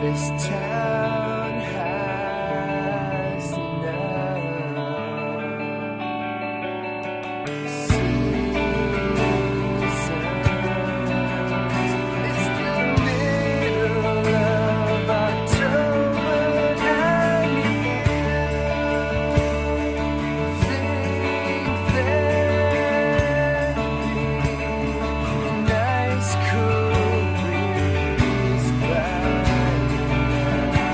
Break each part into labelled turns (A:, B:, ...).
A: This town has It's the middle of October and you think there'd be a nice cool breeze by now.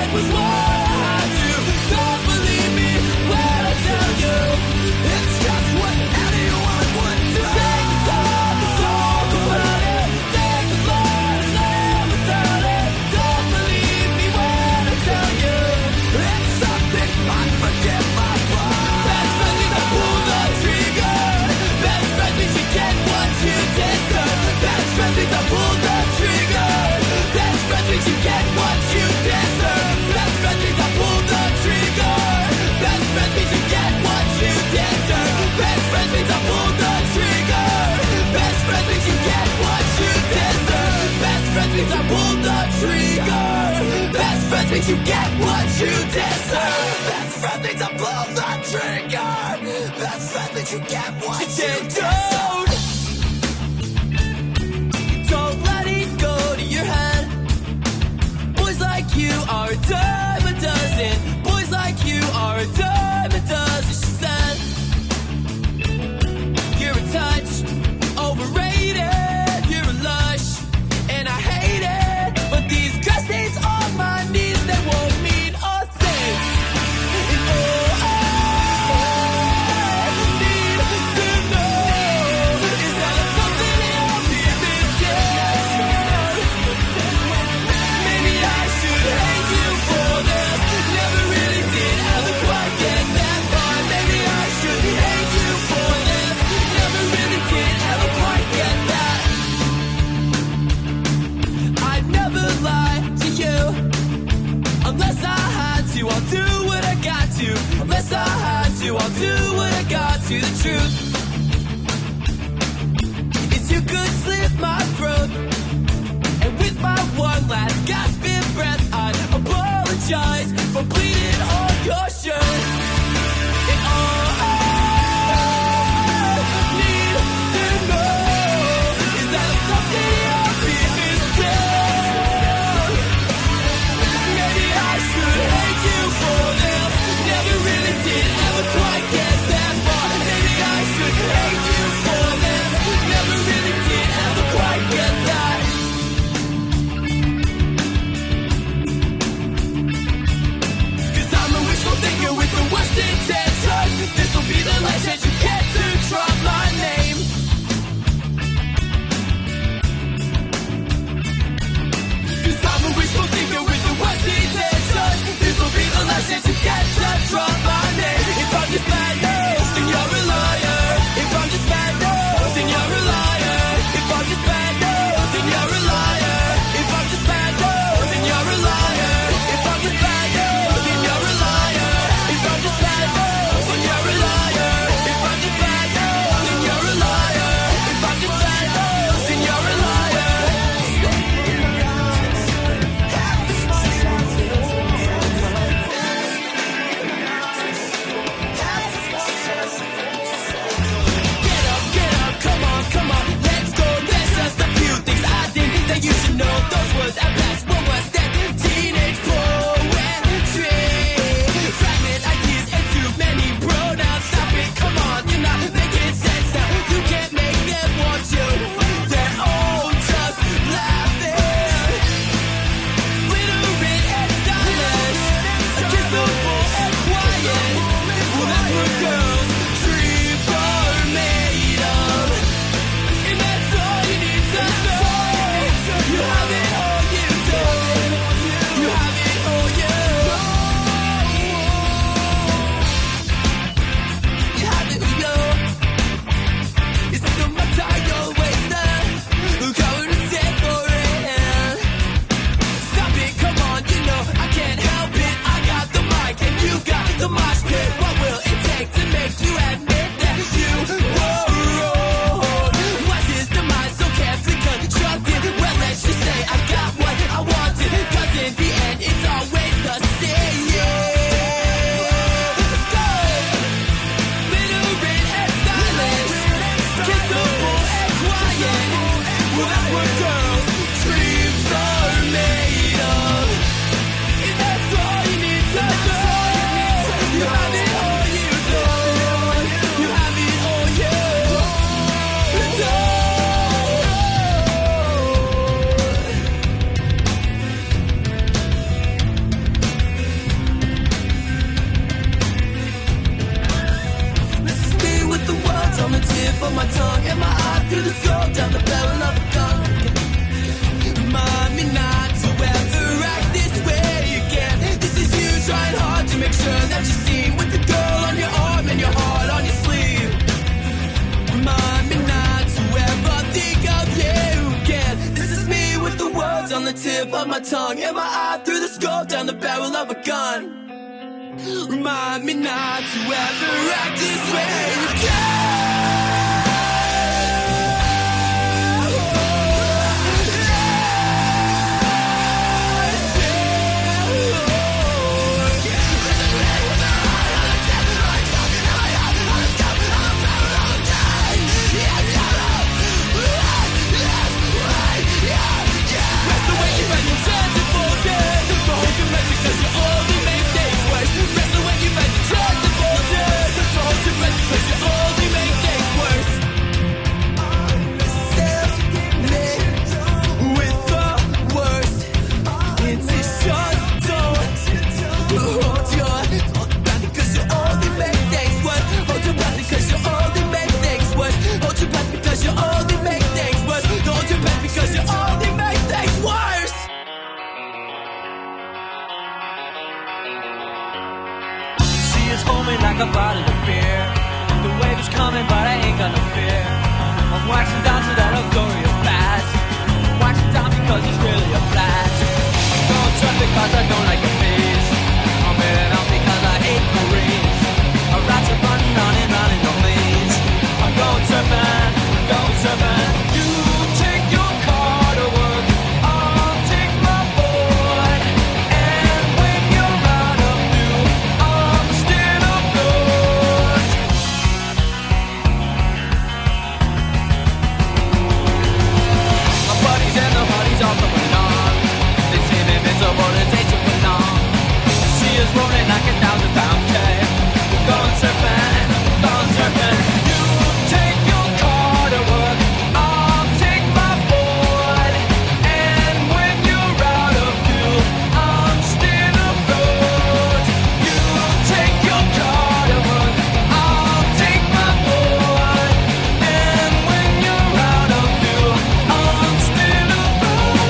A: it was what I had to. Don't believe me when I tell you. It's just what anyone would do. Take the time to talk about it. Take the Lord and live without it. Don't believe me when I tell you. It's something unforgivable. Best friend means I pull the trigger. Best friend means you get what you deserve. Best friend means I pull the trigger. Best friend means you get what you deserve. Best friend means I pull the trigger. Best friend means you get what you deserve. Best friend means I pull the trigger. Best friend means you get what you deserve. Best friend means I pull the trigger. Best friend means you get what you deserve. Best friend means I pull the trigger. Best friend means you get what you deserve. Don't let it go to your head. Boys like you are a dime a dozen. Boys like you are a dime a dozen, she said. You're a touch overrated. You're a lush, and I hate it. But these grass stains on my knees, they won't mean a thing. And all I need to know is that I'm something I'll be missing. Maybe I should hate you for this. Never really did ever quite get that far. Maybe I should hate you for this. Never really did ever quite get that. I'd never lie to you unless I had to. I'll do what I got to. Unless I had to, I'll do what I got to. The truth is you could slit my throat, and with my one last gasping breath, I'd apologize for bleeding on your shirt. And all I need to know is that I'm something I'll be missing. Maybe I should hate you for this. Never really did ever quite get that far. Maybe I should hate you for this. Never really did ever quite get that. Cause I'm a wishful thinker with the tip of my tongue and my eye through the scope down the barrel of a gun. Remind me not to ever act this way again.
B: Like a bottle of beer. The wave is coming, but I ain't got no fear. I'm waxing down to that Agoria fast. Waxing down because it's really a blast. I'm going turn because I don't like the face. I'm heading out because I hate the race. I ride to running on and on in the maze. I'm going surfing, going surfing. You take your car to work, I'll take my board. And when you're out of view, I'm still afloat. My buddies and the buddies all come along. They seem invincible, it takes too long. The sea is rolling like 1,000-pound cake. We're going surfing, going surfing. You take your car to work, I'll take my board. And when you're out of fuel, I'm still afloat. You take your car to work, I'll take my board. And when you're out of fuel, I'm still afloat.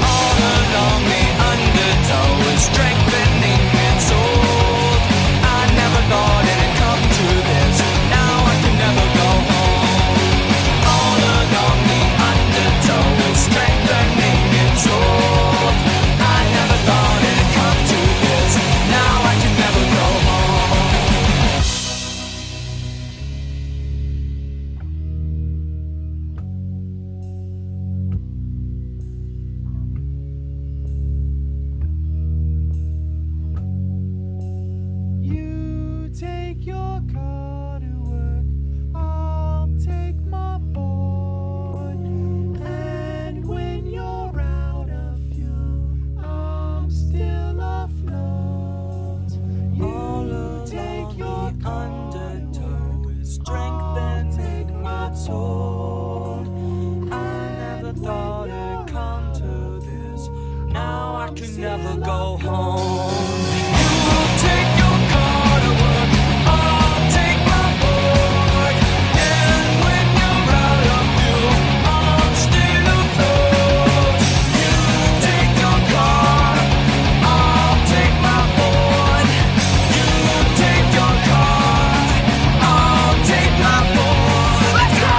B: All along the undertow is strengthening its hold. I never thought it'd come to this. Now I can never go home. All along the undertow is strengthening its hold. I never thought it'd come to this. Now I can never go home.
C: You take your car to work, I'll take my board. And when you're out of fuel, I'm still afloat. You take your
B: Undertow is strengthening my soul. I never thought it'd come to this. Now I can never go home. You take your car to work, I'll take my board. And when you're out of fuel, I'm still afloat. You take your car, I'll take my board. You take your car, I'll take my board. Let's go!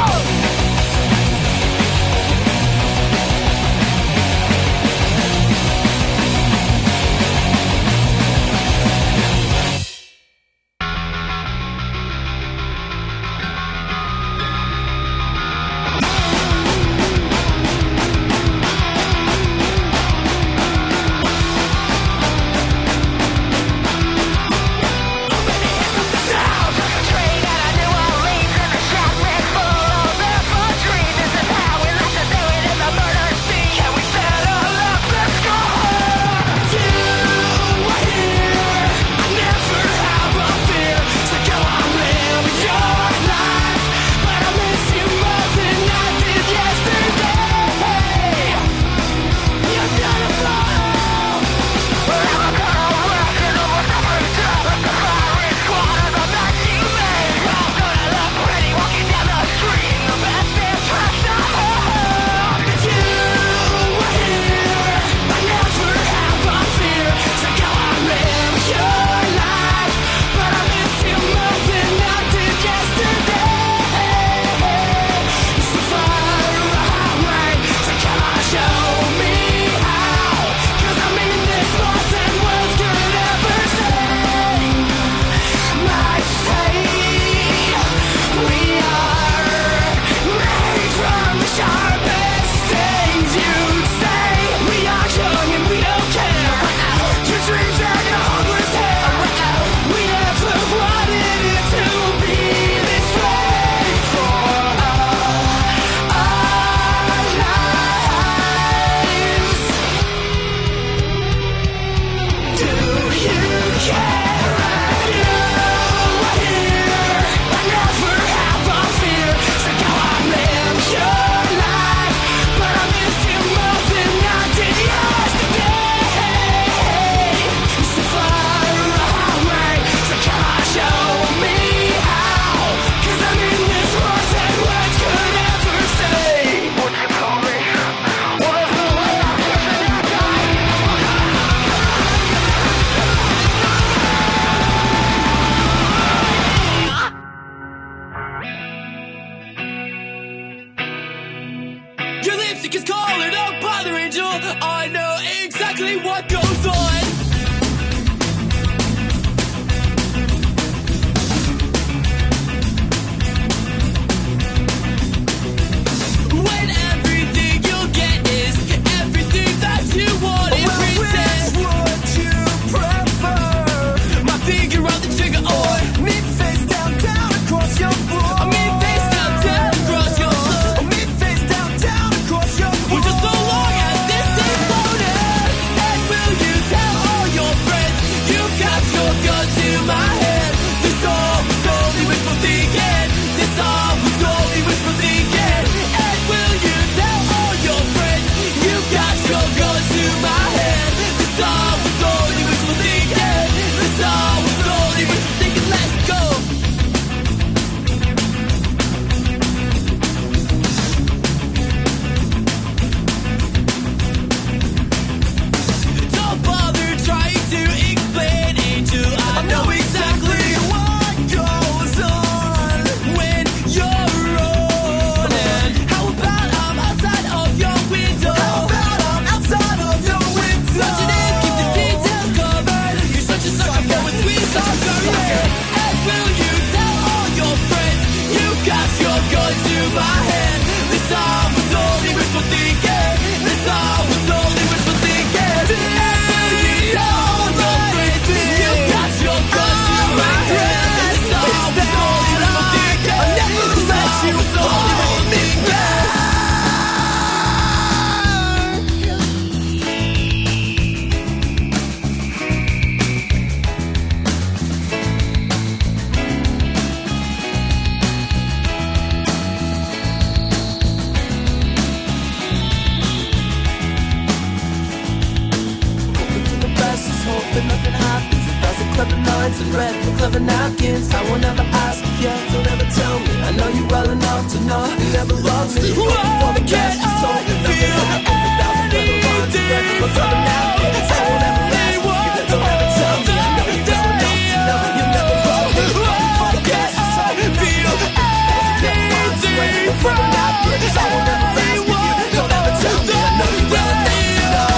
A: but nothing happens. 1,000 clever lines and red with clever napkins. I will never ask if you don't ever tell me. I know you well enough to know you never loved me. Before the cash is sold and nothing happens. 1,000 clever lines and red with clever napkins. I will never ask if you don't ever tell me. I know you well enough to know you never loved me. Before the cash is sold and nothing happens. 1,000 clever lines and red with clever napkins. I will never ask if you don't ever tell me. I know you well enough to know.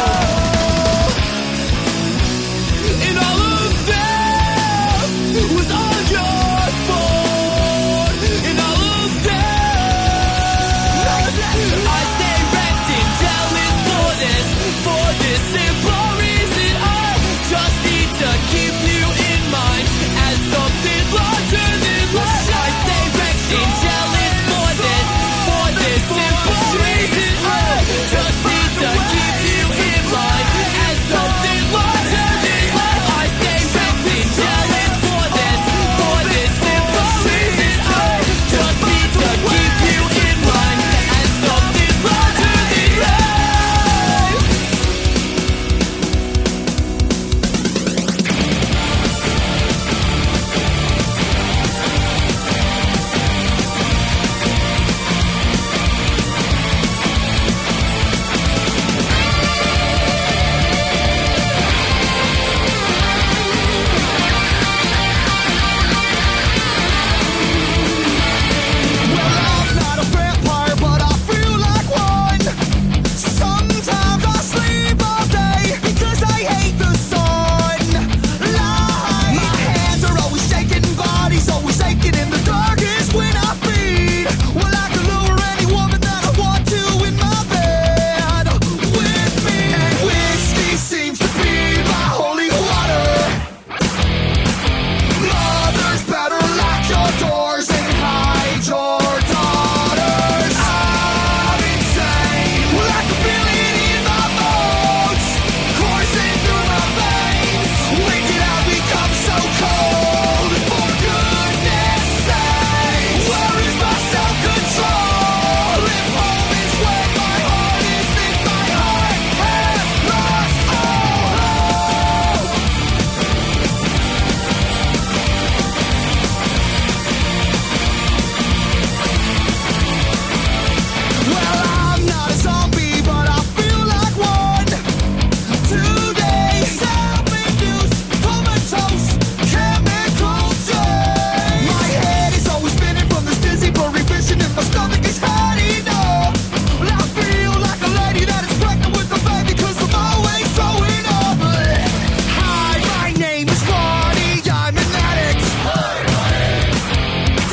B: And all of this was all your fault. And all of this, I stay wrecked and jealous for this simple reason. I just need to keep you in mind as something larger than life. I stay wrecked and jealous for this simple reason. I just need to keep you in mind as something larger than life. I stay wrecked and jealous for this simple reason. I just need to keep you in mind as something larger than life.
C: Well, I'm not a vampire, but I feel like one. Sometimes I sleep all day because I hate the sun. My hands are always shaking, body's always aching in the darkest when I feed. Well, I can lure any woman that I want to in my bed with me. And whiskey seems to be my holy water. Mothers better lock your doors and hide your daughters. I'm insane. Well, I can feel it in my bones, coursing through my veins. When did I become so cold? For goodness sake, where is my self-control? If home is where my heart is, then my heart has lost all hope. Well, I'm not a zombie, but I feel like one. Today, self-induced, comatose, chemical change. My head is always spinning from this dizzy, blurry vision, and my stomach is hurting up. Well, I feel like a lady that is pregnant with a baby, 'cause I'm always throwing up. Hi, my name is Ronnie, I'm an addict.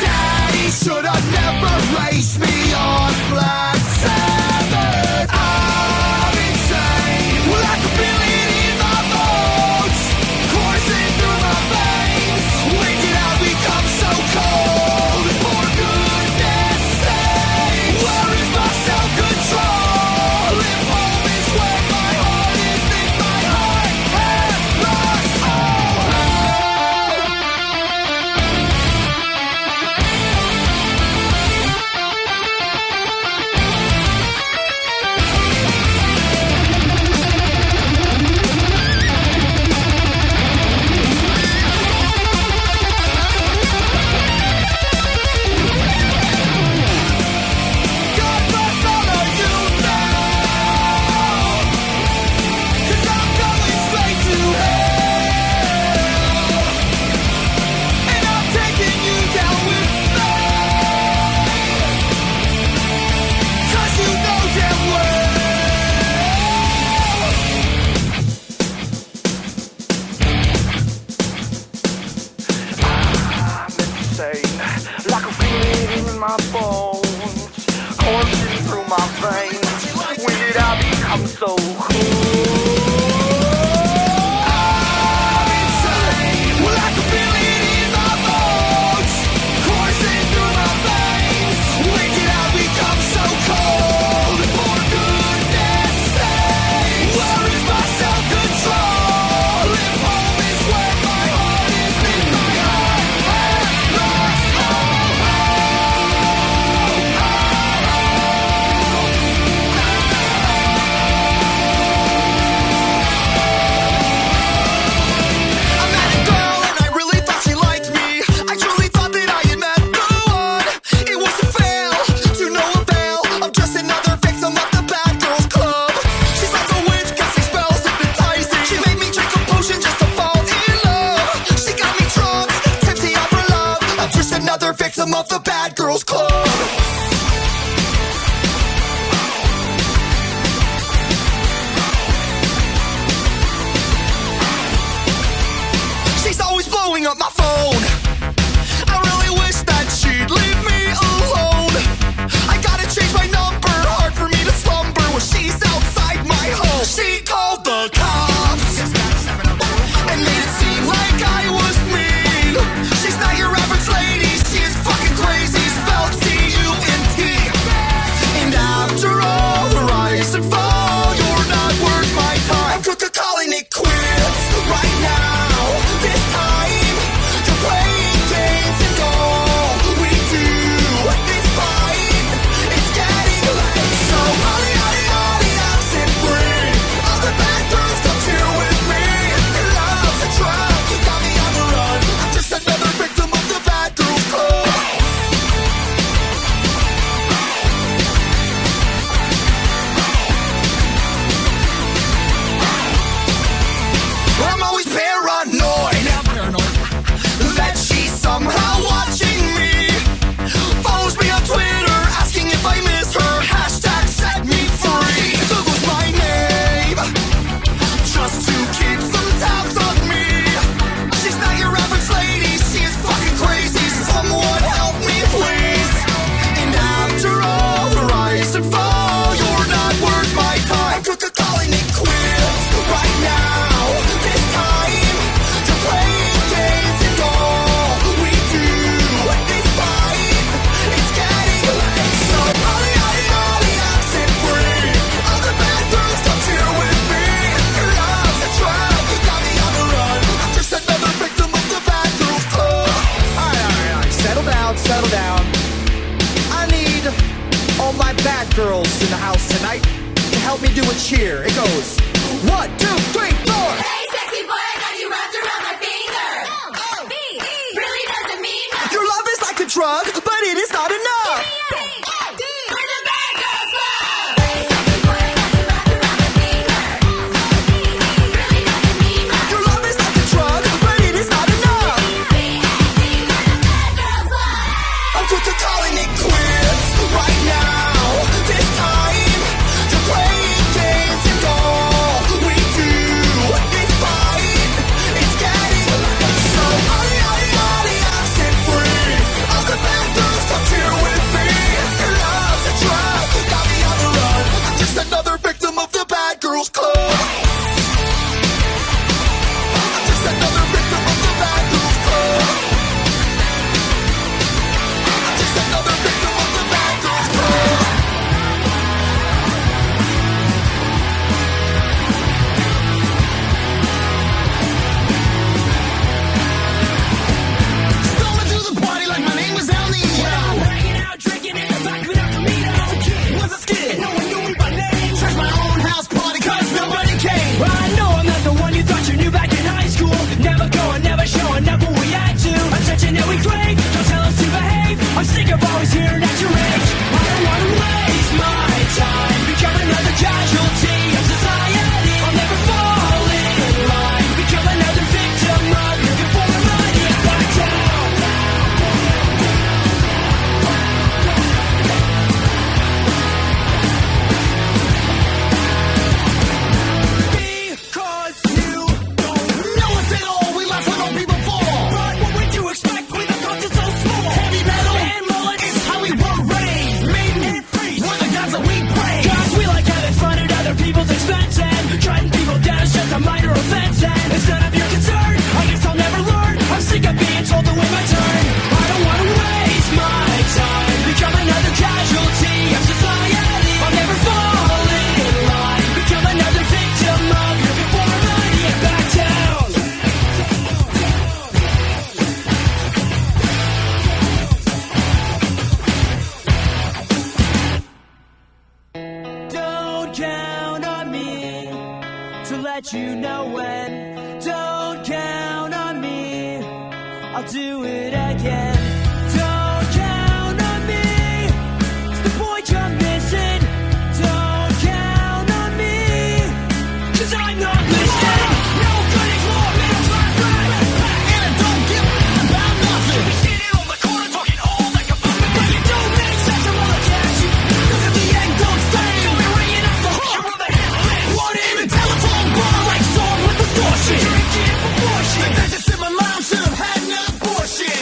C: Daddy should have never raised me on Black Sabbath. I'm insane. Well, I can feel it in my bones, coursing through my veins. When did I become so cold? For goodness sake, where is my self-control? If home is where my heart is, then my heart has lost all hope. God bless all of you now, 'cause I'm going straight to hell, and I'm taking you down with me, 'cause you know damn well I'm insane. Like a feeling in my bones, coursing through my veins. When did I become so cool? I'm insane. Well, I can feel it in my bones, coursing through my veins. When did I become so cold? For goodness sake, where is my self-control? If home is where my heart is, then my heart has lost all hope. girls in the house tonight to help me do a cheer. It goes 1, 2, 3, 4.
D: Hey, sexy boy, I got you wrapped around my finger. B, really doesn't mean much.
C: Your love is like a drug, but it is not enough.
D: We're the bad girls club. Hey, sexy boy, I got you wrapped around my finger. Really doesn't mean much.
C: Your love is like a drug, but it is not enough.
D: We're the bad girls club.
C: I'm just calling it quits right now. This time, to play games and all we do is fight. It's getting so ollie, ollie, ollie, I'm set free. All the bad girls come here with me. Your love's a drug, got me on the run. I'm just another victim of the bad girls club. I'm just another victim of the bad girls club. I'm just another victim of the bad girls club. Stolen to the party like my name was El Nino.
A: Hanging out, drinking in the back of an El Camino.
C: Was a skid.
A: No one knew me by name.
C: Trashed my own house party cause nobody came.
A: I know I'm not the one you thought you knew back in high school. Never going, never showing up when we had to. Attention that we crave, don't tell us to behave. I'm sick of always hearing at your age. I don't want to waste my time. Become another casualty of society. I'll never fall in line. Become another victim of your conformity. Back down. Because you don't
C: No one said all, we laugh when old people fall.
A: But what would you expect with a culture so small?
C: Heavy metal
A: And mullets.
C: is how we were raised. Maiden
A: And priests.
C: were the gods that we praise.
A: Cause we like having fun at other people's expense. And treading people down is just a minor offense. And it's none of your concern. I guess I'll never learn. I'm sick of being told to wait my turn. I don't want to waste my time. Become another casualty of society. I'll never fall in line. Become another victim of your conformity. And back down. Don't count on me to let you know when. Don't count on me, I'll do it again. Don't count on me, it's the point you're missing. Don't count on me, cause I'm not listening. No good anymore, man, it's my friend.
C: And I don't give about nothing.
A: Standing on the corner talking all like a puppet. But you don't make sense, I wanna catch you.
C: Cause in the end, don't stay.
A: You'll be ringing off the hook. You're on the hit list.
C: Won't even telephone bar like song with the bullshit.
A: Drinking for bullshit.
C: The dentist in my mom should have had an abortion.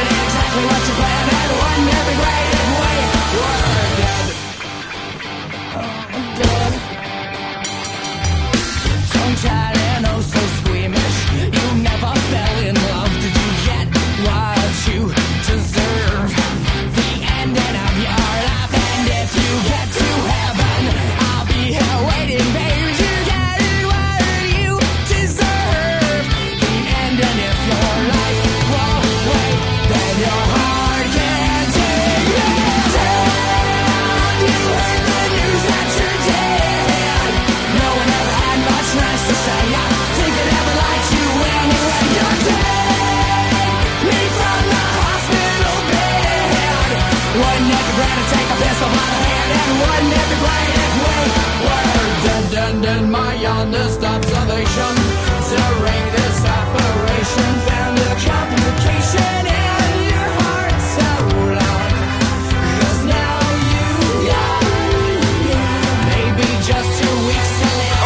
A: wasn't exactly what you planned. And wouldn't it be great if we were dead? Dead. Tongue-tied and oh so squeamish. You never fell in love. Did you get what you deserve? The ending of your life. And if you get to heaven, I'll be here waiting, baby. You get what you deserve. The ending if your life won't wait, then your heart can't take it. Damn, you heard the news that you're dead. No one ever had much nice to say. I think it ever liked you anyway. You're dead. Me from the hospital bed. Wouldn't it be great to take a pistol by the hand? And wouldn't it be great if we were dead? And my youngest observation during this operation found a complication in your heart so loud. 'Cause now you got maybe just 2 weeks to live.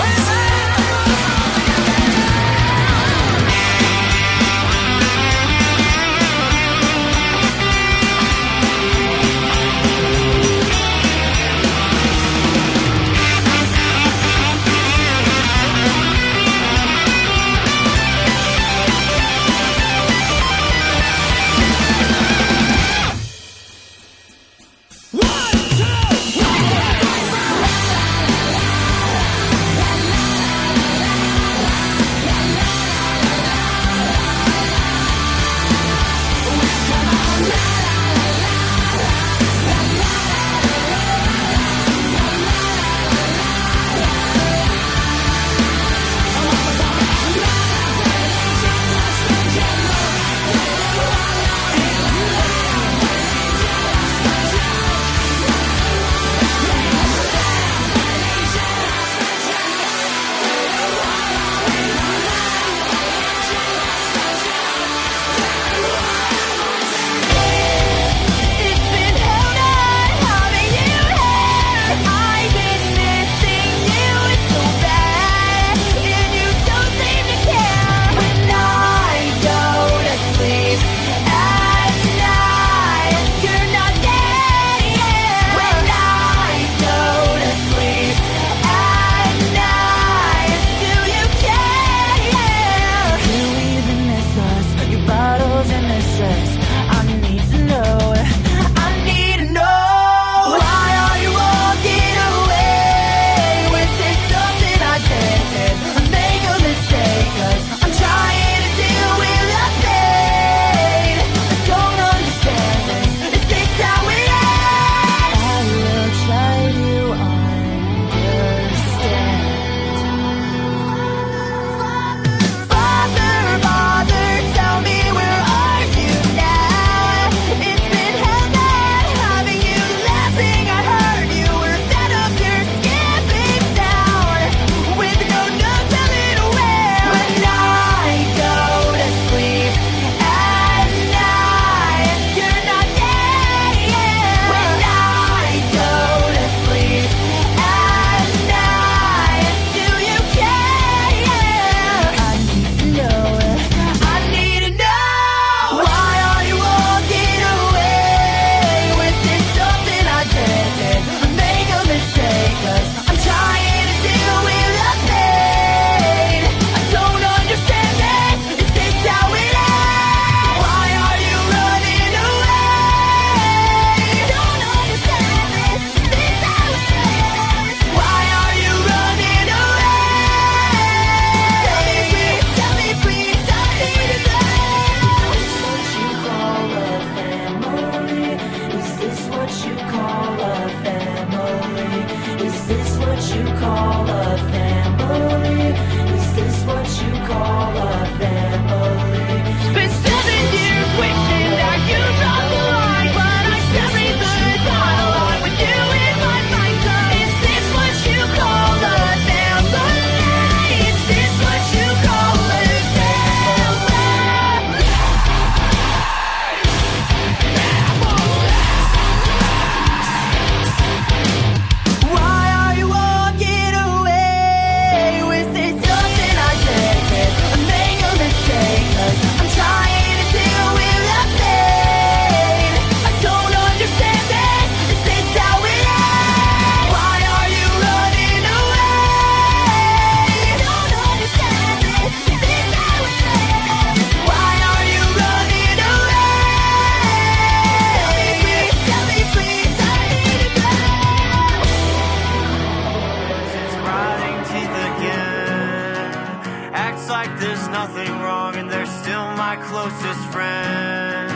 E: my closest friend.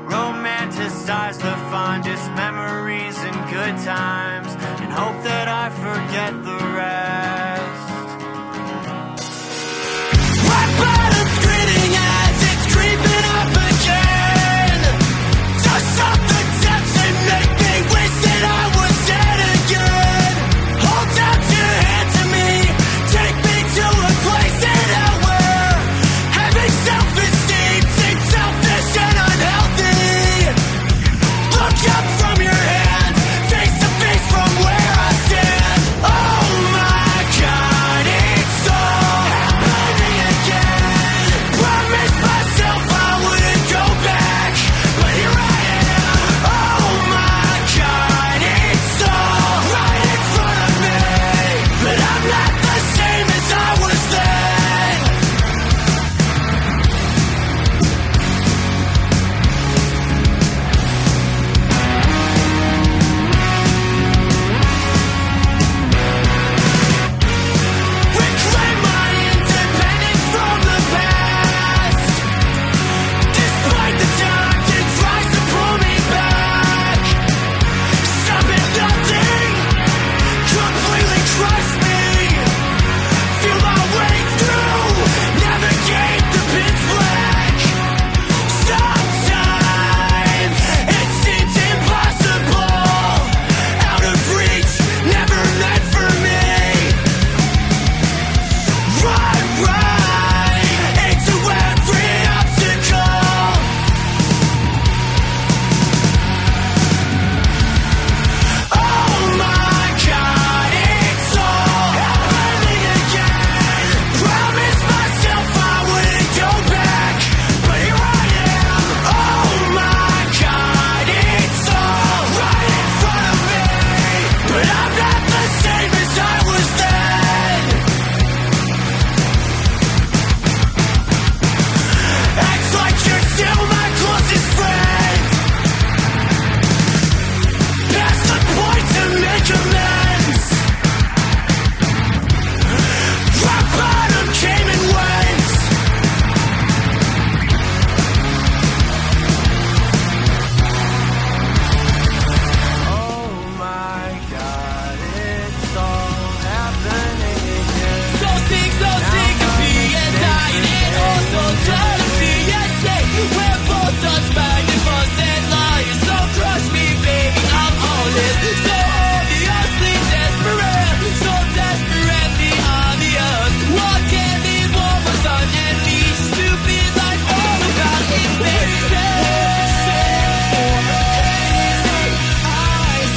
E: Romanticize the fondest memories and good times, and hope that I forget the rest. Rock bottom's grinning as it's creeping up again. Dust off the depths and make me wish that I was dead again. Hold out your hand to me, take me to a place in hell where having self-esteem seems selfish and unhealthy. Look up from your hands, face to face from where I stand. Oh my God, it's all happening again. Promised myself I wouldn't go back, but here I am. Oh my God, it's all right in front of me, but I'm not the same as I was then. Reclaim my independence from the past. Despite the time it tries to pull me back, stop at nothing, completely crush me. Feel my way through, navigate the pitch black. Sometimes it seems impossible, out of reach, never meant for me. Right into every obstacle. Oh my God, it's all happening again. Promised myself I wouldn't go back, but here I am. Oh my God, it's all right in front of me, but I'm not the same as I was then. Acts like you're still my closest friend. Past the point to make amends. Rock bottom came and went. Oh my God, it's all happening again.
A: So sick of being tired and also tired of being sick. We're both such magnificent and liars. So crush me, baby, I'm honest. So obviously desperate, so desperately obvious. What can be one was on and these stupid lies all about? It's crazy.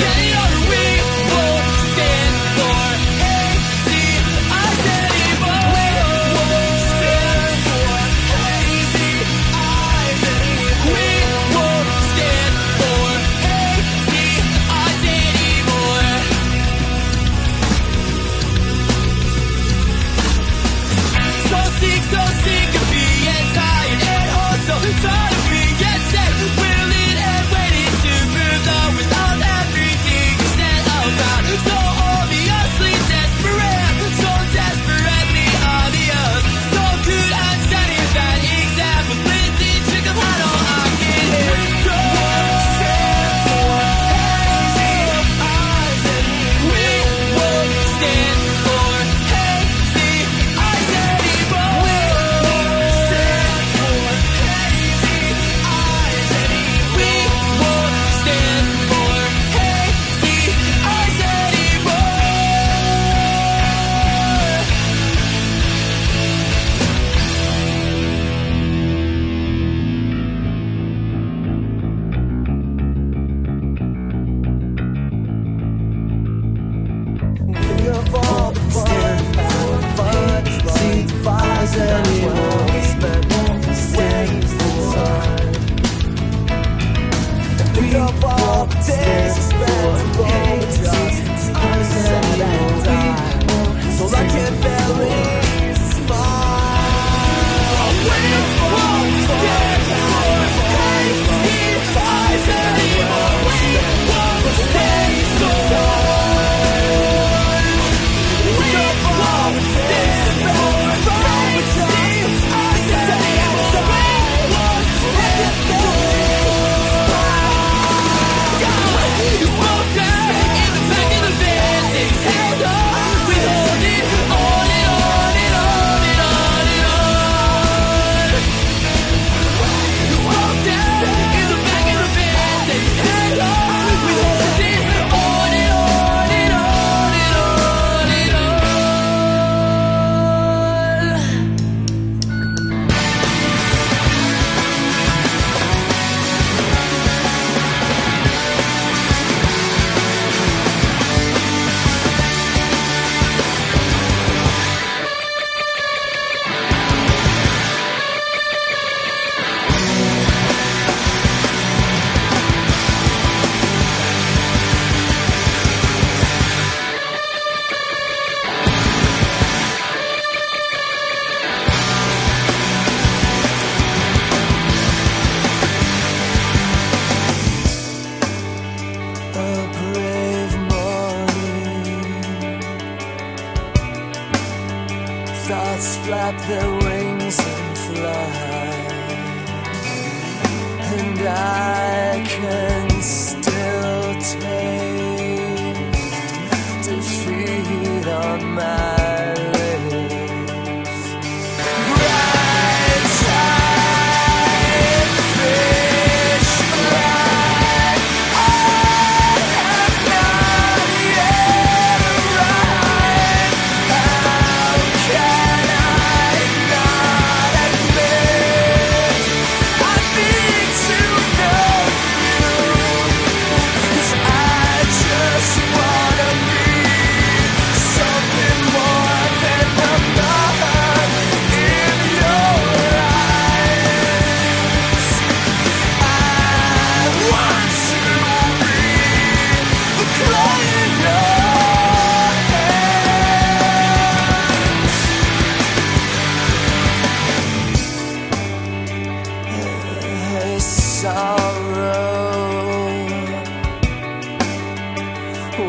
A: Any other we won't stand for hazy eyes anymore. We won't stand for hazy eyes anymore. We won't stand for hazy eyes anymore. So sick of being tired and also tired of being sick. Willing and waiting to prove the worst of everything you said about. So obviously desperate, so desperately obvious. So good at setting bad examples. Listen, trick of how I can handle. We won't stand for hazy eyes anymore. We won't stand for hazy eyes anymore. We won't stand for hazy eyes anymore.
C: Think of all the fun, eyes anymore. Spend waste of time. Think of all the days spent alone, just eyes anymore. So I can barely smile. We won't stand for hazy eyes anymore. We won't stay so long. We won't stand for hazy eyes anymore. clap their wings and fly, and I can still taste defeat on my lips. Bright tide, fish fly. I have not yet arrived. How can I not admit I need to know you? 'Cause I just wanna be something more than a bug in your eyes. I want to be the clay in your hands. Hey, sorrow,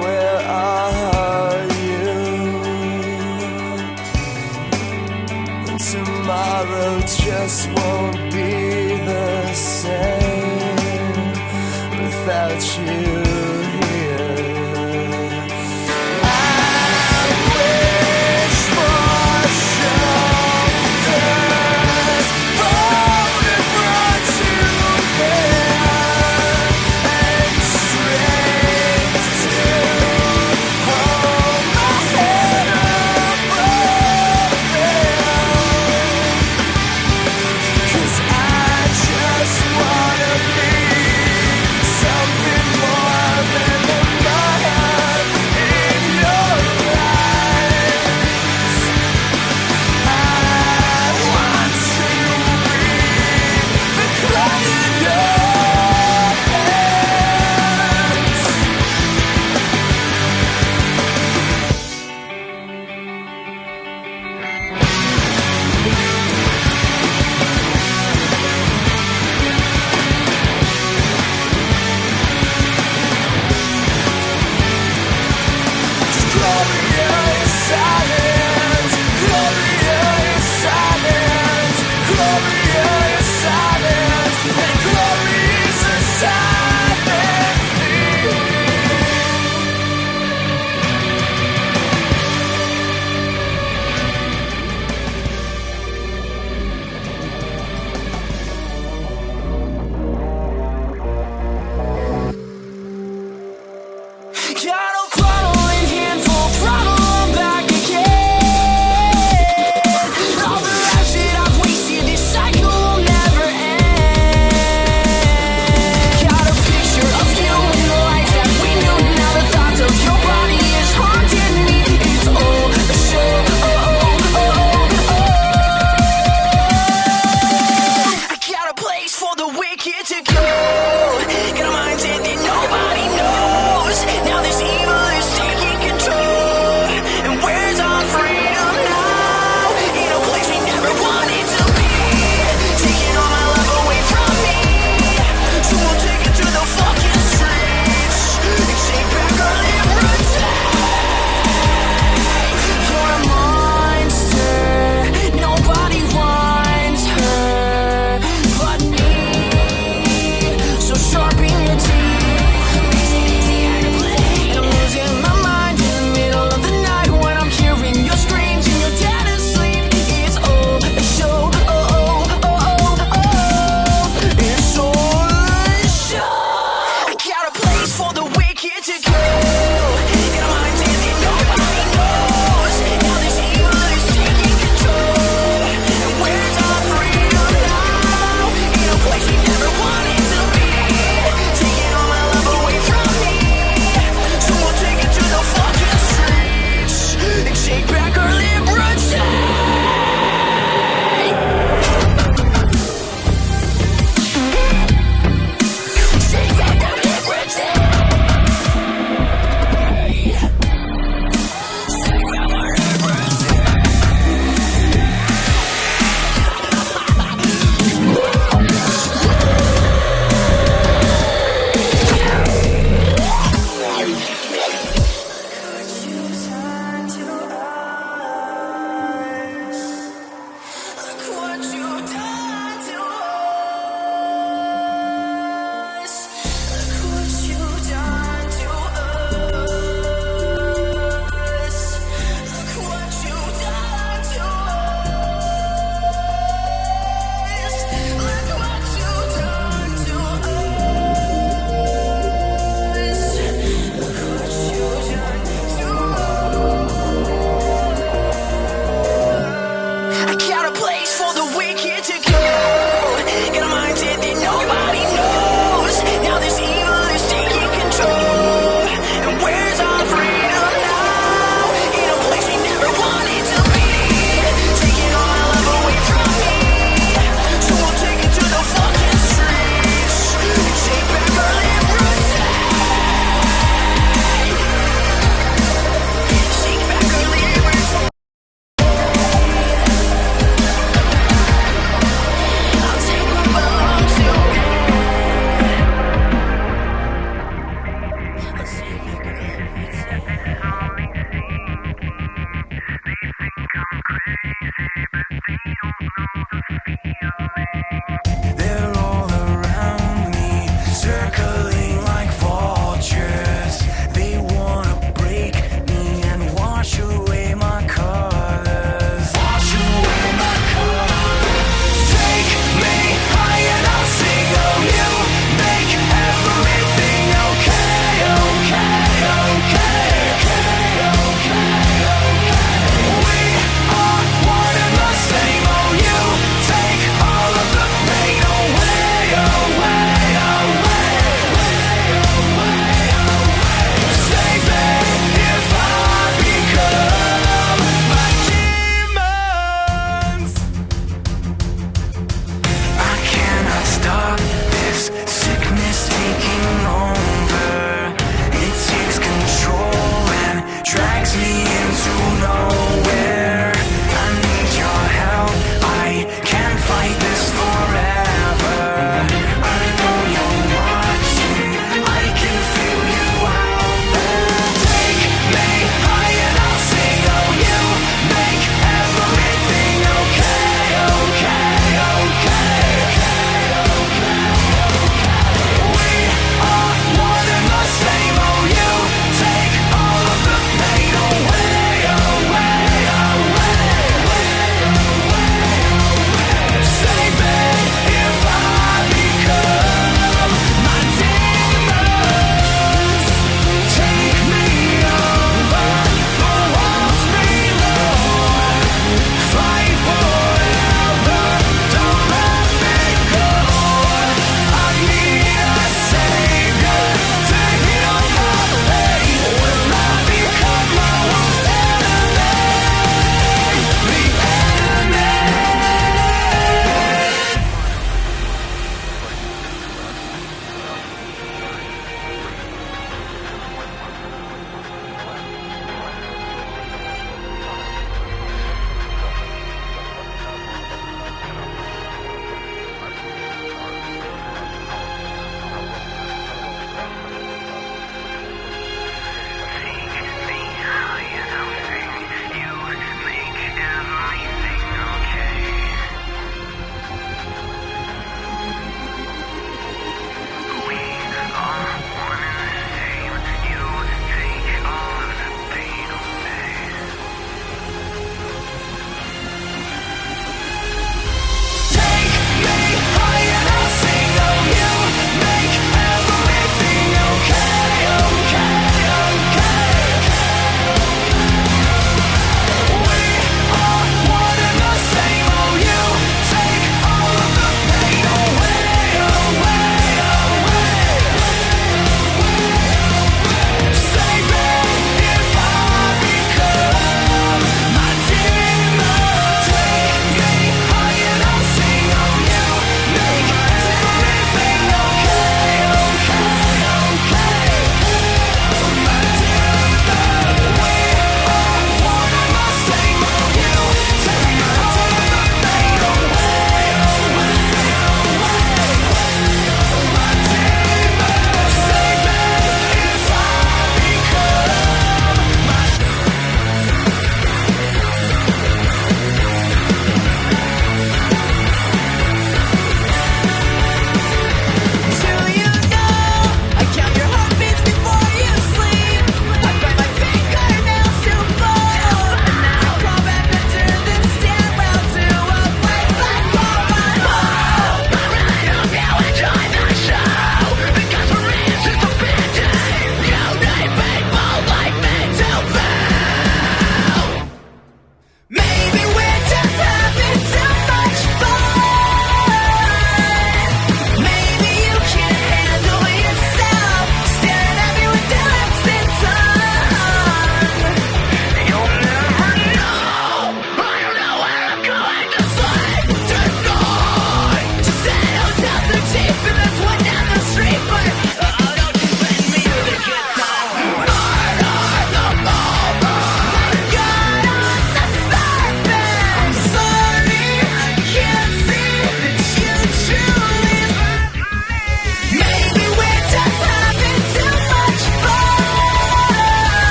C: where are you? Tomorrow just won't be the same without you here. I wish for shoulders folded brought to bear, and strength to hold my head above them. 'Cause I just wanna be something more than a bug in your eyes. I want to be the clay in your hands. Glorious silence, glorious silence, glorious silence, and glory's a silent thing. Got a bottle in hand, full throttle, I'm back again. All the lives that I've wasted, this cycle will never end. Got a picture of you in the life that we knew. Now the thoughts of your body is haunting me. It's all a show. I got a place for the wicked to go. Got a mindset that nobody knows. Now this evil is taking control. And where's our freedom now? In a place we never wanted to be. Taking all my love away from me. So we'll take it to the fucking streets. And take back our liberty. You're a monster. Nobody wants her but me. So sharpen your teeth. And I'm losing my mind in the middle of the night when I'm hearing your screams and you're dead asleep. It's all a show. It's all a show. I got a place for the wicked to go. Got a mindset that nobody knows. Now this evil is taking control. And where's our freedom now? In a place we never wanted to be. Taking all my love away from me. So we'll take it to the fucking streets. And take back our liberty. Take back our liberty.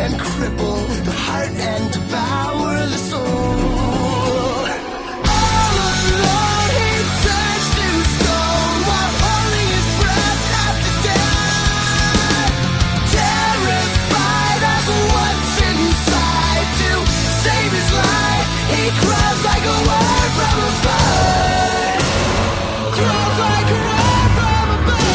C: can cripple the heart and devour the soul. All alone he turns to stone while holding his breath after death. Terrified of what's inside, to save his life he cries like a word from a bird. Cries like a word from a bird.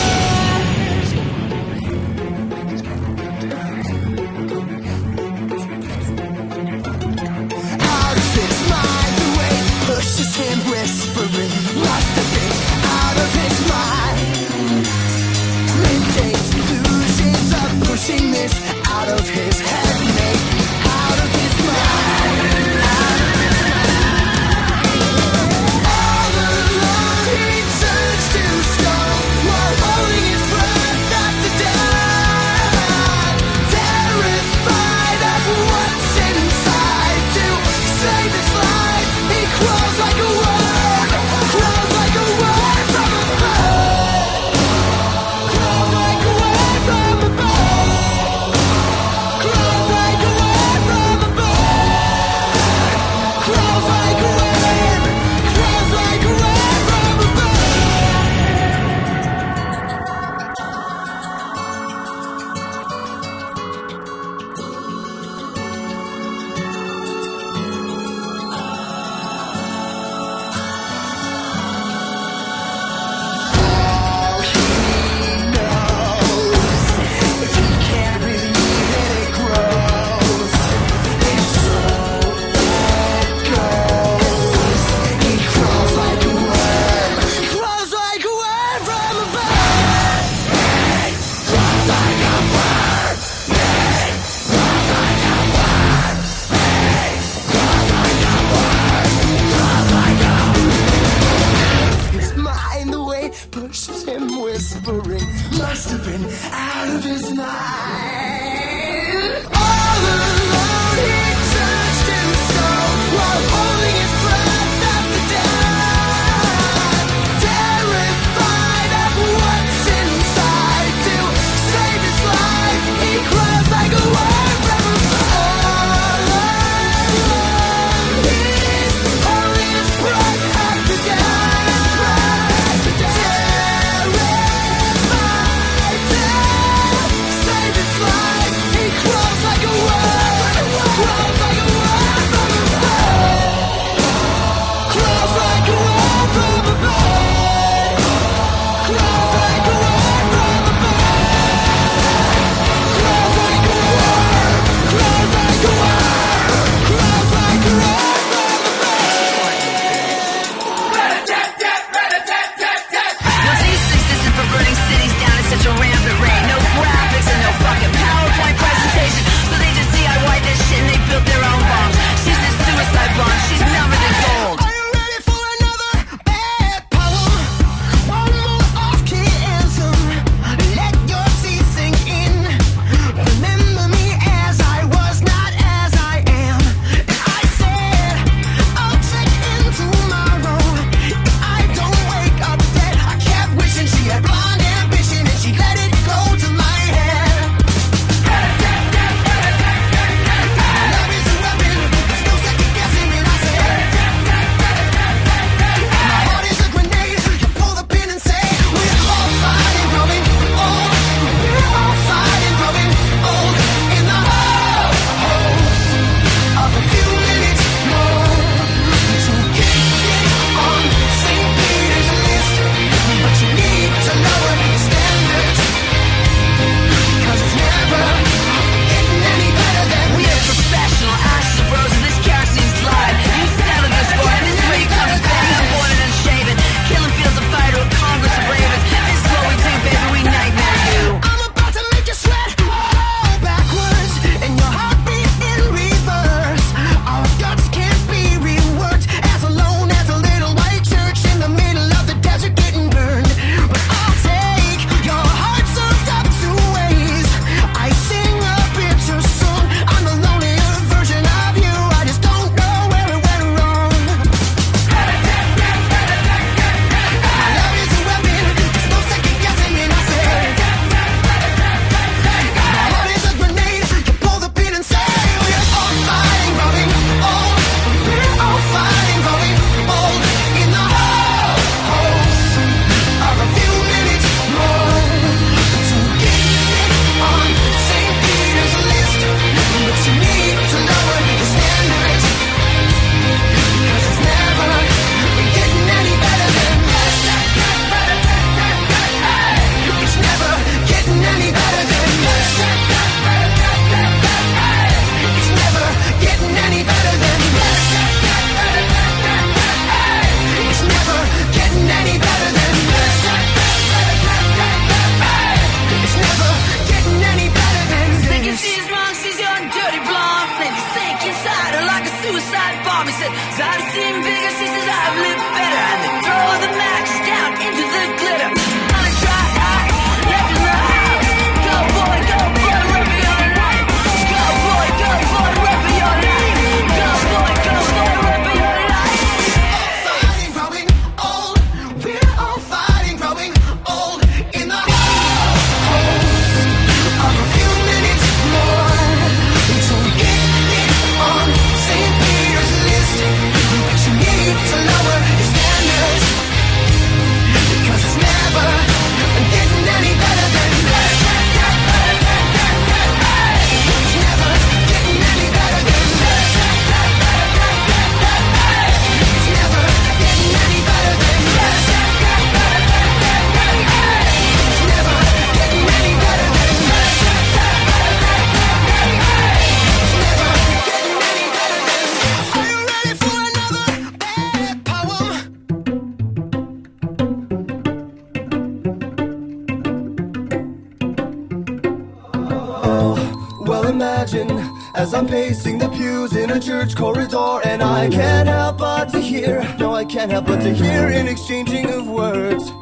C: imagine as I'm pacing the pews in a church corridor, and I can't help but to hear, no, I can't help but to hear an exchanging of words.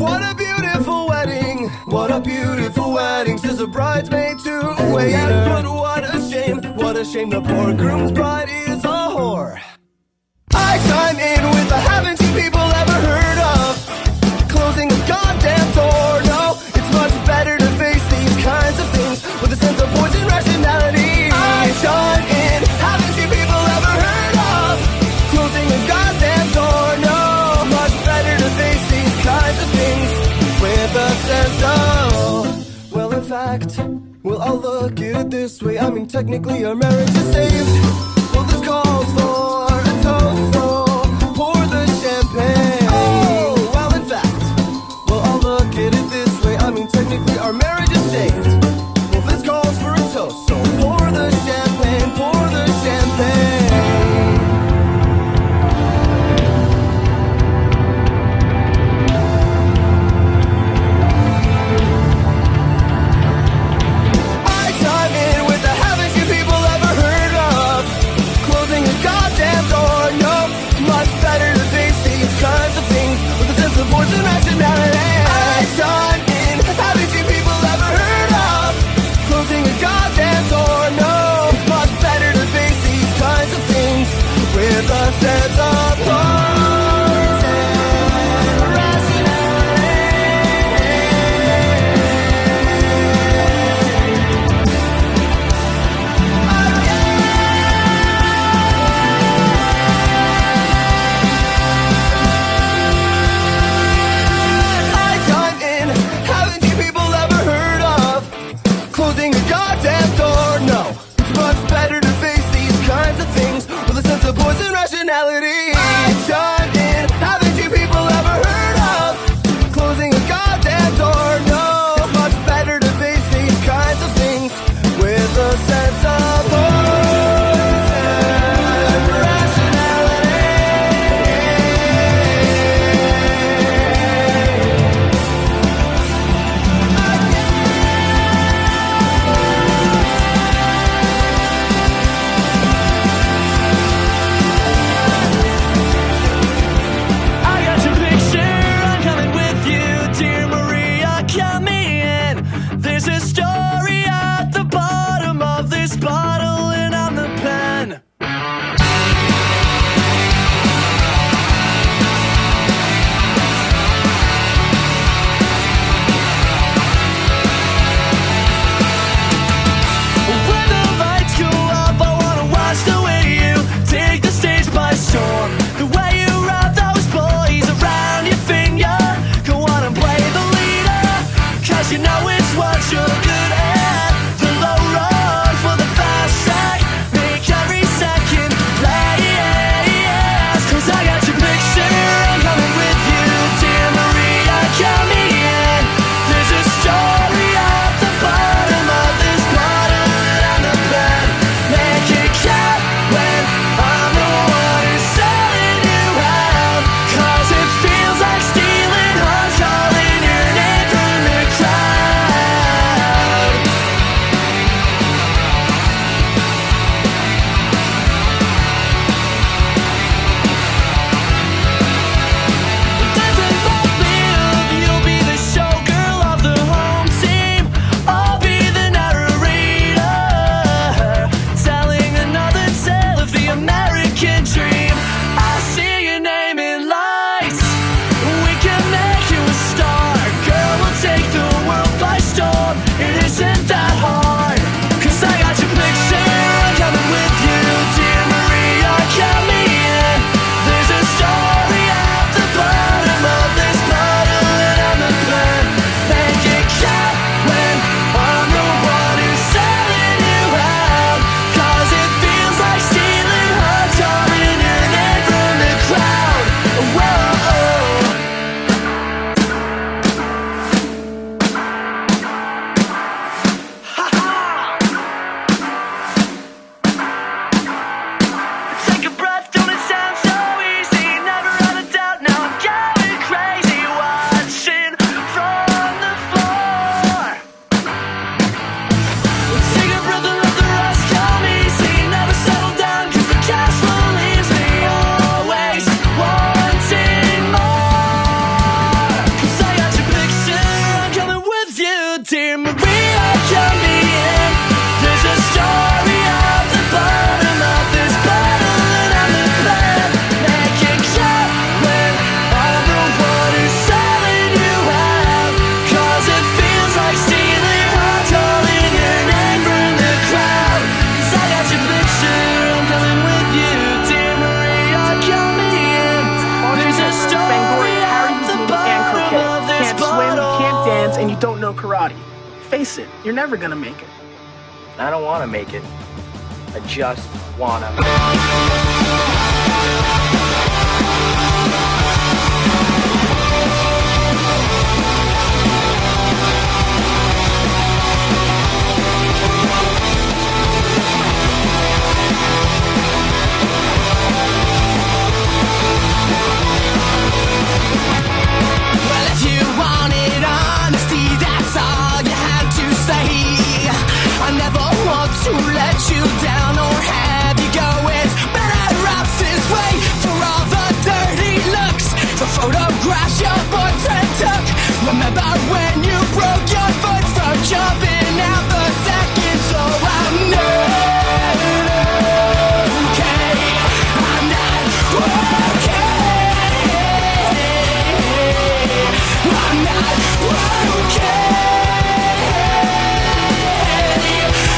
C: What a beautiful wedding, what a beautiful wedding, says a bridesmaid to a waiter. But what a shame, the poor groom's bride is a whore. I chime in with a haven't you people ever heard of closing a goddamn door? No, it's much better to face these kinds of things with a sense of poison rationality. I chime in, haven't you people ever heard of closing a goddamn door? No, it's much better to face these kinds of things with a sense of, well, in fact, well, I'll look at it this way. I mean, technically our marriage is saved. Well, this calls for a toast, so pour the champagne. Oh, well, in fact, well, I'll look at it this way. I mean, technically our marriage is saved. Well, this calls for a toast, so pour the champagne, pour the champagne. I chime in with the haven't you people ever heard of closing a goddamn door? No, it's much better to face these kinds of things with a sense of poison rationality. I chime in, haven't you people ever heard of closing a goddamn door? No, it's much better to face these kinds of things with a sense of poison rationality. I chime in, haven't you people ever heard of closing a goddamn door? No, it's much better to face these kinds of things with a sense of poison rationality. I chime in, haven't you people ever heard of closing a goddamn door? No, it's much better to face these kinds of things with a sense of poison rationality.
F: You're never gonna make it.
G: I don't want to make it. I just wanna.
E: Well, if you wanted honesty, that's all you had to say. I never want to let you down or have you go. It's better off this way for all the dirty looks, the photographs your boyfriend took. Remember when you broke your foot from jumping out the second, so I'm not okay. I'm not okay. I'm not okay.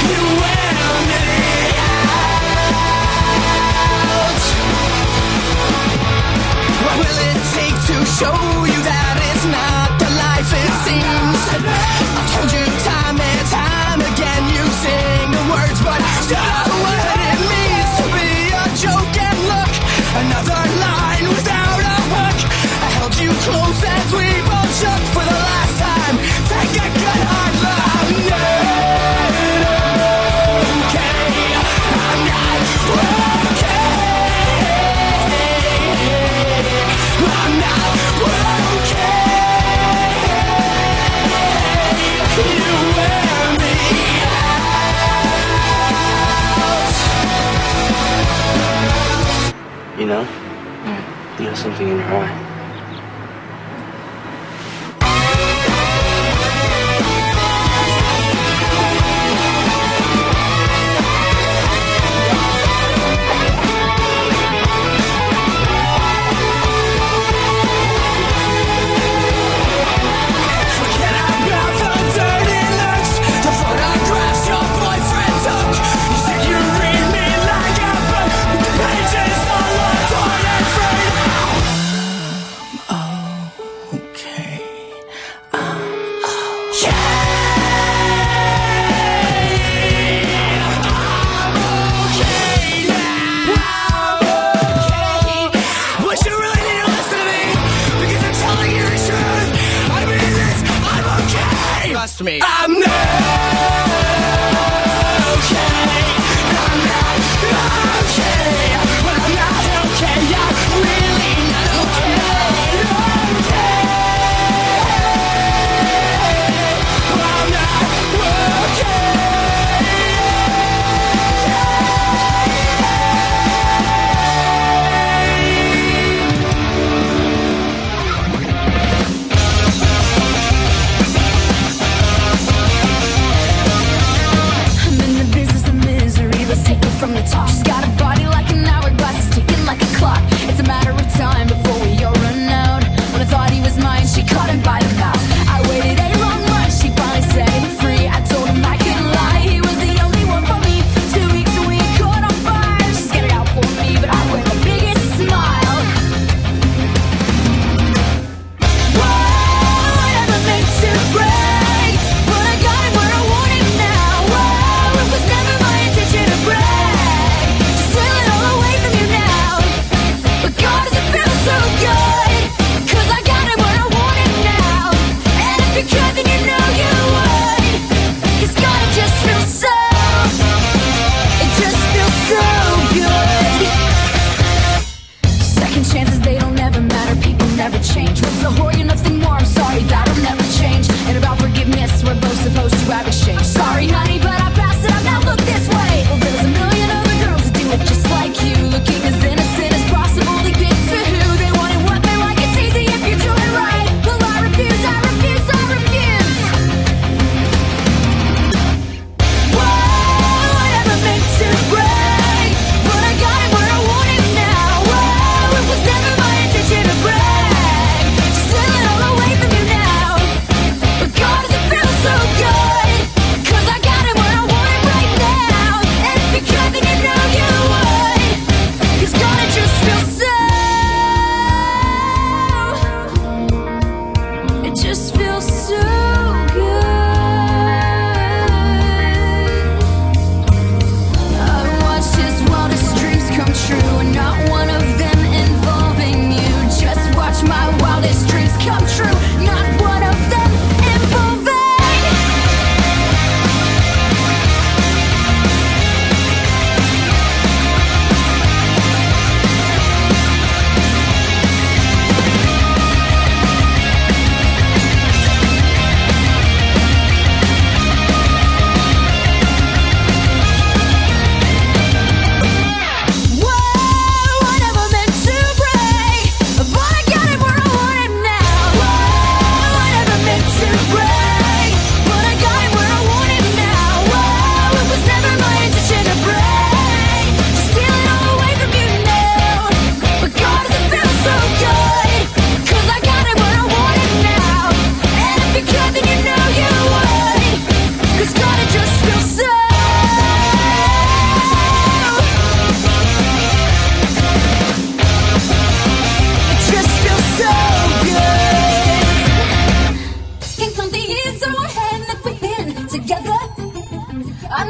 E: You wear me out. What will it take to show you that it's not the life it seems? I've told you time and time again, you sing the words, but still know what it means to be a joke. And look, another line without a hook. I held you close as we both shook for the last time. Take a good hard look. I'm not okay. I'm not okay. I'm not okay. You wear me out.
G: You know? You have something in your eye.
E: Forget about the dirty looks, the photographs your boyfriend took. You said you read me like a book, the pages all torn and frayed.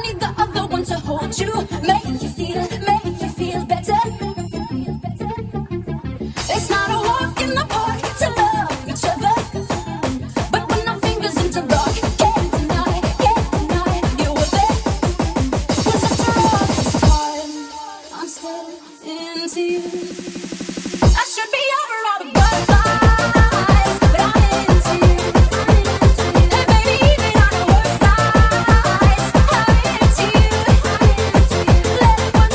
D: need the other one to hold you, make you feel better. It's not a walk in the park to love each other, but when our fingers interlock, can't deny you're worth it. 'Cause after all this time, I'm still into you. I should be over all the butterflies, but I'm into you. And baby, even on the worst nights, I'm into you. Let it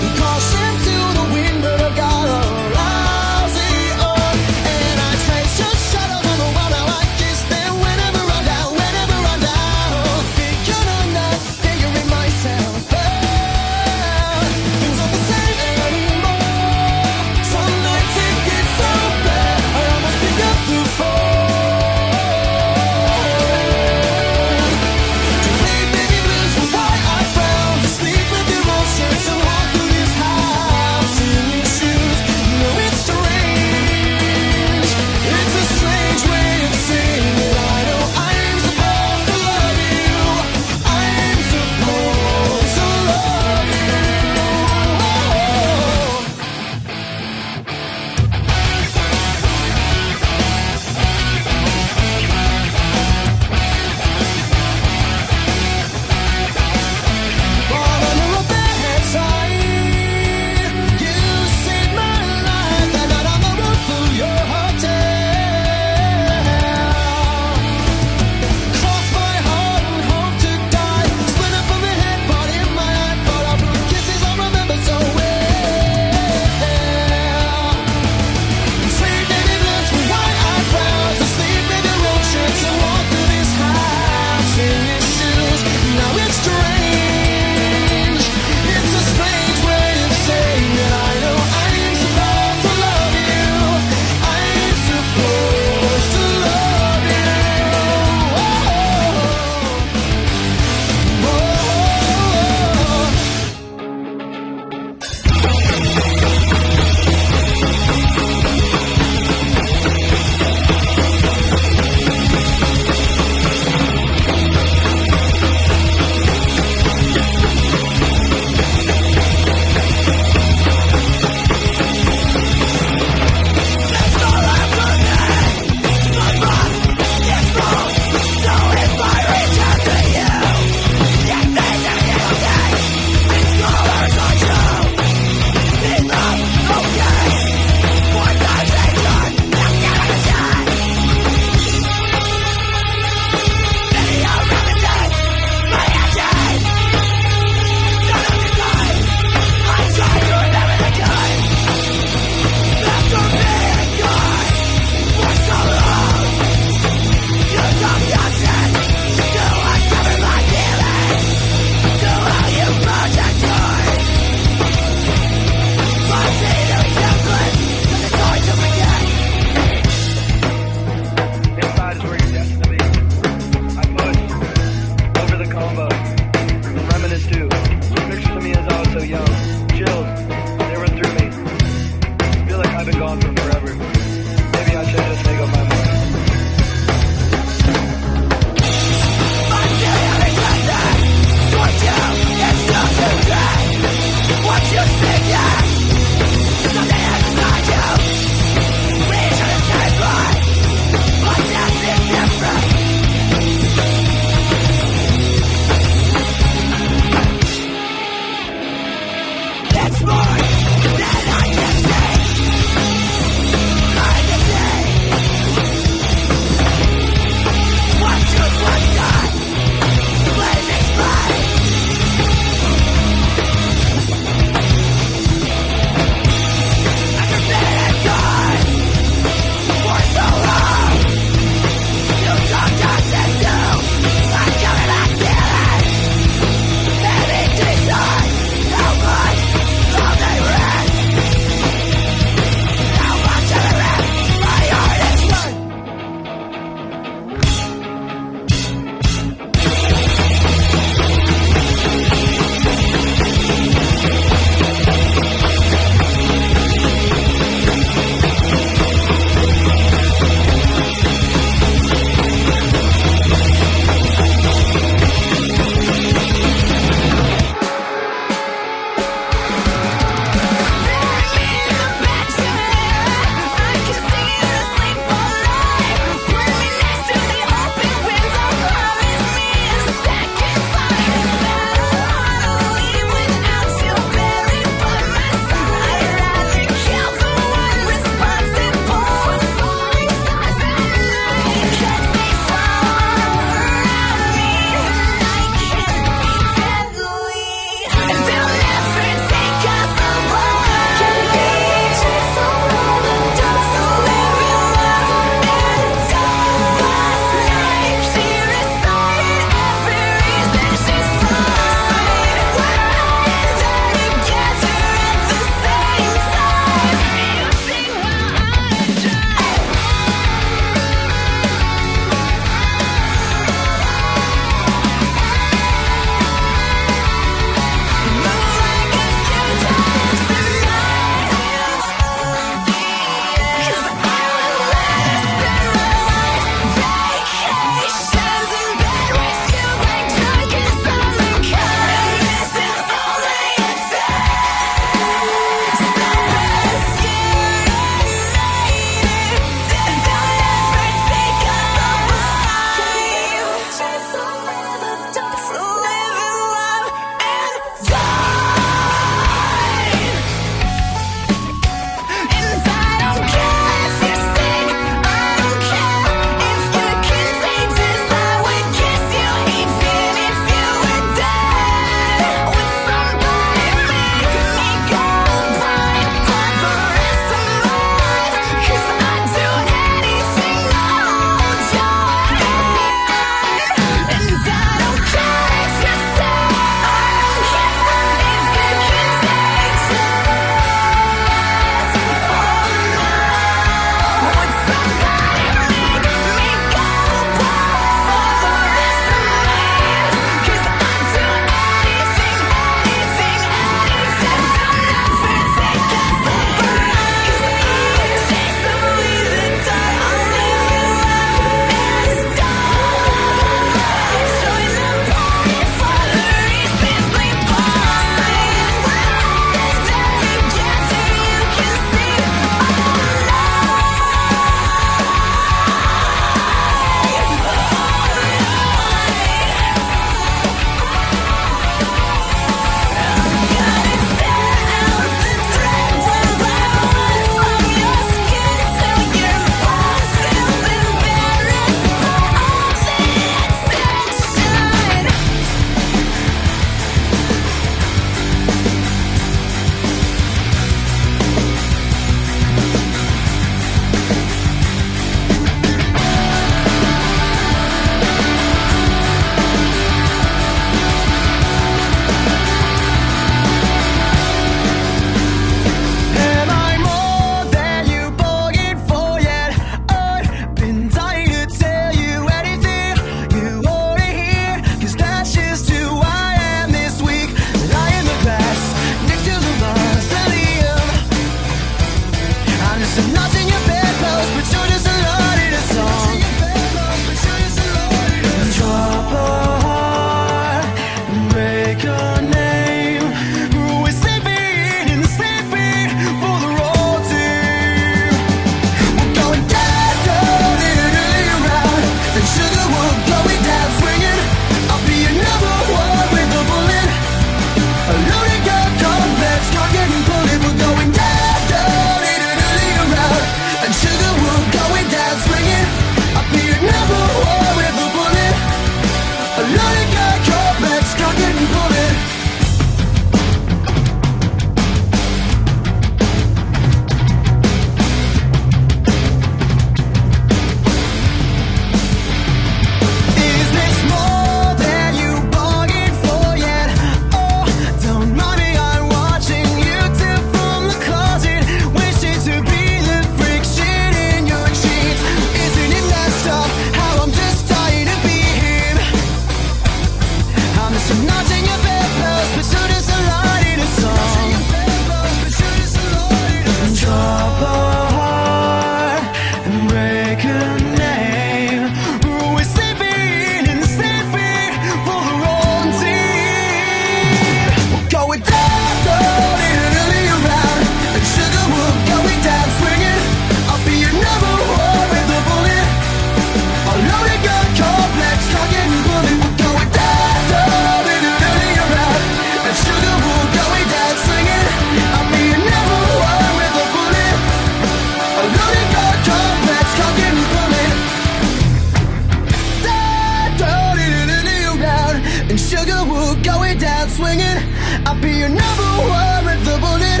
C: wood going down swinging. I'll be your number one with the bullet.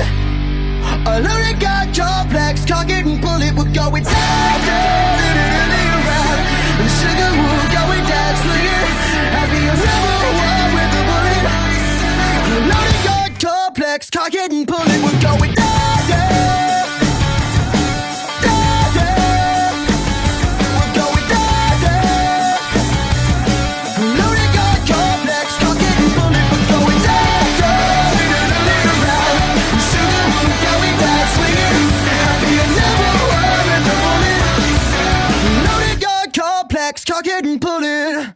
C: A loaded gun complex, cock it and pull it. We're going down, down, around. And sugar wood going down swinging. I'll be your number one with the bullet. A loaded gun complex, cock it and pull it. We're going down, down. Cock it and pull it.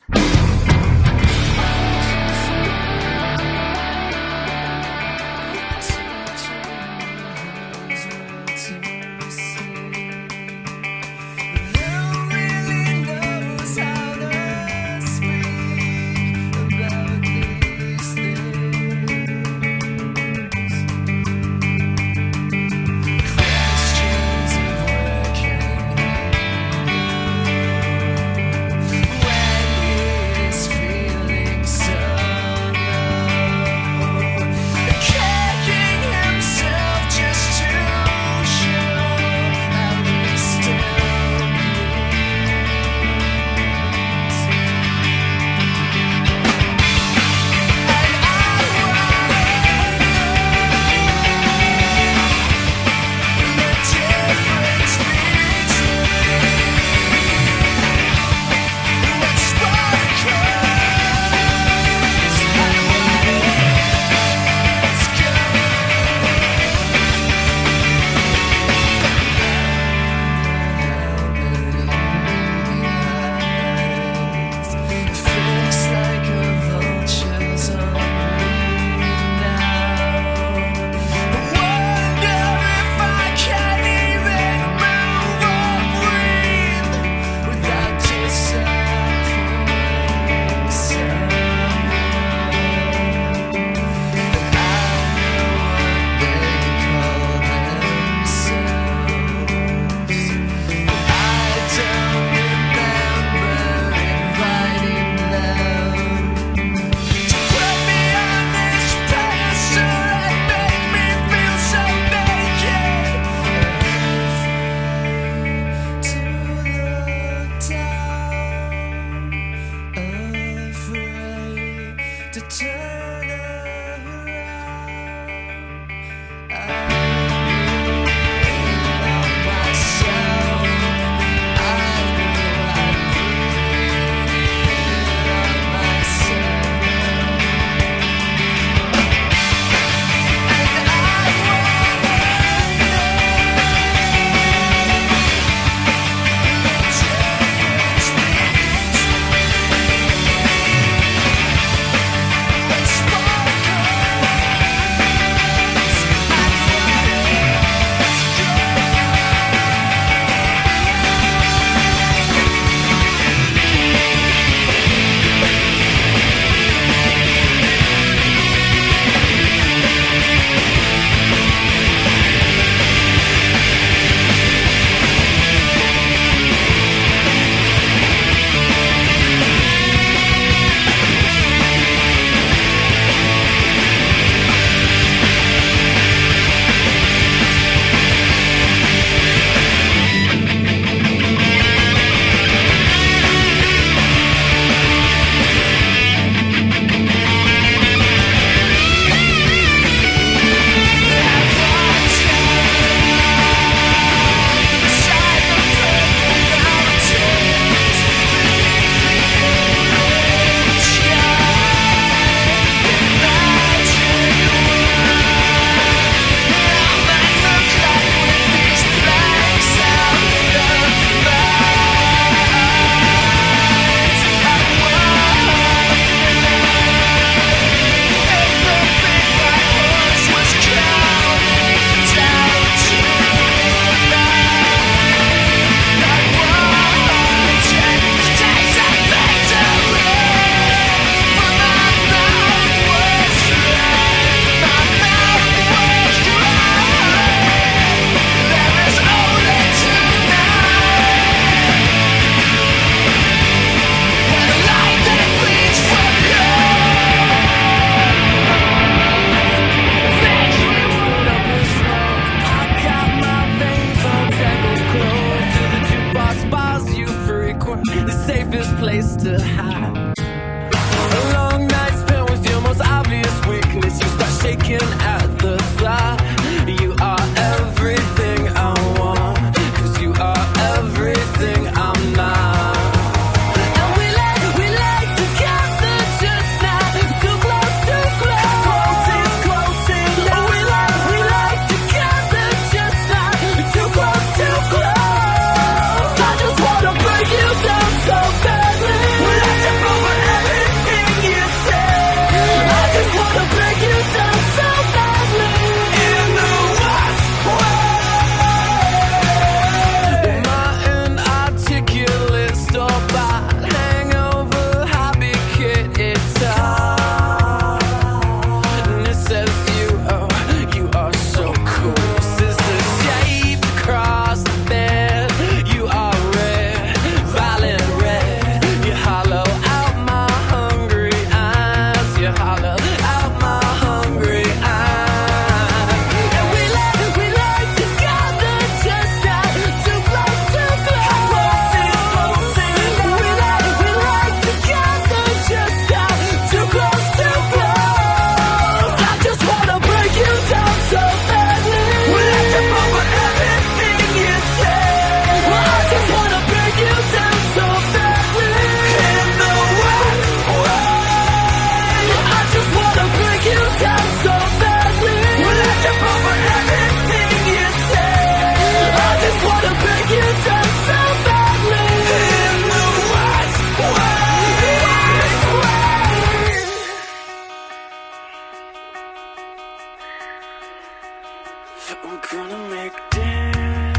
E: I'm gonna make damn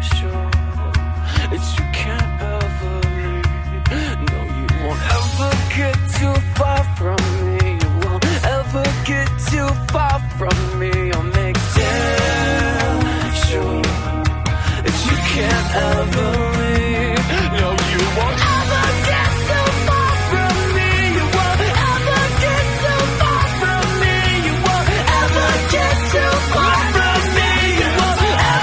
E: sure that you can't ever leave. No, you won't ever get too far from me. You won't ever get too far from me. I'll make damn sure that you can't ever leave. No, you won't ever get too far from me. You won't ever get too far from me. You won't ever get too far from me. You won't ever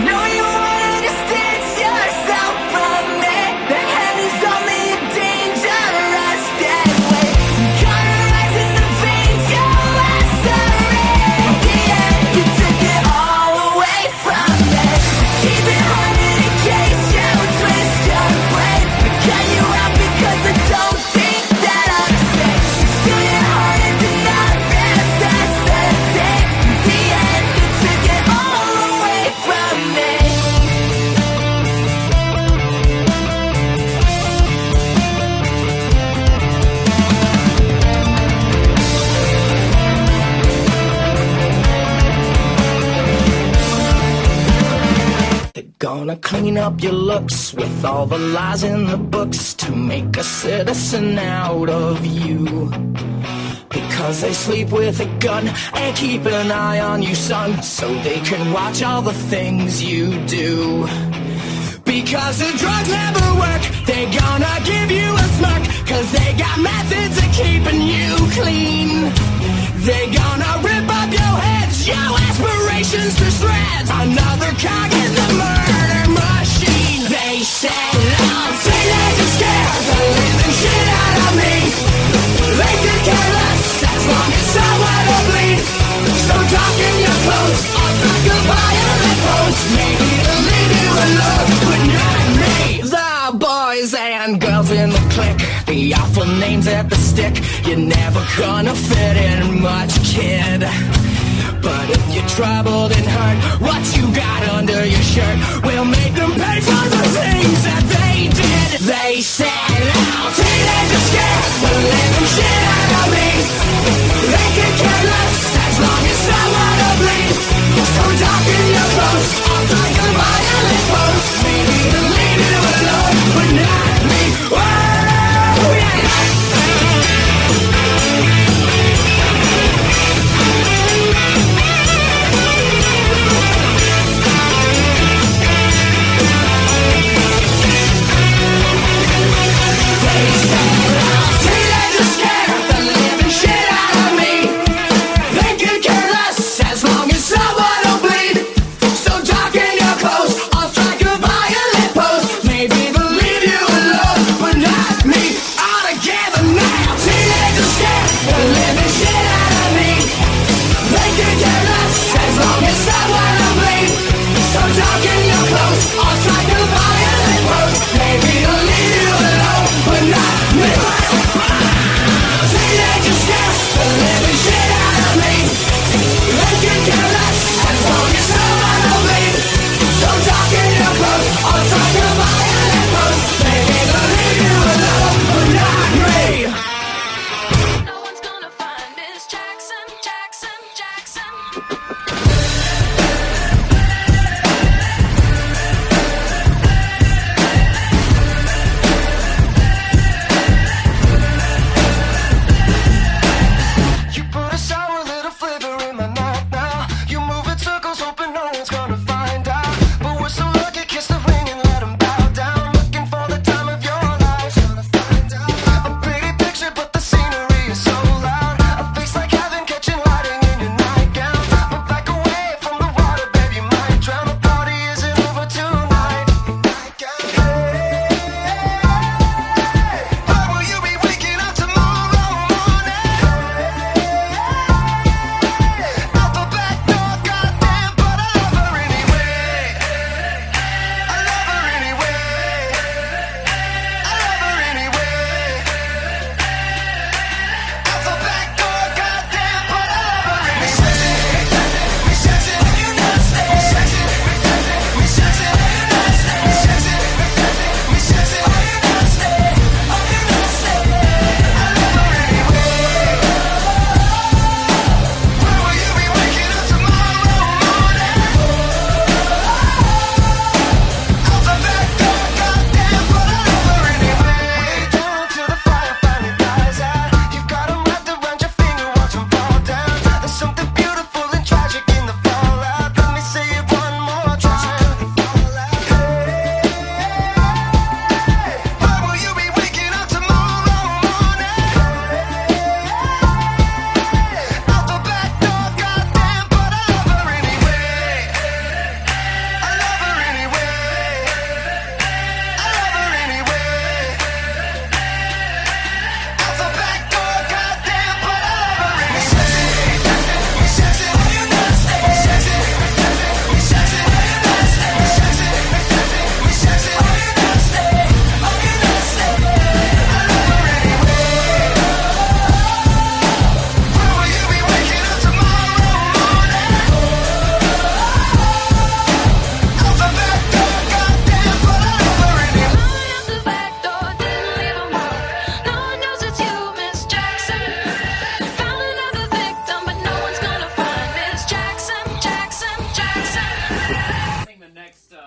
E: know you wanna distance yourself from me. The hand is only a dangerous dead weight. Cauterize in the veins, you're lacerate. In the end, you took it all away from me. Keep it hunted in case you twist your blade. I cut you out because I don't think that I'm safe. Still your heart and did not resuscitate. In the end, you took it all away from me.
C: They're gonna clean up your looks with all the lies in the books to make a citizen out of you. Because they sleep with a gun and keep an eye on you, son, so they can watch all the things you do. Because the drugs never work, they gonna give you a smirk, cause they got methods of keeping you clean. They gonna rip up your heads, your aspirations to shreds. Another cog in the murder machine. They said, I'm teenagers scared the living shit out of me. They could care less as long as someone will bleed. So talk in your clothes, I'll strike a violent pose. Maybe to leave you alone, but not me. The boys and girls in the clique, the awful names at the stick. You're never gonna fit in much, kid. But if you're troubled and hurt, what you got under your shirt will make them pay for the things that they did. They said, now teenagers scared the living shit out of me. They could care less as long as someone will bleed. So talk in your clothes, I'll strike a violent pose. Maybe to leave you alone, but not me. Whoa, yeah.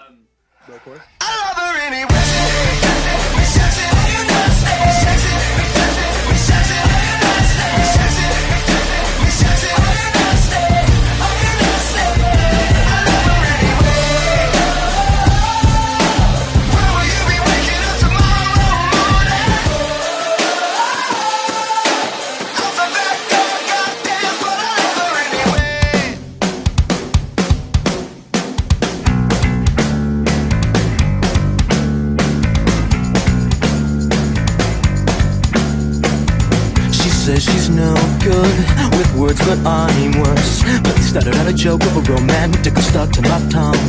C: I love her anyway. We sexy like you nasty. Sexy, we sexy like you nasty. Sexy, we sexy like you nasty. Like you nasty. I love her anyway. When will you be waking up tomorrow morning? Out the back door, goddamn, but I love her anyway. She says she's no good with words, but I'm worse. But they started out a joke of a romantic stuck to my tongue.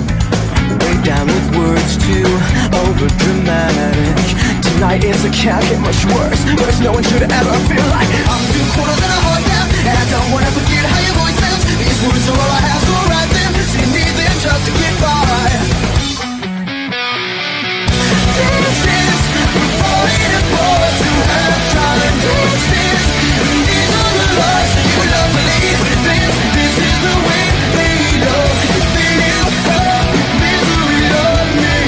C: Way down with words too over dramatic. Tonight is it can't get much worse, but no one should ever feel like I'm 2 quarters and a heart down, and I don't wanna forget how your voice sounds. These words are all I have, so write them. So you need them just to get by. This is we're falling apart to have time. This is these are the lies you love to leave. This is the way they love. They feel misery of me.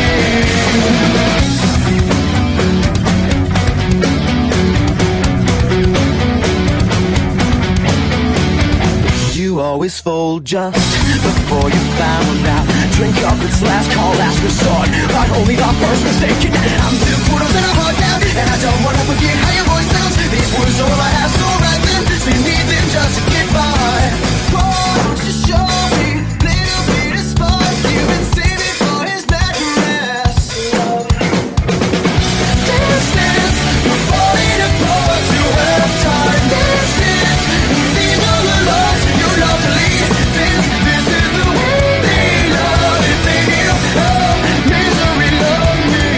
C: You always fold just before you found out. Drink up its last call, last resort. I'm only the first mistake. I'm 2 quarters and a heart down, and I don't wanna forget how your voice sounds. These words are all I have, so write them. So you need them just to get by. Won't you show me little bit of spark? You've been saving for his mattress. Distance, we're falling apart to have time. Distance, these are the lies you love to leave. This is the way they love. If they feel misery, love me.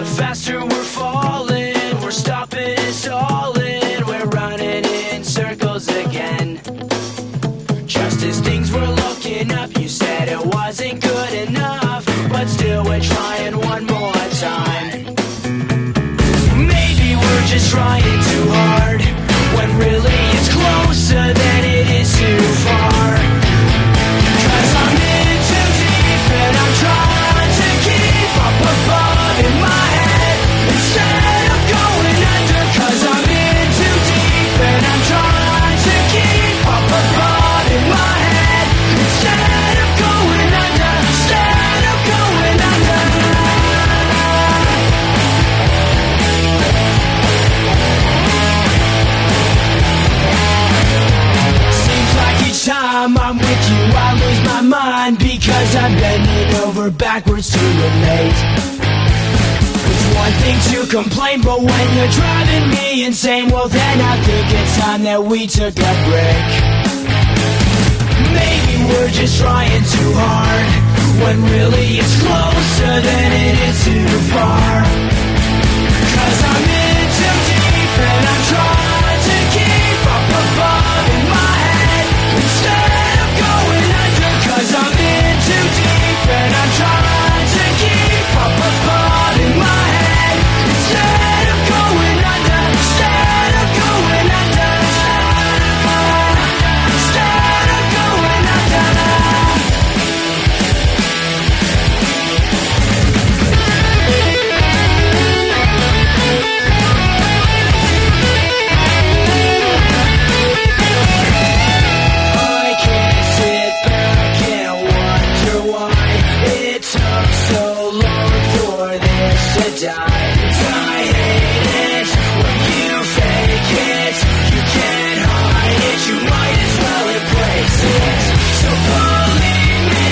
B: The faster we're falling, we're stopping and stalling, we're running in circles again. Just as things were looking up, you said it wasn't good enough, but still we're trying one more time. Maybe we're just trying too hard, when really it's closer than it is too far. 'Cause I'm in too deep and I'm trying to keep up above in my head instead of going under. 'Cause I'm in too deep and I'm trying to keep up above in my head instead of going under. Instead of going under. Seems like each time I'm with you I lose my mind, because I'm bending over backwards to relate. It's one thing to complain, but when you're driving me insane, well then I think it's time that we took a break. Maybe we're just trying too hard, when really it's closer than it is too far. 'Cause I'm in too deep and I'm trying to keep up above in my head instead of going under. 'Cause I'm in too deep and I'm trying to keep up above in my head instead of going under. Instead of going under. Instead of going under. I can't sit back and wonder why it took so long for this to die. 'Cause I hate it when you fake it. You can't hide it, you might as well embrace it. So believe me,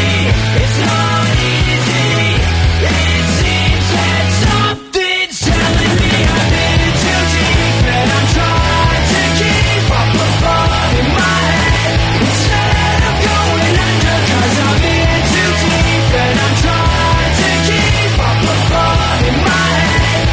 B: it's not easy. It seems that something's telling me I'm in too deep and I'm trying to keep up above in my head instead of going under. 'Cause I'm in too deep and I'm trying to keep up above in my head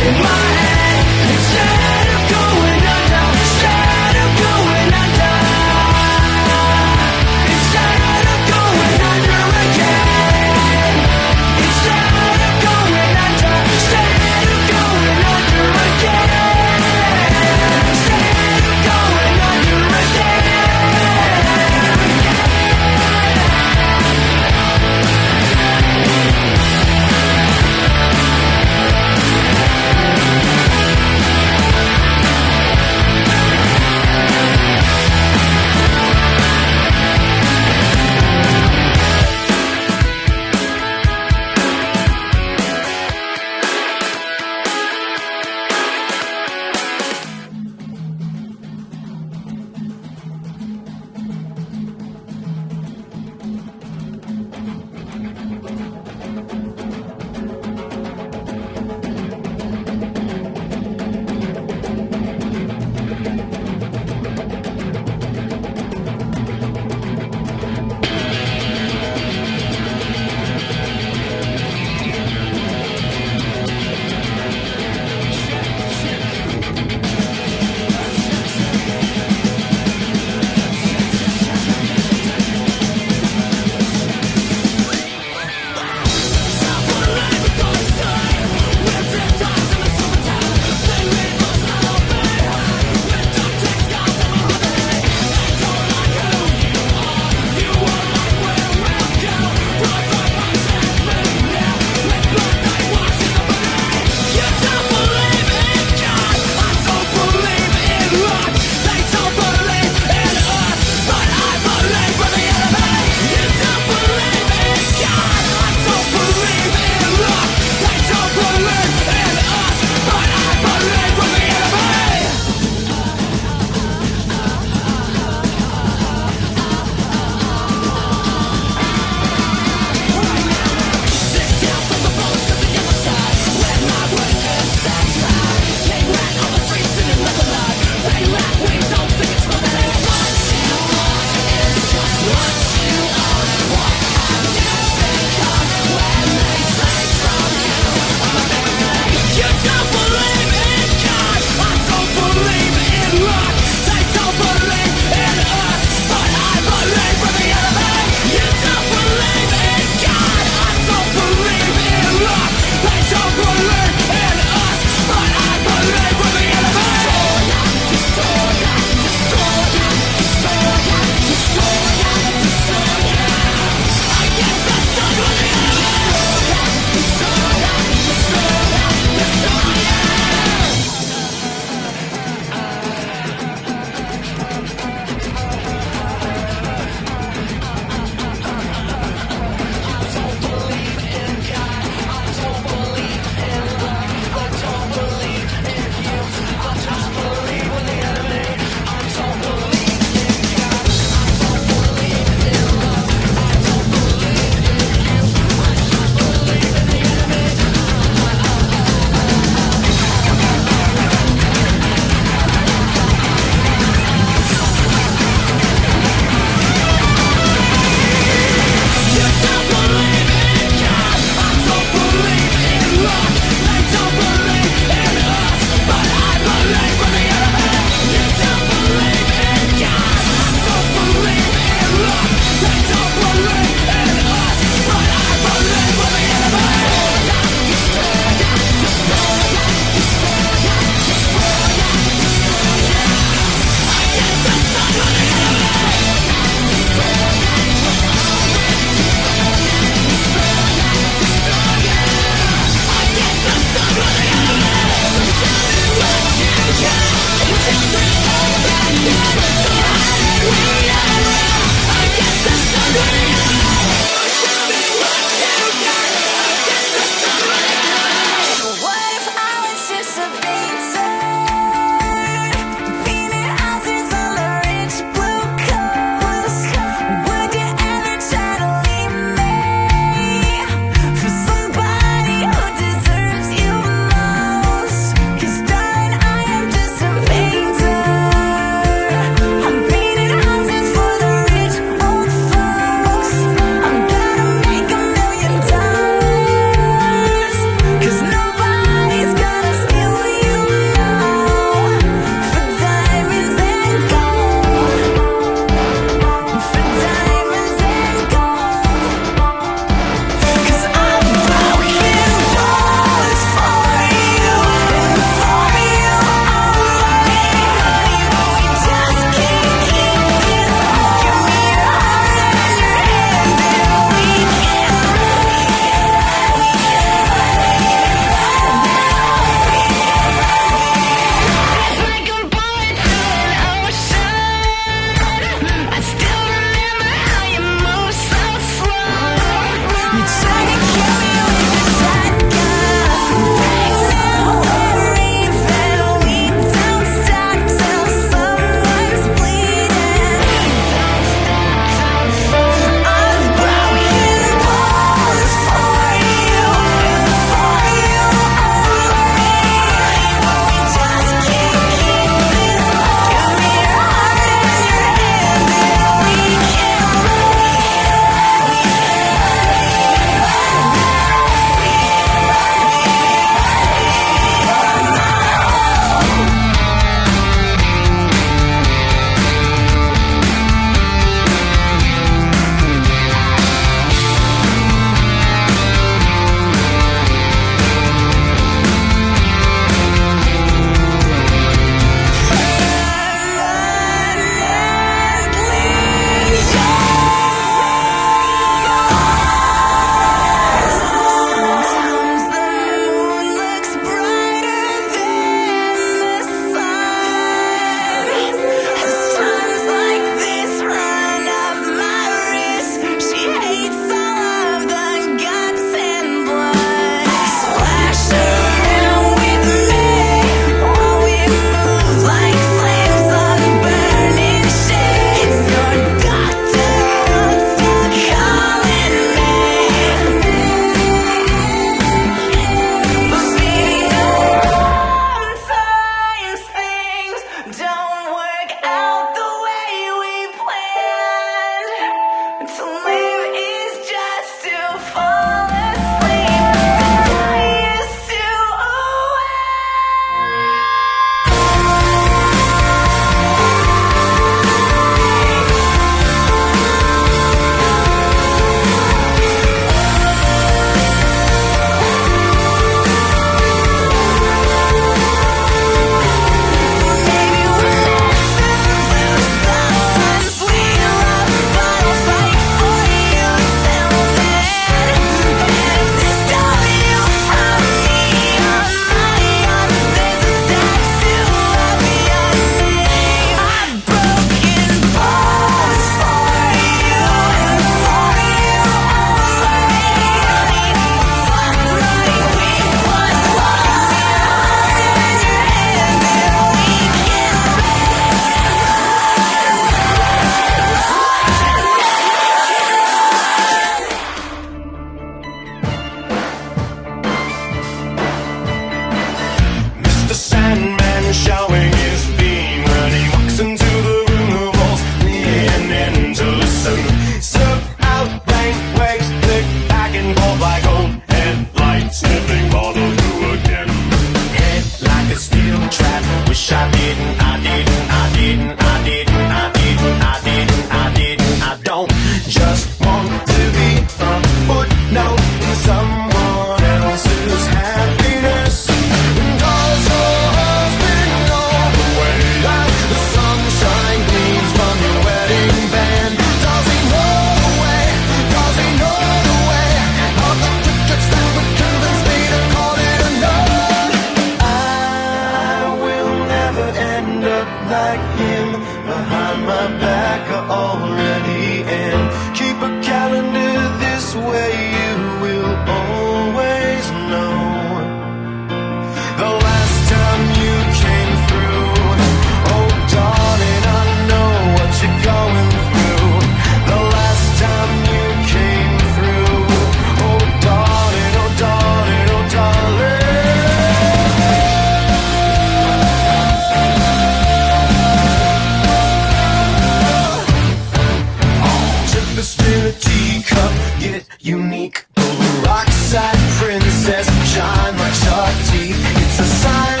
C: a teacup, get unique. Oh, rockside princess, shine like shark teeth. It's a sign,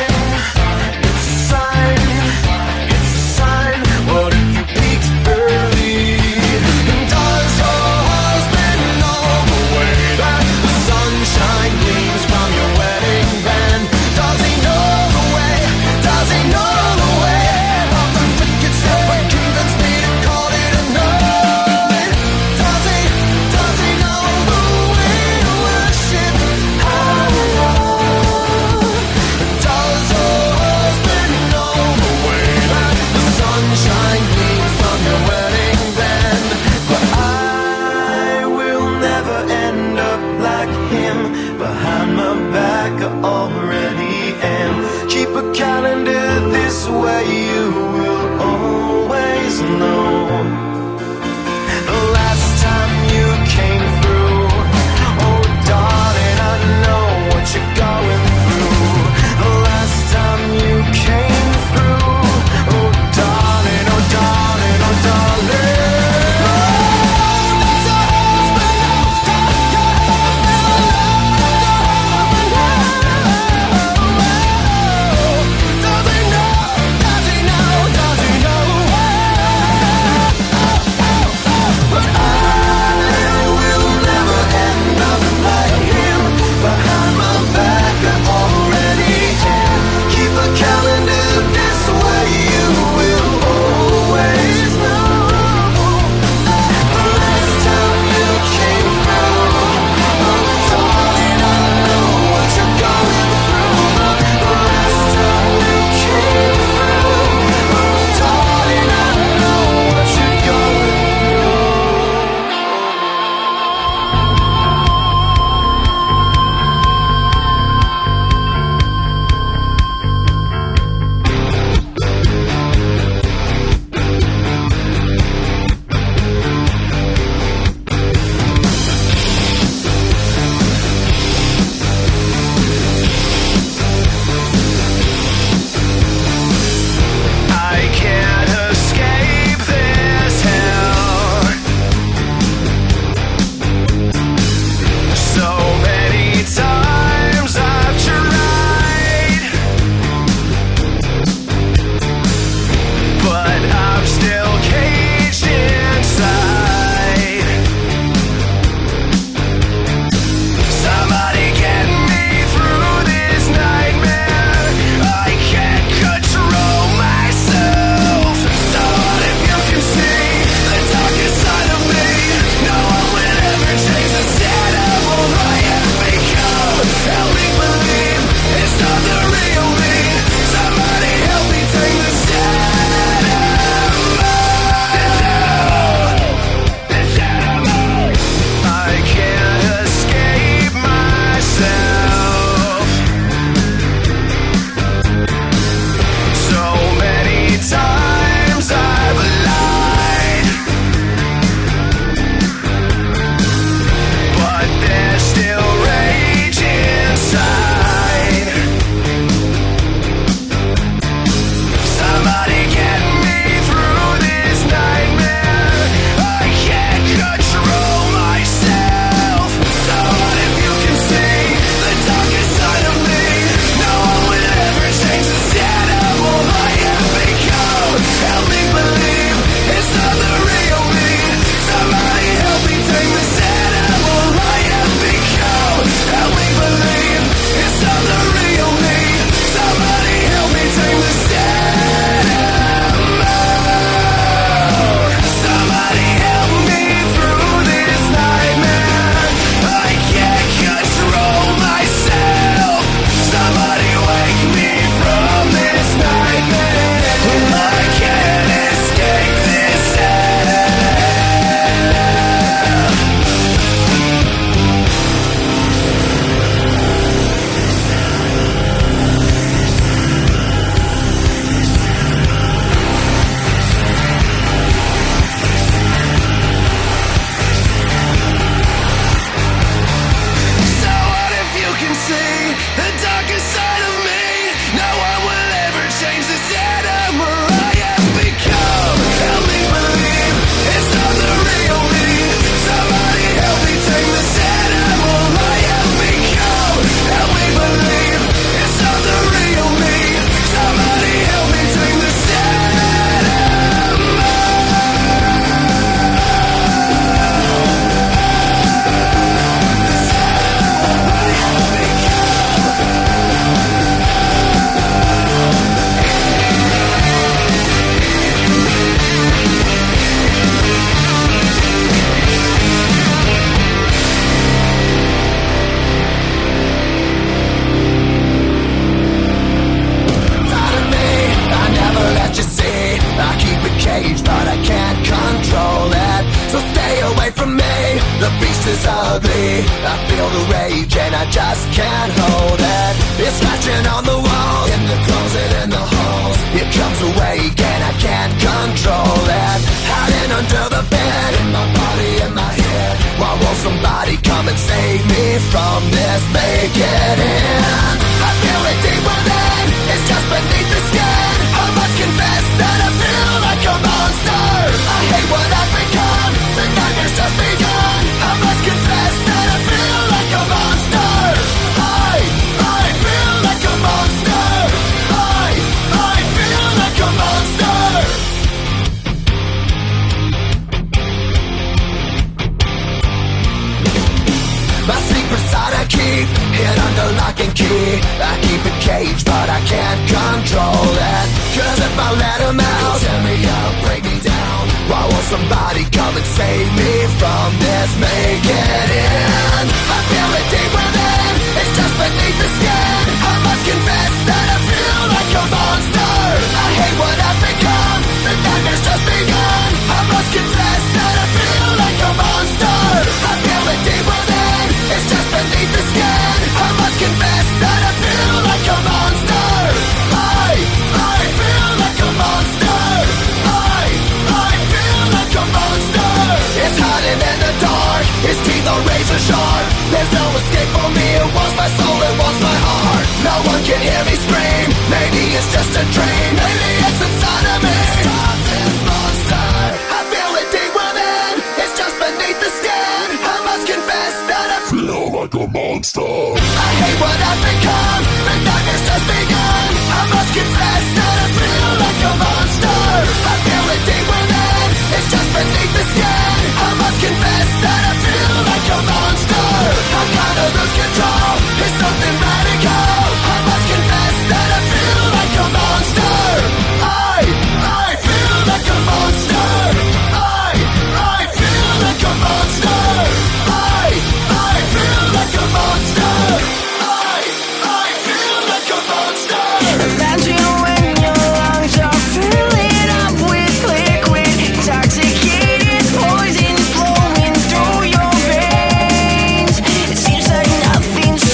C: it's a sign, it's a sign. What if you peaked early? And does your husband know the way that the sunshine gleams from your wedding band? Does he know the way? Does he know the way? Of the wicked stuff that convinced me to call it a night. Does he know the way to worship? Oh, The beast is ugly, I feel the rage and I just can't hold it. It's scratching on the walls, in the closet, in the halls. It comes awake and I can't control it. Hiding under the bed, in my body, in my head. Why won't somebody come and save me from this? Make it end. I feel it deep within, it's just beneath the skin. I must confess that I feel like a monster. I hate what I've become, the nightmare's just begun. I must confess that I feel like a monster. I feel like a monster. I feel like a monster. My secret side I keep hid under lock and key. I keep it caged but I can't control it. Cause if I let him out, he'll tear me up, break me down. Why won't somebody come and save me from this? Make it end. I feel it deep within, it's just beneath the skin. I must confess that I feel like a monster. I hate what I've become, the nightmare's just begun. I must confess that I feel like a monster. I feel it deep within, it's just beneath the skin. I must confess that I feel like a monster. I feel like a monster. I feel like a monster. It's hiding in the dark, his teeth are razor sharp. There's no escape for me, it wants my soul, it wants my heart. No one can hear me scream, maybe it's just a dream. Maybe it's inside of me. Stop this monster. I feel it deep within, it's just beneath the skin. I must confess that I feel like a monster. I hate what I've become, the nightmare's just begun. I must confess that I feel like a monster. I feel it deep within, it's just beneath the skin. I must confess that I feel like a monster. I gotta lose control, it's something radical. I must confess that I feel like a monster. I feel like a monster. I feel like a monster. I feel like a monster. I feel like a monster.
E: Imagine when your lungs are filling up with liquid, intoxicated poison flowing through your veins. It seems like nothing's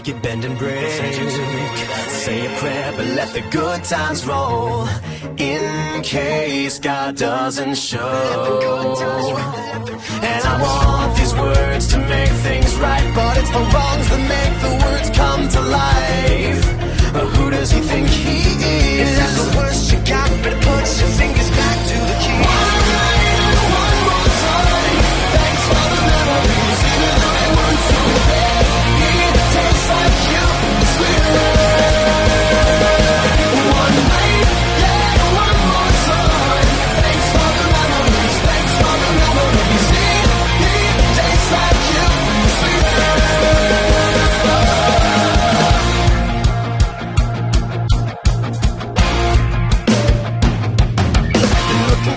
C: make it bend and break. Say a prayer, but let the good times roll, in case God doesn't show. And I want these words to make things right, but it's the wrongs that make the words come to life. Who does he think he is? If that's the worst you got, better put your fingers back to the key. One night and one more time. Thanks for the memories, even though they weren't so bad. It tastes like you, sweeter. One night, yeah, one more time. Thanks for the memories, thanks for the memories. It tastes like you, sweeter.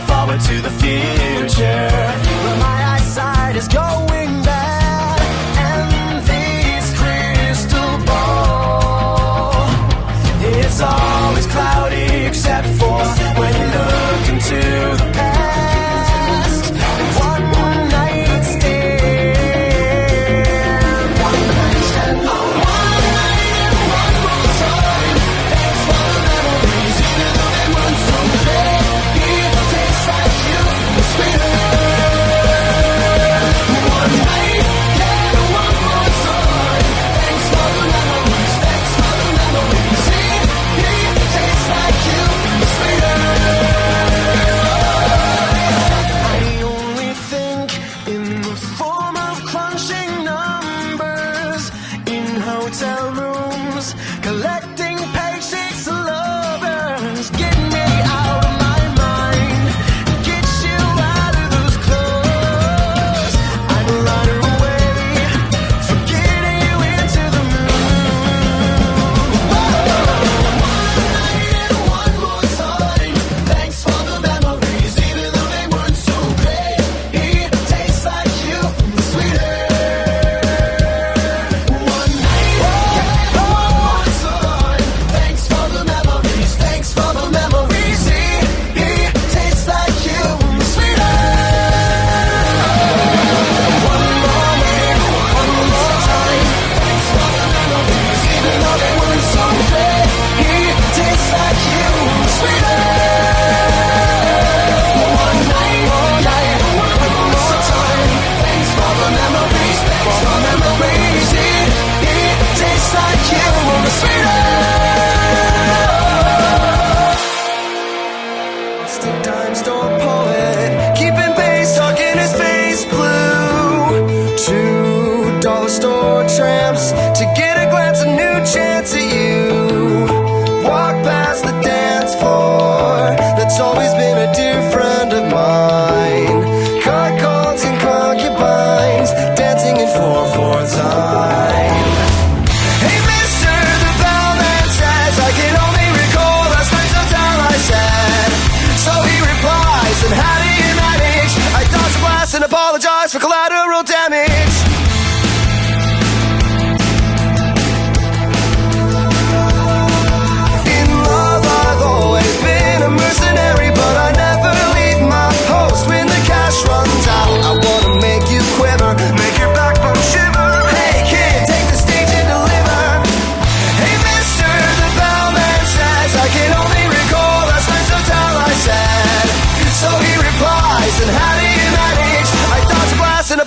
C: Forward to the future, where my eyesight is going bad, and this crystal ball, it's always cloudy except for when you look into the past. One night stand, one night stand, oh, one night and one more time. Thanks for the memories, even though they weren't so bad.
E: Apologize for collateral damage. In love I've always been a mercenary, but I never leave my post when the cash runs out. I wanna make you quiver, make your backbone shiver. Hey kid, take the stage and deliver. Hey mister, the bellman says I can only recall last night's hotel I said. So he replies, and how do you manage? I dodge a blast and a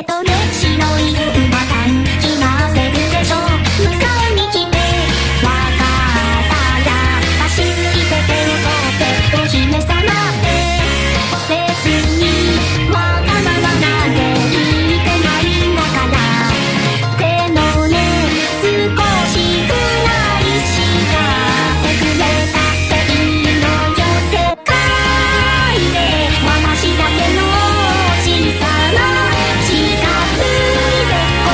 D: とね白い馬さん決まってるでしょ迎えに来てわかったら走って手を取ってお姫様って別にわがままなんて言ってないんだからでもね少しくらい叱ってくれたっていいのよ世界で私だけの小さな小さすぎてこ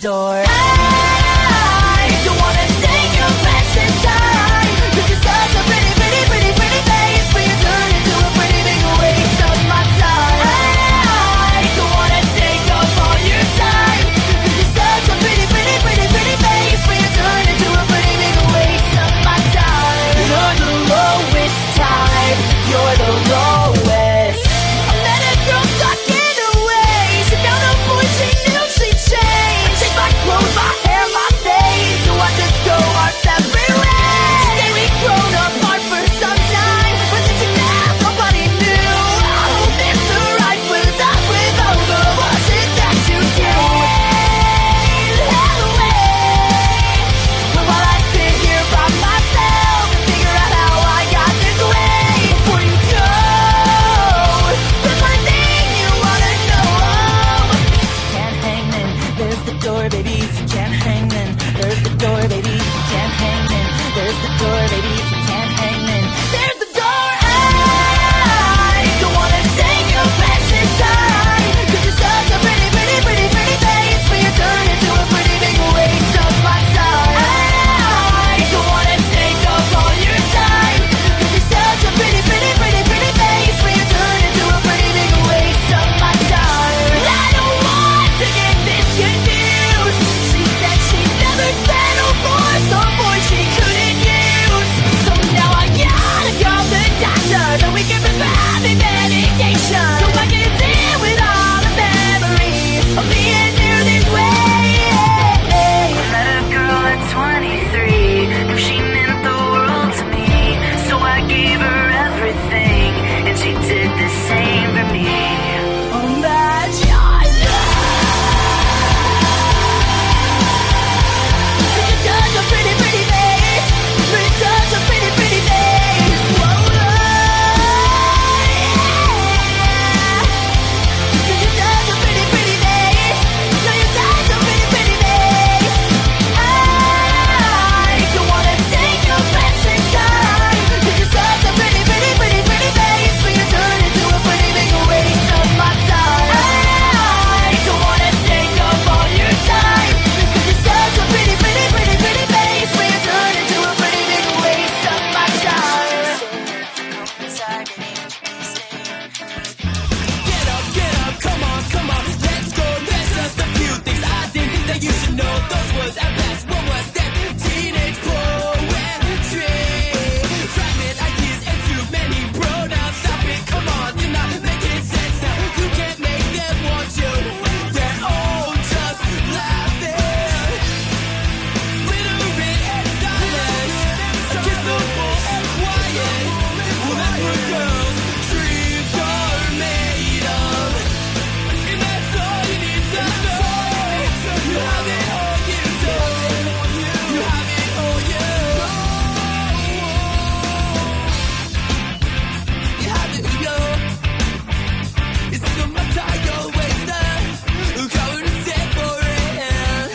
D: door. I don't wanna take your precious time, 'cause you're such a pretty, pretty, pretty, pretty face, but you turn into a pretty big waste of my time. I don't wanna take up all your time, 'cause you're such a pretty, pretty, pretty, pretty face, but you turn into a pretty big waste of my time. You're the lowest type, you're the lowest. I met a girl stuck in a way, she found a boy she knew she'd change. She my clothes, my hair, my face, so I just go our separate ways. She said we'd grown apart for some time, but then she left, nobody knew. I hope Mr. Right was up with all the bullshit that you gave away. But while I sit here by myself and figure out how I got this way, before you go, there's one thing you wanna know. Can't hang then, there's the door, baby. If you can't hang then, there's the door, baby. If you can't hang then, there's the door, baby. If you can't hang then, there's the door. I don't wanna take your precious time, 'cause you're such a pretty, pretty, pretty, pretty face, but you turn into a pretty big waste of my time. I don't wanna take up all your time, 'cause you're such a pretty, pretty, pretty, pretty face, but you turn into a pretty big waste of my time. I don't want to get this confused. She said she'd never settle for some boy she couldn't use. So now I gotta call the doctor so we can prescribe me medication, so I can deal with all the memories of being near this way. I met a girl at 23, knew she meant the world to me, so I gave her everything, and she did the same for me. Oh, that's your love. You're such a pretty, pretty face. You're such a pretty, pretty face. Whoa, yeah. 'Cause you're such a pretty, pretty face. No, you're such a pretty, pretty face. I don't wanna take your precious time, 'cause you're such a pretty, pretty, pretty, pretty face, but you turn into a pretty big waste of my time. I don't wanna take up all your time, 'cause you're such a pretty, pretty, pretty, pretty face, but you turn into a pretty big waste of my time.
A: Get up, come on, let's go. There's just a few things I think that you should know. Those words at best, what was that? Teenage poetry. Fragment ideas and too many pronouns. Stop it, come on, you're not making sense now. You can't make them want you. They're all just laughing. Literate and stylish, kissable and quiet. Well, that's what girls' dreams are made of. And that's all you need to know. You have it or you don't. You have it or you don't. You have it or you don't. It's no matter your waster. Going to stay for it.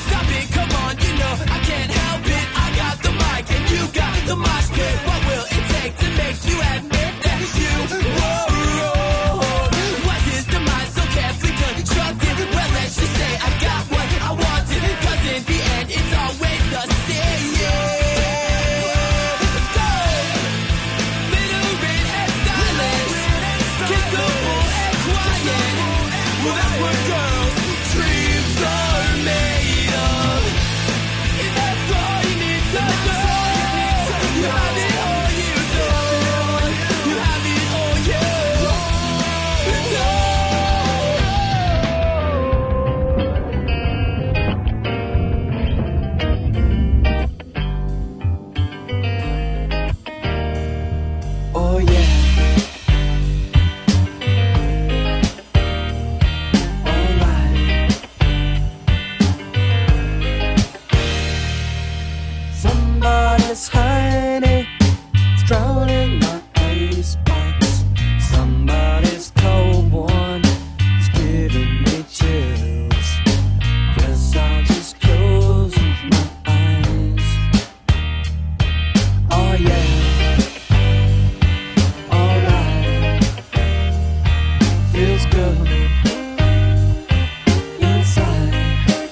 A: Stop it, come on, you know I can't help it. I got the mic and you got the mosh pit. What will it take to make you admit that you were wrong? Was his demise so carefully constructed? Well, let's just say I got what I wanted, 'cause in the end it's always the same. Let's go! Literate and stylish, kissable and quiet. Well, that's what girls' dreams are made of. And that's all you need to know. You have it or you don't. You have it or you don't. Oh yeah. Alright. Somebody's hiding, it's drowning my icebox. Somebody's cold one is giving me chills. Guess I'll just close my eyes. Oh yeah. Alright. Feels good inside.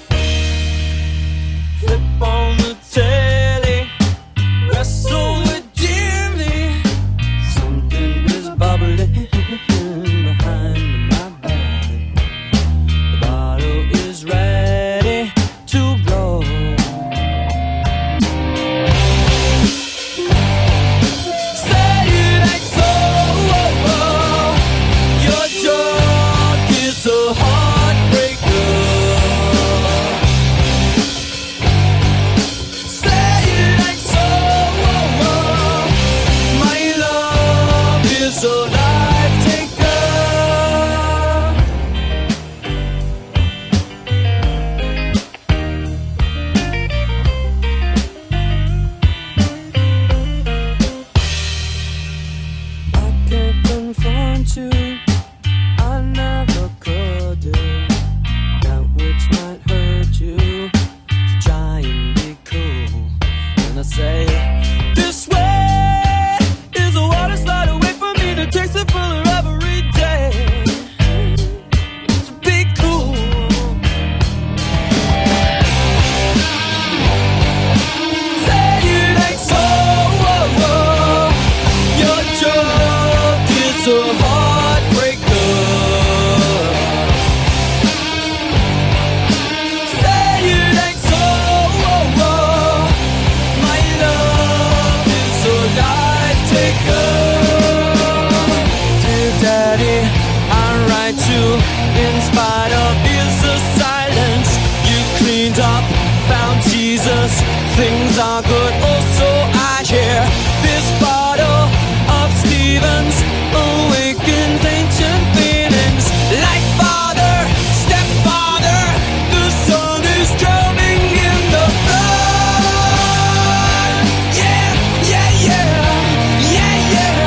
B: you. In spite of his silence, you cleaned up, found Jesus. Things are good, also I hear. This bottle of Stevens awakens ancient feelings. Like father, stepfather, the sun is drowning in the blood. Yeah, yeah, yeah, yeah, yeah.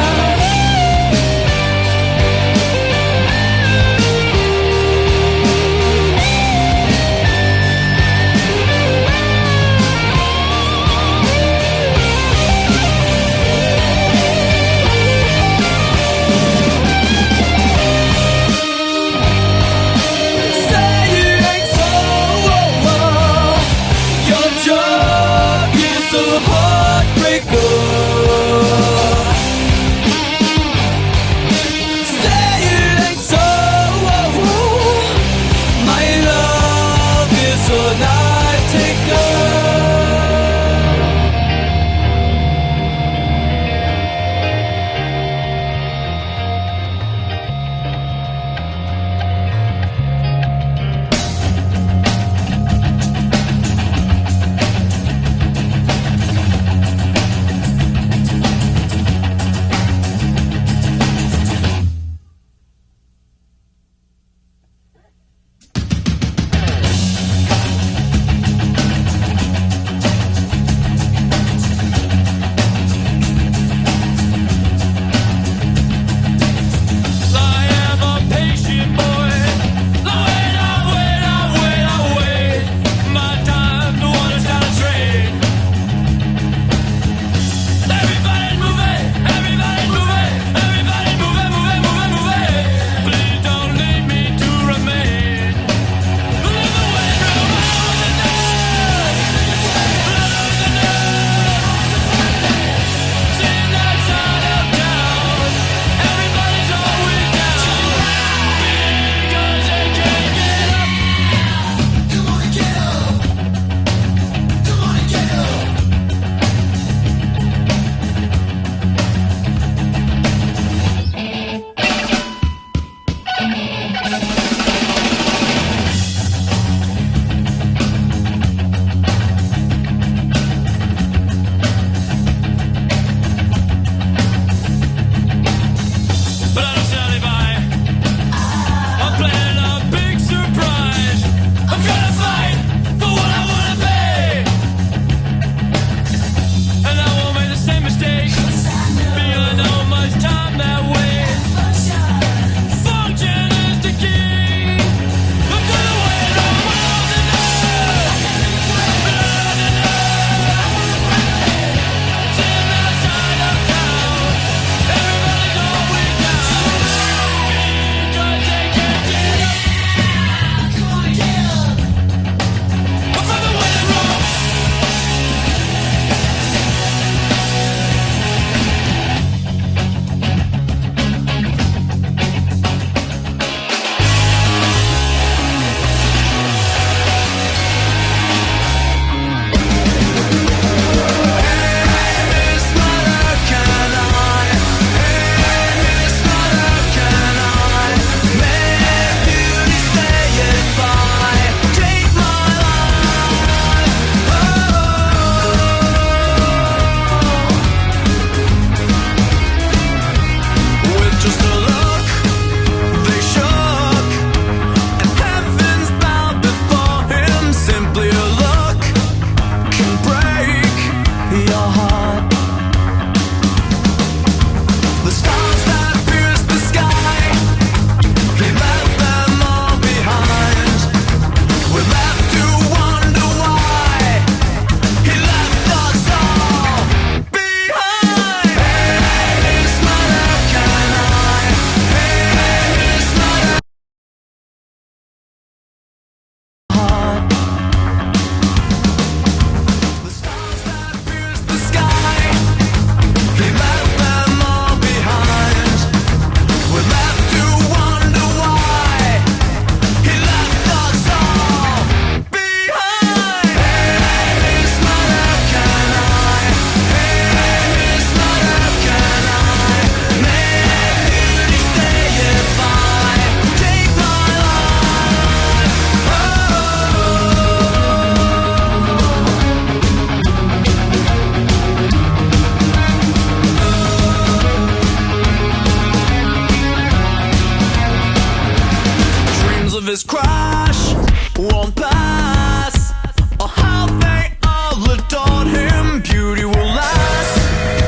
E: of this crash won't pass. Oh, how they all adored him. Beauty will last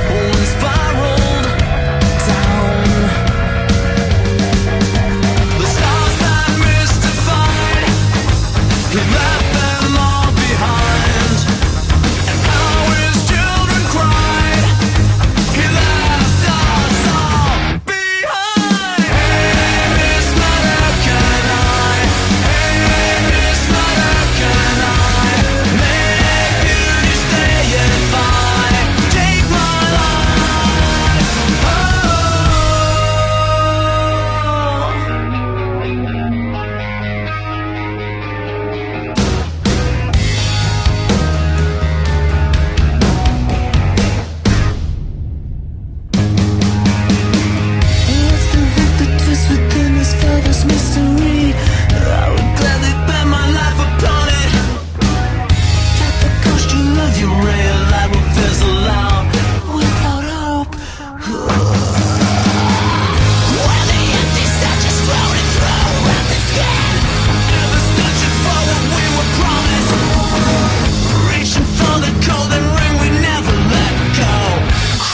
E: when spiraled down. The stars that mystified, he left them all behind. And how his children cried, he left us all behind. Hey, Miss Mother, can I? Hey, Miss Mother, can I make beauty stay if I take my life? What's the hook, the twist within this father's mystery? I would gladly bet my life upon it. That the ghost you love, your ray of light will fizzle out without hope. When the empty set is floating through empty skin, ever searching for what we were promised, reaching for the golden ring we never let go.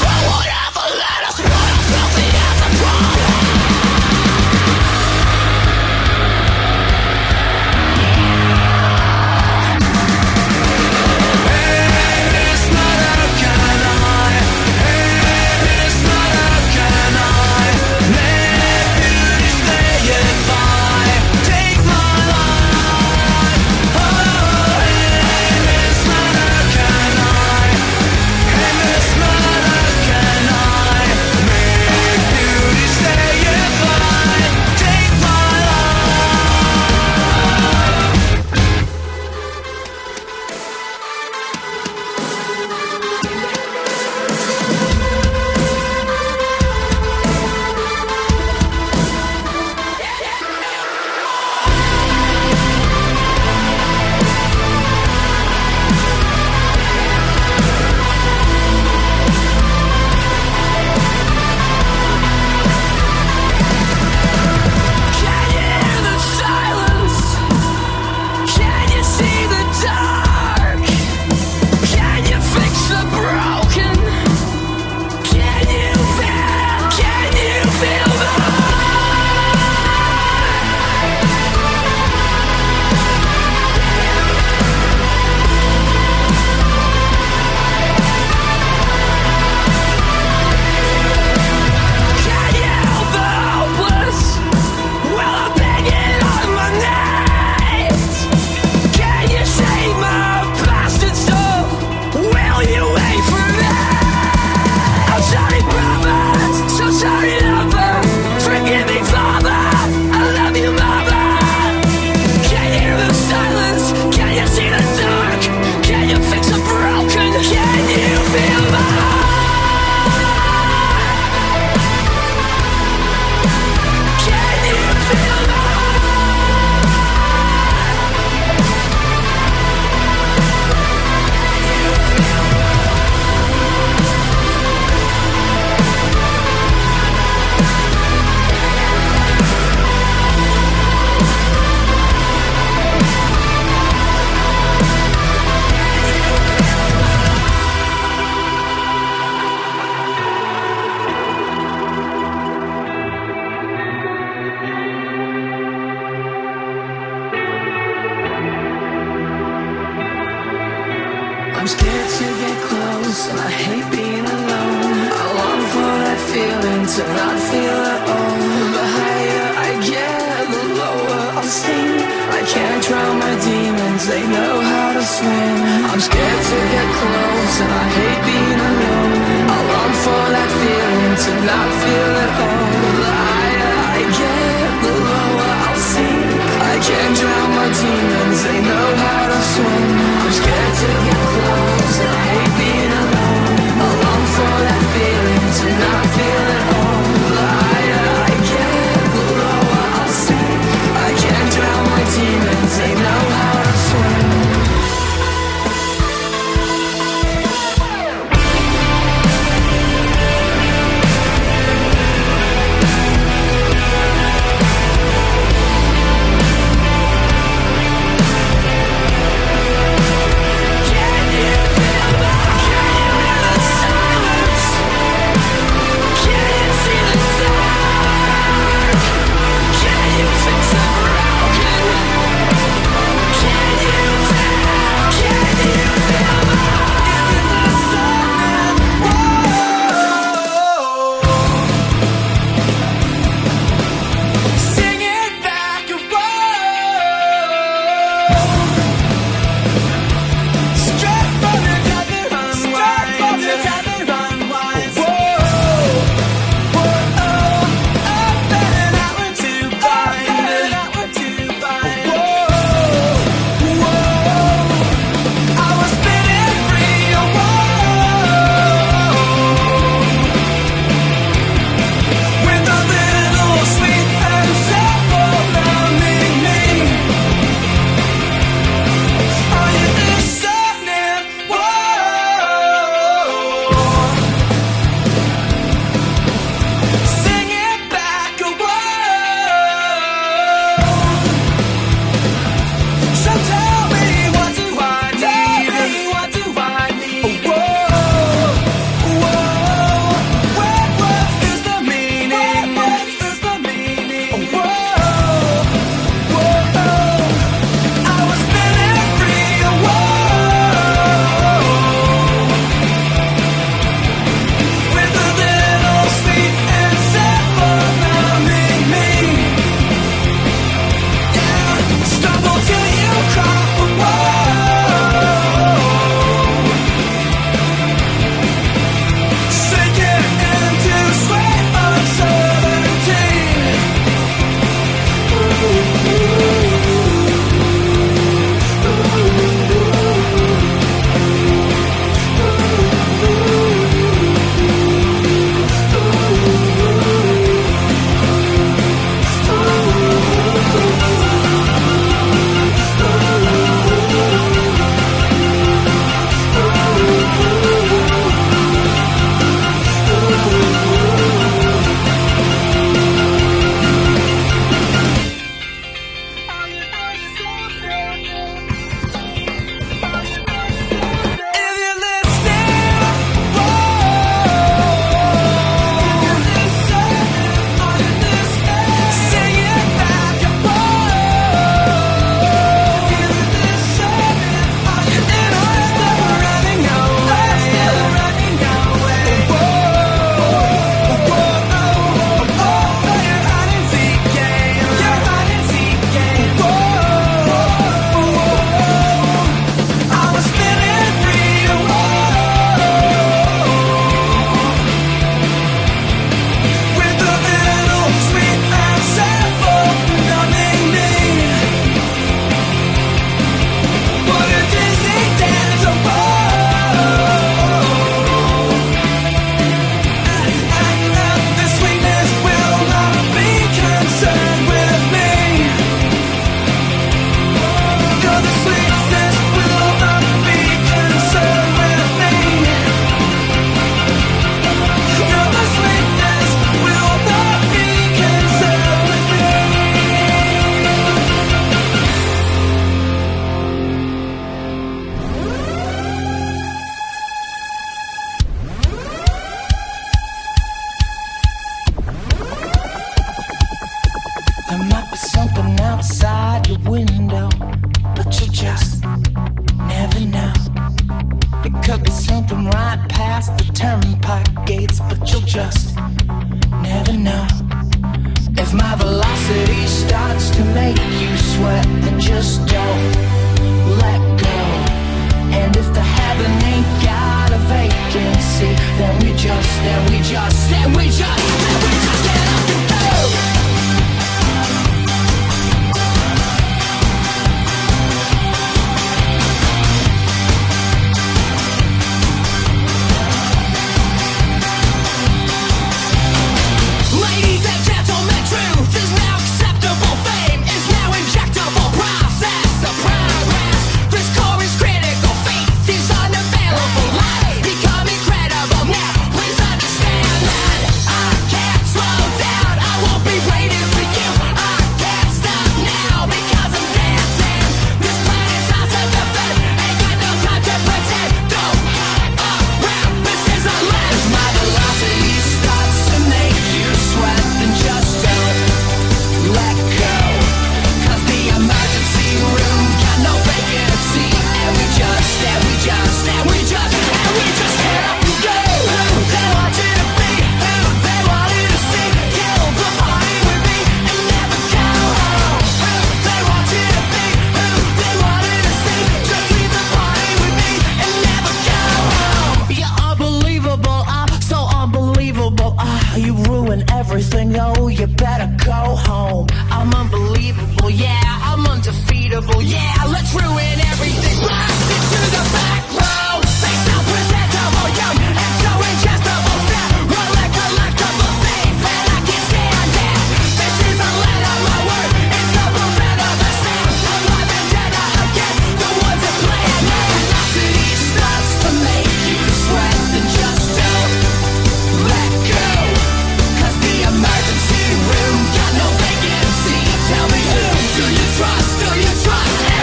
E: Who would ever let us run our filthy as a problem? Hey, Miss Mother, can I? Hey, Miss Mother, can I make beauty stay if I take my life? Oh, hey, Miss Mother, can I? Hey, Miss Mother, can I make beauty stay if I take my Can you hear the silence? Can you see the dark? Can you fix the broken? Can you feel the Can you help the hopeless? Well, I'm begging on my knees. Can you save my bastard soul? Will you wait for me? I'm sorry, brother. So sorry, lover. Forgive me, father. I love you, mother. Can you hear the silence? Can you see the dark? Can you fix the broken? Can you feel my Can you feel my I'm scared to get close, and I hate being alone. I long for that feeling to not feel at all. The higher I get, the lower I'll sink. I can't drown my demons, they know how to swim. I'm scared to get close, and I hate being alone. I long for that feeling to not feel at all. The higher I get, the lower I'll sink. I can't drown my demons, they know how to swim. I'm scared to get close, and I hate being alone. I long for that feeling to not feel at all. The higher I get, the lower I'll sink. I can't drown my demons, they know how to swim.
C: outside your window, but you just never know. It could be something right past the turnpike gates, but you'll just never know. If my velocity starts to make you sweat, then just don't let go. And if the heaven ain't got a vacancy, then we just get up and go.
E: Ladies and gentlemen, truth is now acceptable. Fame is now injectable. Process the progress. This core is critical. Faith is unavailable. Life become incredible. Now, please understand that I can't slow down. I won't be waiting for you. I can't stop now because I'm dancing. This planet's ours to defend. Ain't got no time to pretend. Don't around. This is a land.
C: If my velocity starts to make you sweat, then just don't let go. 'Cause the emergency room got no vacancy, and we just get up and go.
E: Who they want you to be, who they want you to see. Kill the party with me and never go home. Who they want you to be, who they want you to see. Just leave the party with me and never go home.
C: You're unbelievable, so unbelievable. You ruin everything, oh, you better go home. I'm unbelievable, yeah, I'm undefeatable, yeah. Let's ruin everything.
E: Blast into the back row. They sound presentable, young and so ingestible. Step, collectible, safe, and I can't stand it. This is a letter, my word. It's the movement of the sound. Alive and dead are against the ones that plan it.
C: Velocity starts to make you sweat, then just don't let go. 'Cause the emergency room got no vacancy. Tell me, who do you trust? And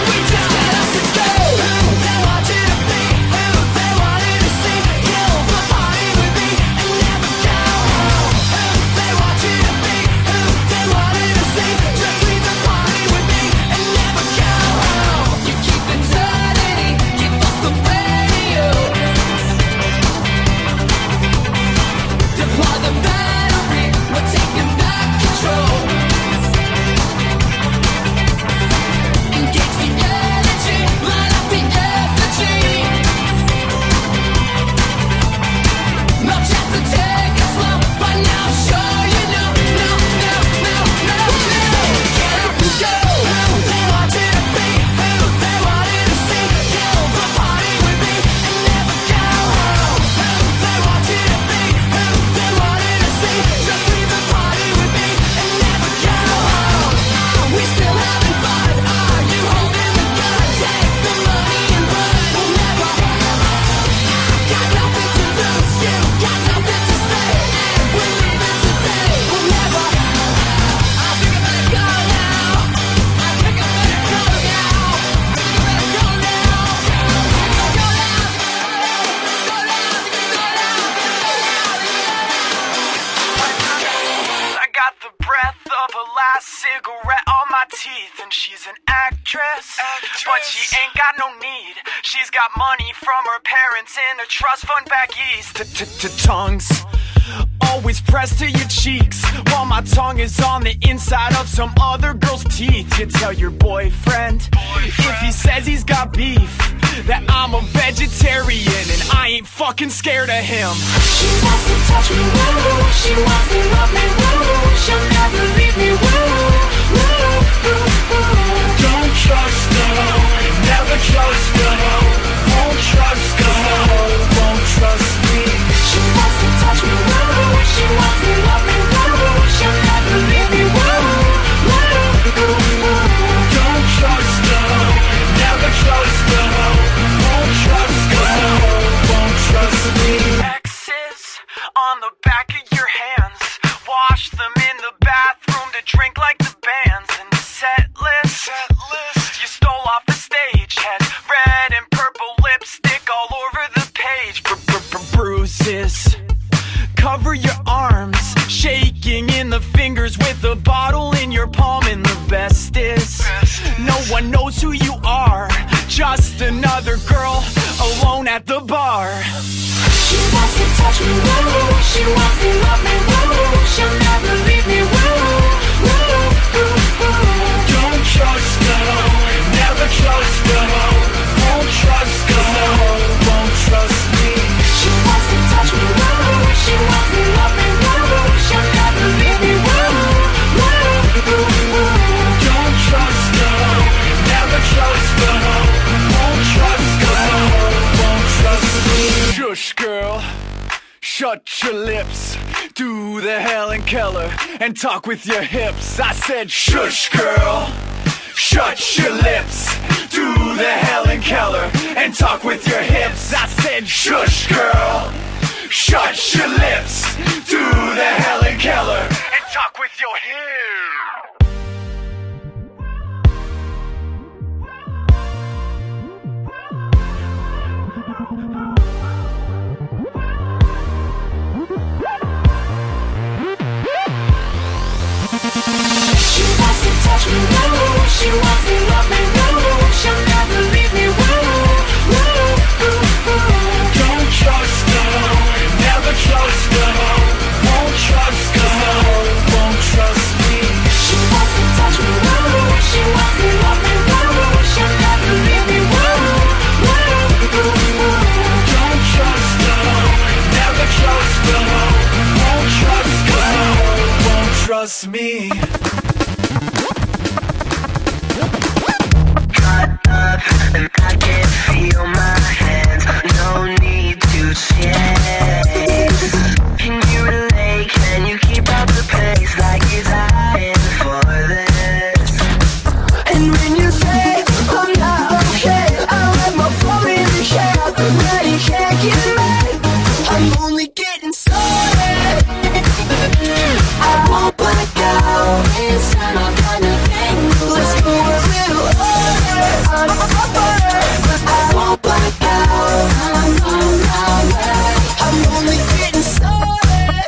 C: we just get up and go.
E: Who they want you to be, who they want you to see. Kill the party with me and never go home. Who they want you to be, who they want you to see. Just leave the party with me and never go home.
C: You keep eternity, give us the radio. Deploy the battery, we're taking back control. Engage the energy, light up the effigy. No chance to take it slow, but now I'm sure you know. No. Get up and go.
E: Who they want you to be, who they want you to see. Kill the party with me and never go home. Who they want you to be, who they want you to see. Just leave the party with me and never go home.
C: We still having fun. Are you holding the gun? Take the money and run. We'll never.
E: Got nothing to lose, you got nothing to say. And we're leaving today, we'll never.
C: I think I better go now. I think I better go now.
B: I got the breath of a last cigarette on my teeth, and she's an actress, but she ain't got no need. She's got money from her parents in a trust fund back east. Tongues always pressed to your cheeks, while my tongue is on the inside of some other girl's teeth. You tell your boyfriend if he says he's got beef that I'm a vegetarian and I ain't fucking scared of him.
D: She wants to touch me, woo. She wants to love me, woo. She'll never leave me, woo.
E: Don't trust her, never trust her. Won't trust her, won't trust me.
D: She wants to touch me, woo. She wants to love me, woo. She'll never leave me, woo.
E: Don't trust her, never trust her. Won't trust her, won't trust me.
B: X's on the back of your hands, wash them in the bathroom to drink like the bands, and the set list No one knows who you are, just another girl alone at the bar.
D: She wants to touch me, woo. She wants to love me, woo. She'll never leave me, woo.
C: Don't trust her, never trust her. Won't trust her, won't trust me.
D: She wants to touch me, woo. She wants to love me, woo. She'll never leave me, woo.
C: Don't trust her, never trust her. Won't trust her, won't trust me.
B: Shush, girl. Shut your lips. Do the Helen Keller and talk with your hips. I said, shush, girl. Shut your lips. Do the Helen Keller and talk with your hips. I said, shush, girl. Shut your lips. Do the Helen Keller and talk with your hips.
D: She wants to touch me, woo. She wants to love me, woo. She'll never leave me, woo.
C: Don't trust her, never trust her. Won't trust her, won't trust me.
D: She wants to touch me, woo. She wants to love me, woo. She'll never leave me, woo.
C: Don't trust her, never trust her. Won't trust her, won't trust me.
E: And I can feel my hands, no need to chase. Can you relate? Can you keep up the pace like you're dying for this?
C: And when you say I'm not okay, I let my phone in the shade. Now you can't get mad. I'm only getting started.
D: I won't back out. It's not my kind of thing.
C: Let's go a little harder.
D: I won't back out.
C: I'm only getting started.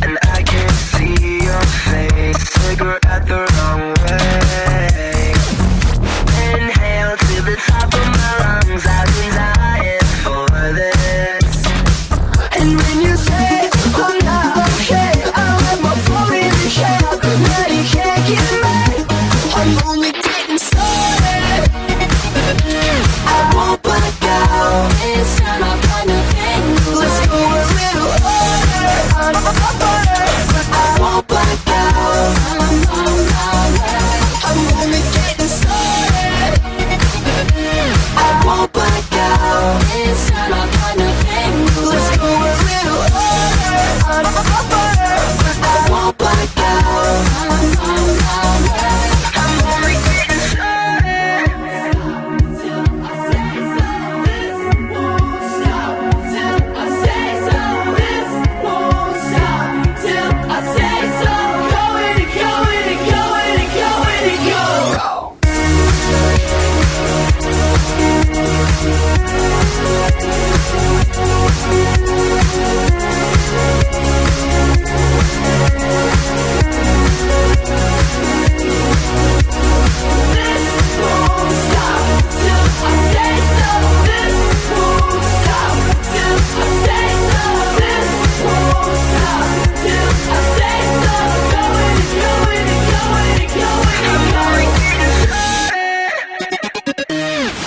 E: And I can see your face, cigarette the wrong way. Inhale to the top of my lungs, I've been dying for this.
C: And when you say I'm not okay, I let my phone in the shade. Now you can't get mad. I'm only getting started.
D: I won't back out. It's not my kind of thing.
C: Let's go a little harder.
D: I won't back out.
C: I'm only getting started.
D: I won't back out. It's not my kind of thing.
C: Let's go a little harder.
D: I won't back out.
E: I'm only getting started.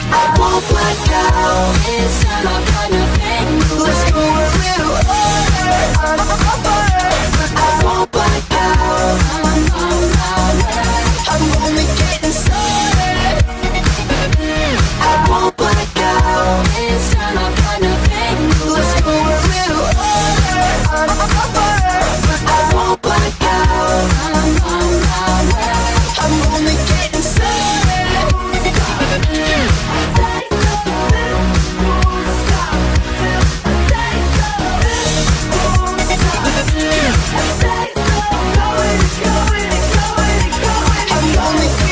D: I won't back out. It's not my kind of thing.
C: Let's go a little harder.
D: I won't back out.
C: I'm only getting started.
D: I won't back out. It's not my kind of thing.
C: Let's go a little harder.
D: I won't back out.
C: I'm only getting started.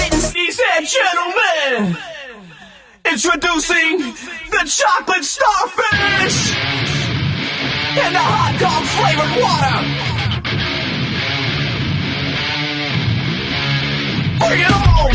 B: Ladies and gentlemen, introducing the chocolate starfish and the hot dog flavored water. Bring it on!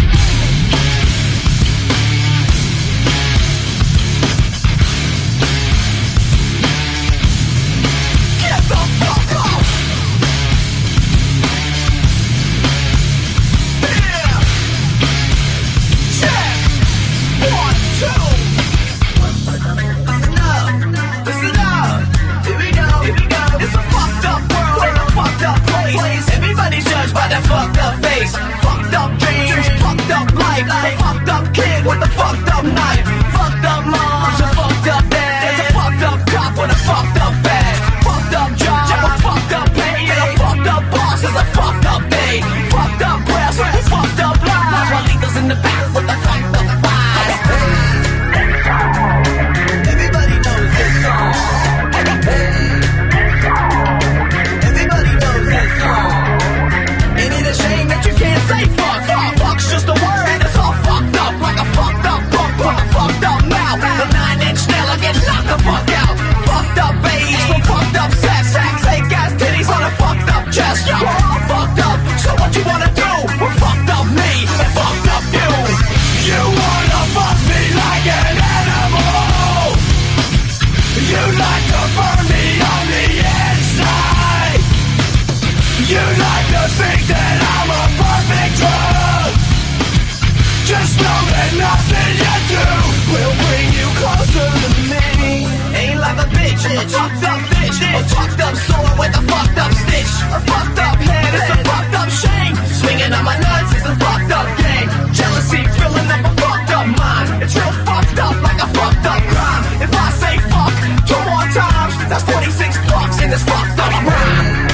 E: bitch. Fucked up bitch. A fucked up sword with a fucked up stitch. A fucked up head is a fucked up shame. Swinging on my nuts is a fucked up game. Jealousy filling up a fucked up mind. It's real fucked up like a fucked up crime. If I say fuck 2 more times, that's 46 fucks in this fucked up rhyme.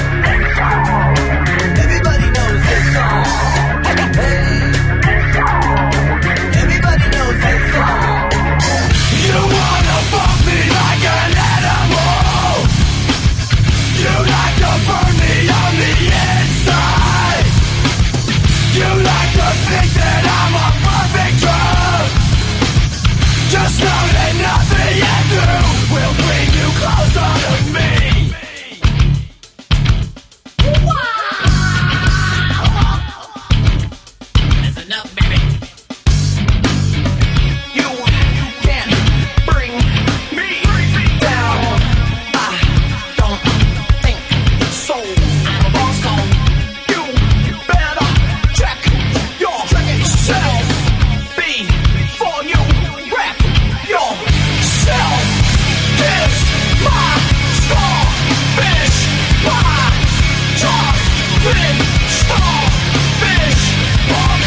E: Everybody knows this song. Everybody knows this song. You wanna fuck me like an animal. You like to burn me on the inside. You like to think that I'm a perfect drug. Just know that nothing you do will bring you closer to me. That's enough, baby. You can't bring me down. I don't think so. I'm a boss song. You better check yourself before you wreck yourself. Kiss my starfish. My chocolate starfish. Punk.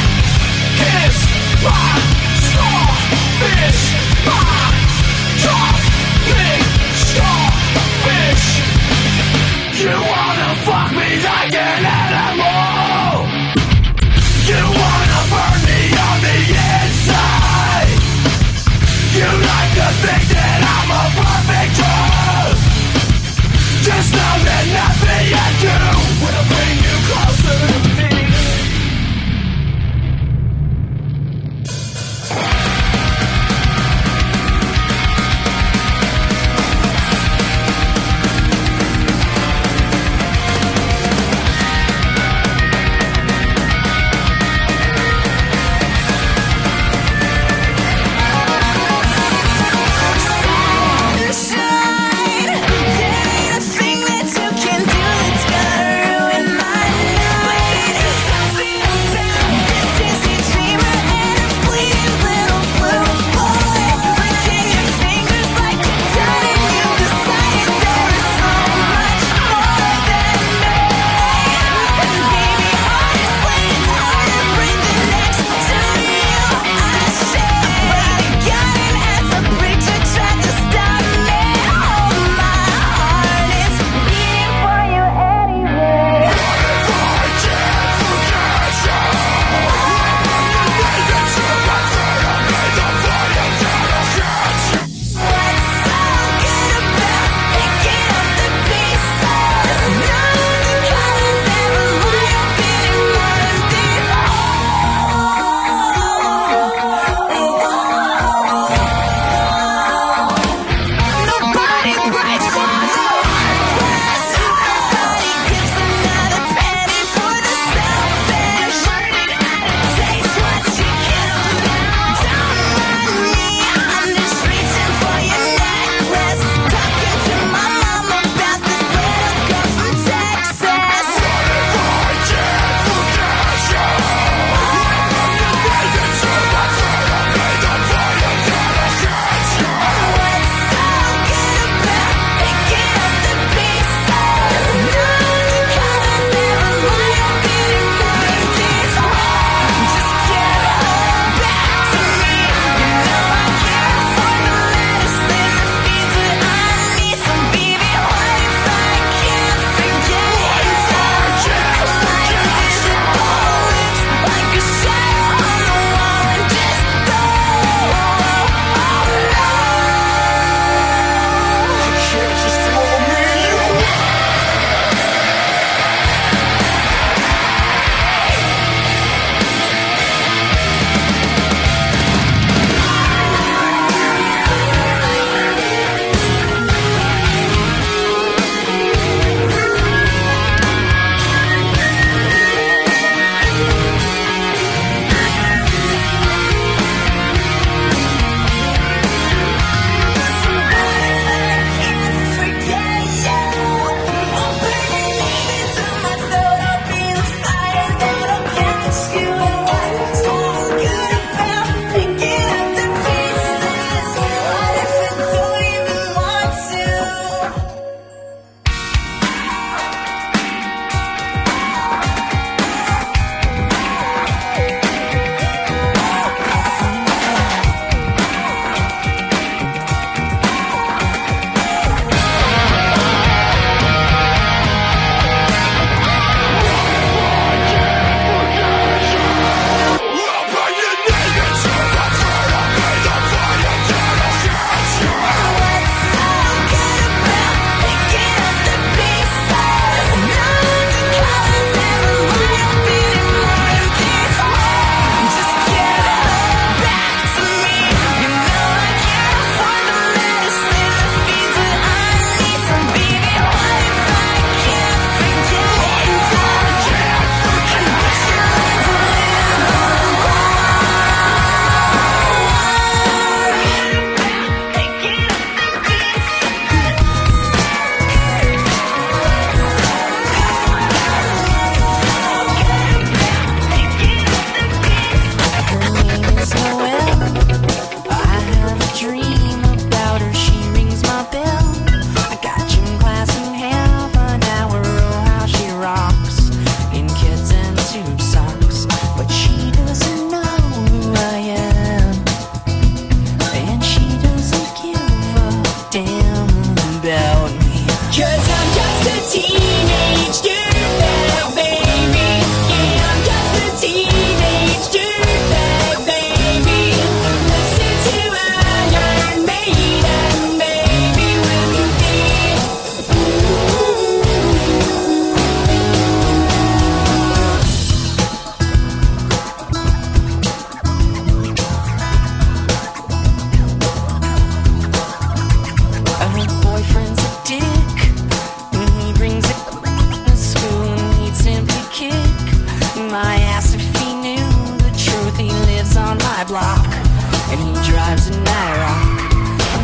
F: on my block, and he drives an IROC,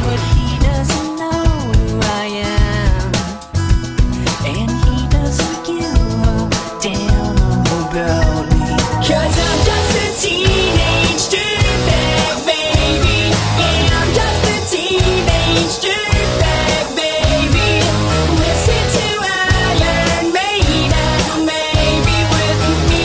F: but he doesn't know who I am, and he doesn't give a damn about me. 'Cause I'm just a teenage dirtbag baby, yeah, I'm just a teenage dirtbag baby. Listen to Iron Maiden, maybe with me.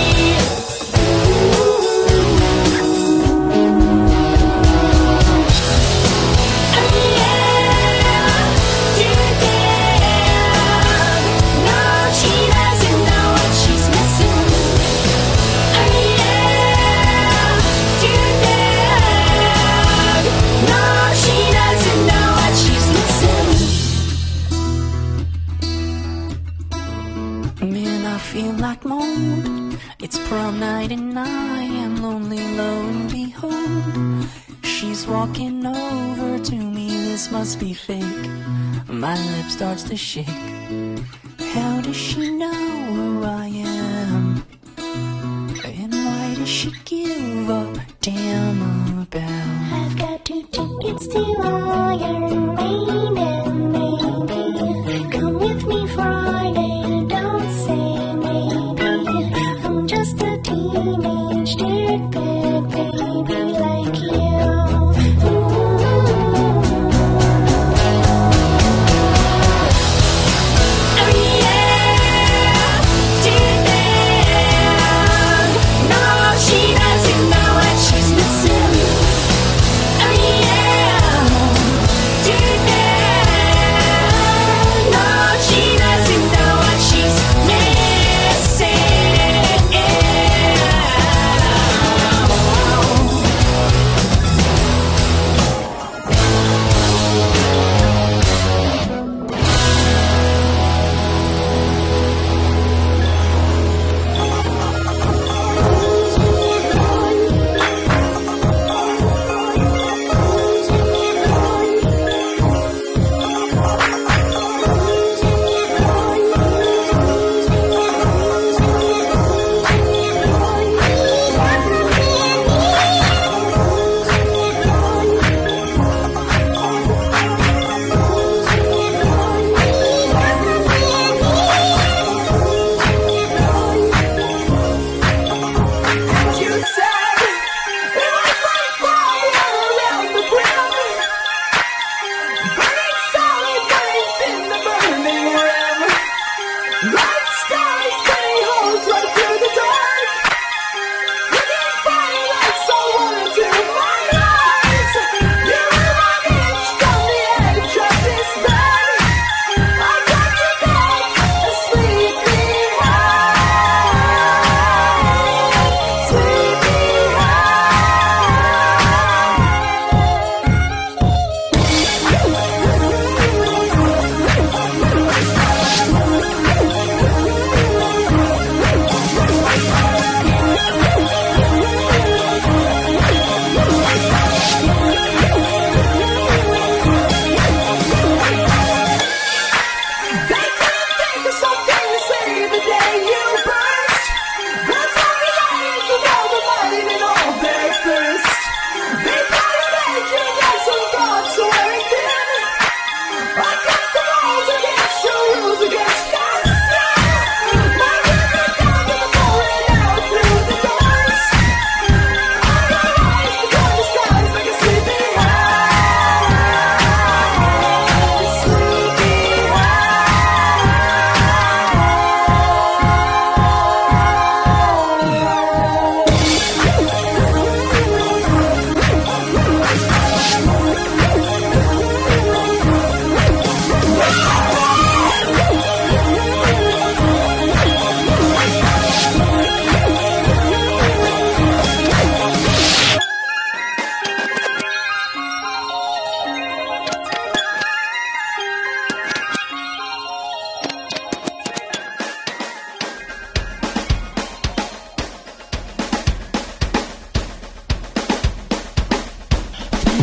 F: It's prom night and I am lonely, lo and behold, she's walking over to me. This must be fake. My lip starts to shake. How does she know who I am? And why does she give a damn about? I've got 2 tickets to Iron Maiden, maybe. Come with me Friday, don't say maybe. I'm just a teenage dirtbag baby like you.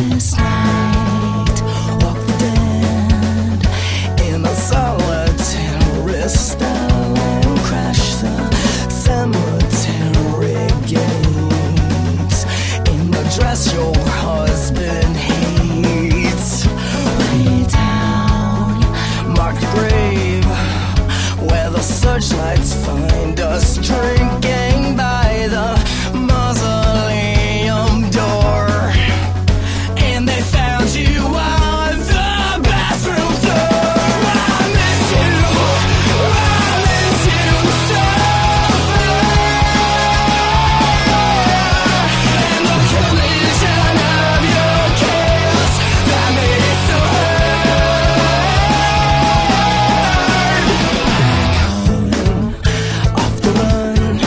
F: This night, walk the dead in a solitary style and crash the cemetery gates in the
C: dress your husband hates. Way down, mark the grave where the searchlights find us drinking by the mausoleum door. And they found you on the bathroom floor. I miss you so and the collision of your chaos that made it so hard. Off the run,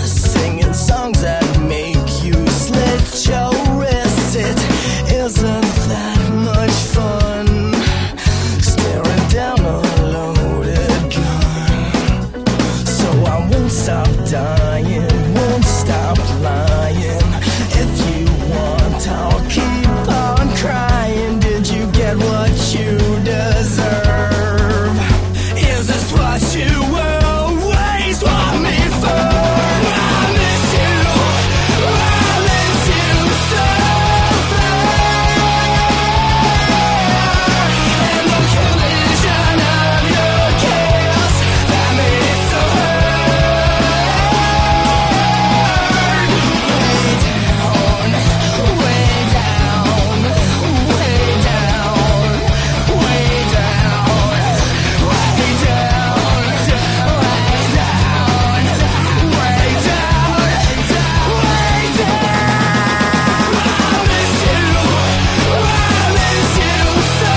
C: singing songs that make you slit your wrists. It isn't that much fun staring down a loaded gun. So I won't stop dying, won't stop lying. If you want, I'll keep on crying. Did you get what you deserve? Is this what you always want me for? I miss you so and the collision of your chaos that made it so hard. Way down, way down, way down, way down, way down, way down, way down. I miss you so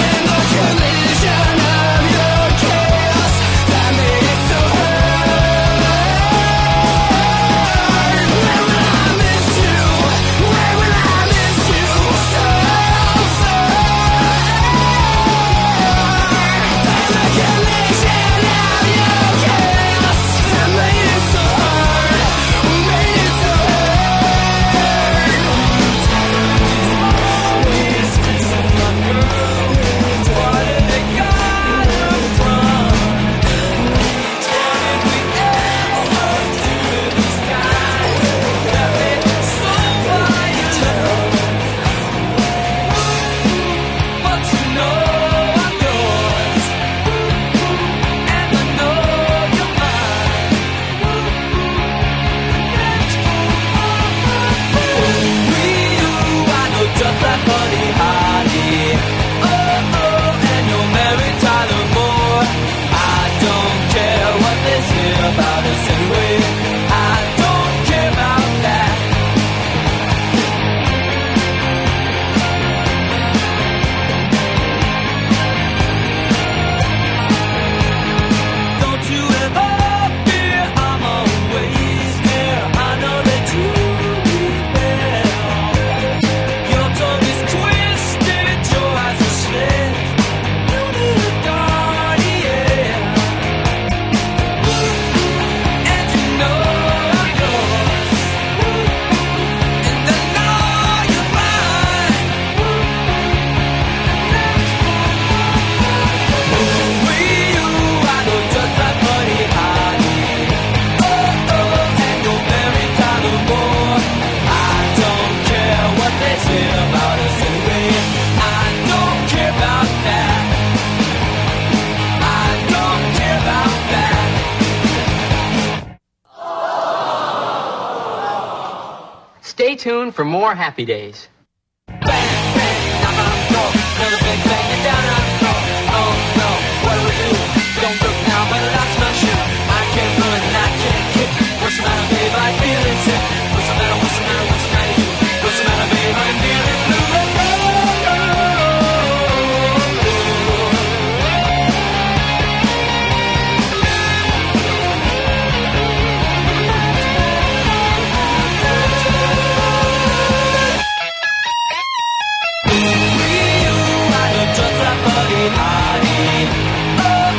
C: and the collision of your chaos that made it so hard. Where will I miss you? Where will I miss you so and the collision of your chaos that made it so hard, made it so
B: just like Buddy Holly. Oh, and you're married Tyler Moore. I don't care what they say about us anyway. I don't care about that. Don't you ever fear, I'm always there. I know that you will. Your tongue is twisted, your eyes are slit. You need a guardian, and you know I'm yours, and I know you're mine. With you, I know just like Buddy Holly. Oh, and you're married Tyler Moore. I don't care what they say about us anyway. I don't care about that. I don't care about that.
G: Stay tuned for more Happy Days.
B: Bang, bang, knock on the door. Another big bang, and down on the floor. Oh no, what do we do? Don't look now, but I lost my shoe. I can't run and I can't kick. What's the matter, babe? I'm feeling sick. What's the matter? What's the matter? What's the matter? You? What's the matter, babe? I'm feeling blue. Just like Buddy Holly. Oh,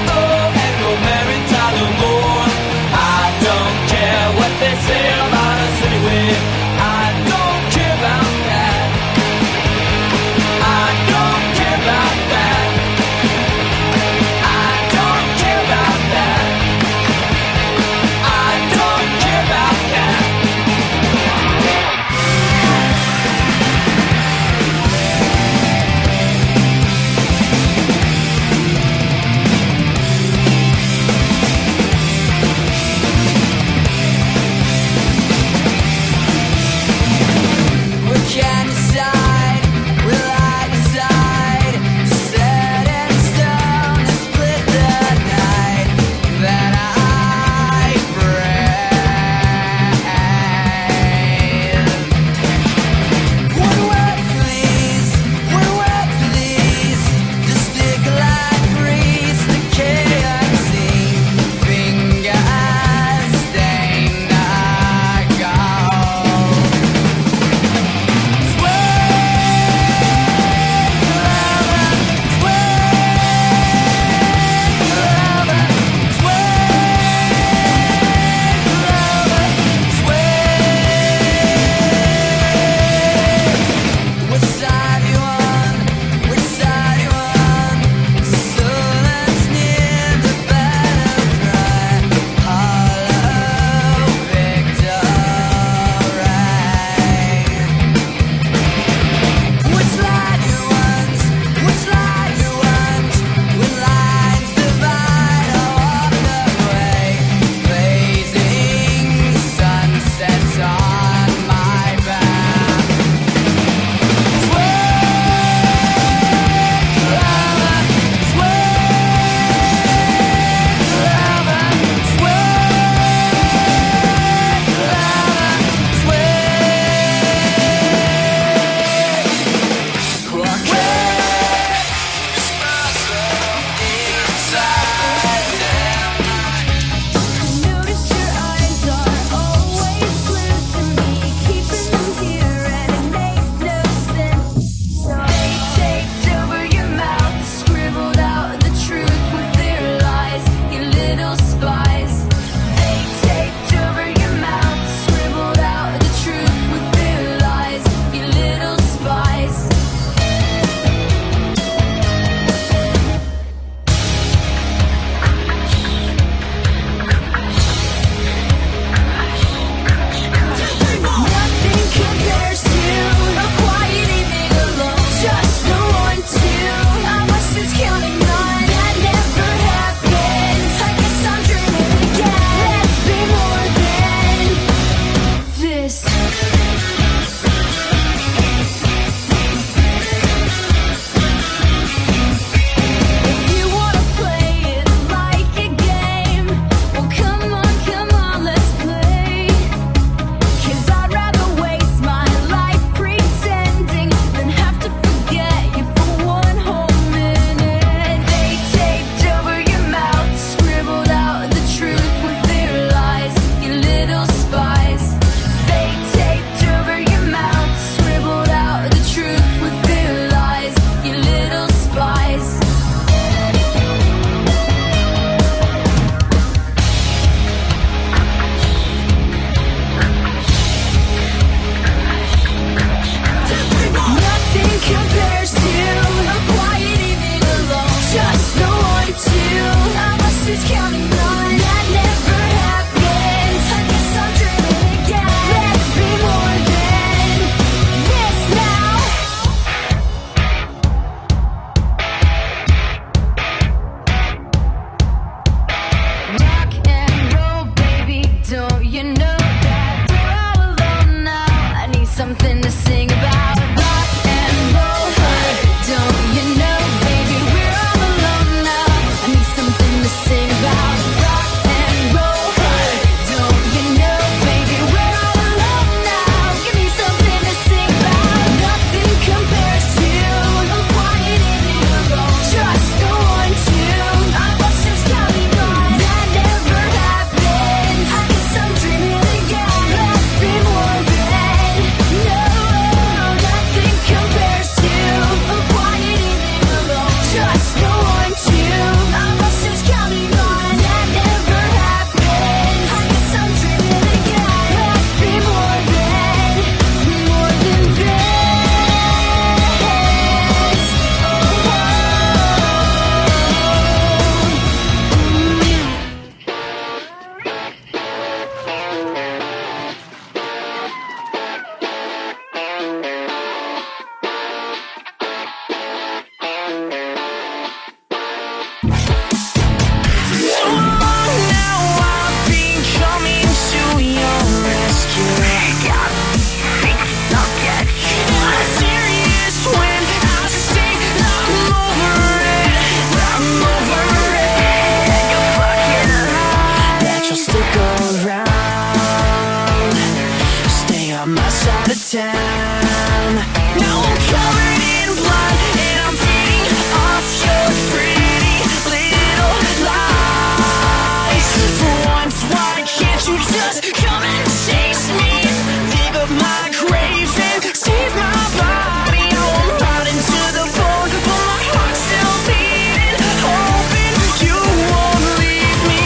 E: town. Now I'm covered in blood and I'm feeding off your pretty little lies. For once, why can't you just come and chase me? Dig up my grave and save my body. Now I'm rotten to the bone, but my heart's still beating, hoping you won't leave me.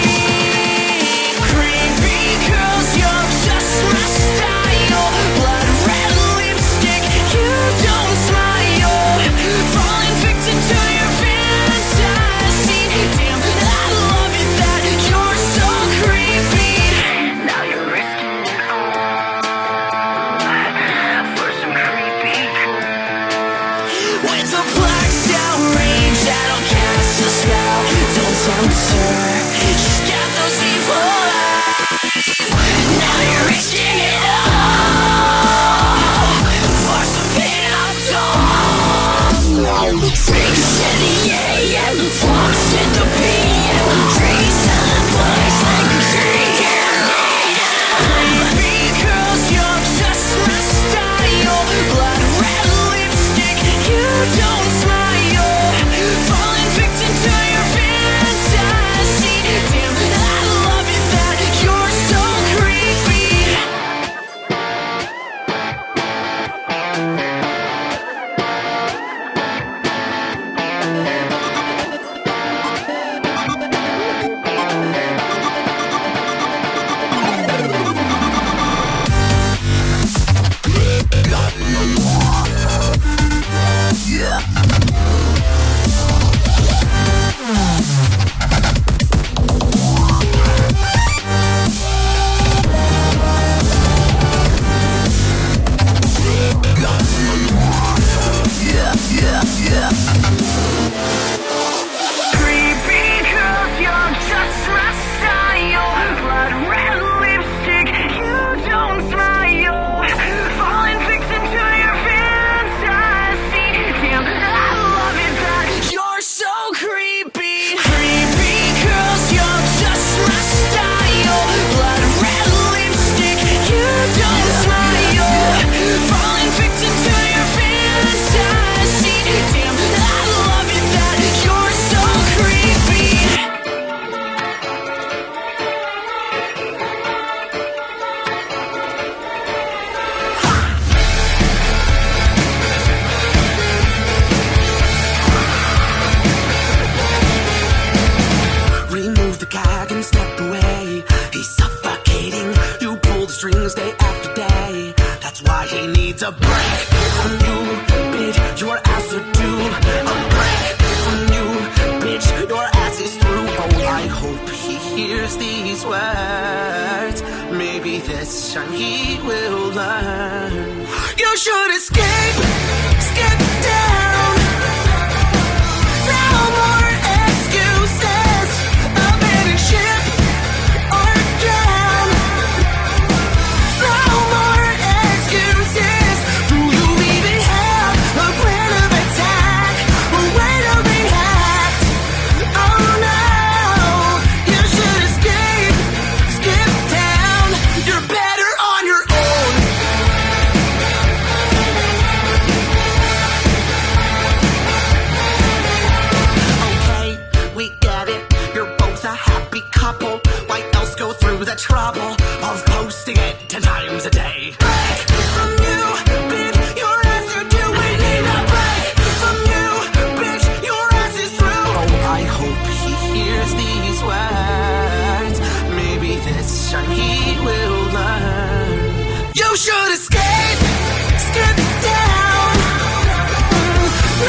E: Creepy girls, you're just my style. Blood red lipstick, you don't smile. Falling victim to your fantasy. Damn, I love it that you're so creepy. Now you're risking it all for some creepy girl. With a blacked out rage that'll cast a spell. Don't tempt her, she's got those evil eyes. Now you're risking it all for some pain I've done. Fakes in the A and flocks in the B and trees and place like creepy girls, you're just my style. Blood red lipstick, you don't smile. Falling victim to your fantasy. Damn, I love it that you're so creepy. Creepy girls, you're just my style. Blood red lipstick, you don't smile. Falling victim to your fantasy. Damn, I love it that you're so creepy. Creepy girls, you're just my style. Blood red lipstick, you don't smile. Falling victim to your fantasy. Damn, I love it that you're so creepy.
C: Remove the gag and step away. He's suffocating. You pull the strings day after day. That's why he needs a break from you, bitch. Your ass are due. A break from you, bitch. Your ass is through. Oh, I hope he hears these words. Maybe this time he will learn. You should escape, skip down. No more excuses. Abandon ship or drown. No more excuses. Do you even have a plan of attack? A way to react? Oh no, you should escape, skip down. You're better on your own. Okay, we get it. You're both a happy couple. Why else go through the trouble of posting it 10 times a day? Break from you, bitch. Your ass are due. We need a break from you, bitch. Your ass is through. Oh, I hope he hears these words. Maybe this time he will learn. You should escape, skip down.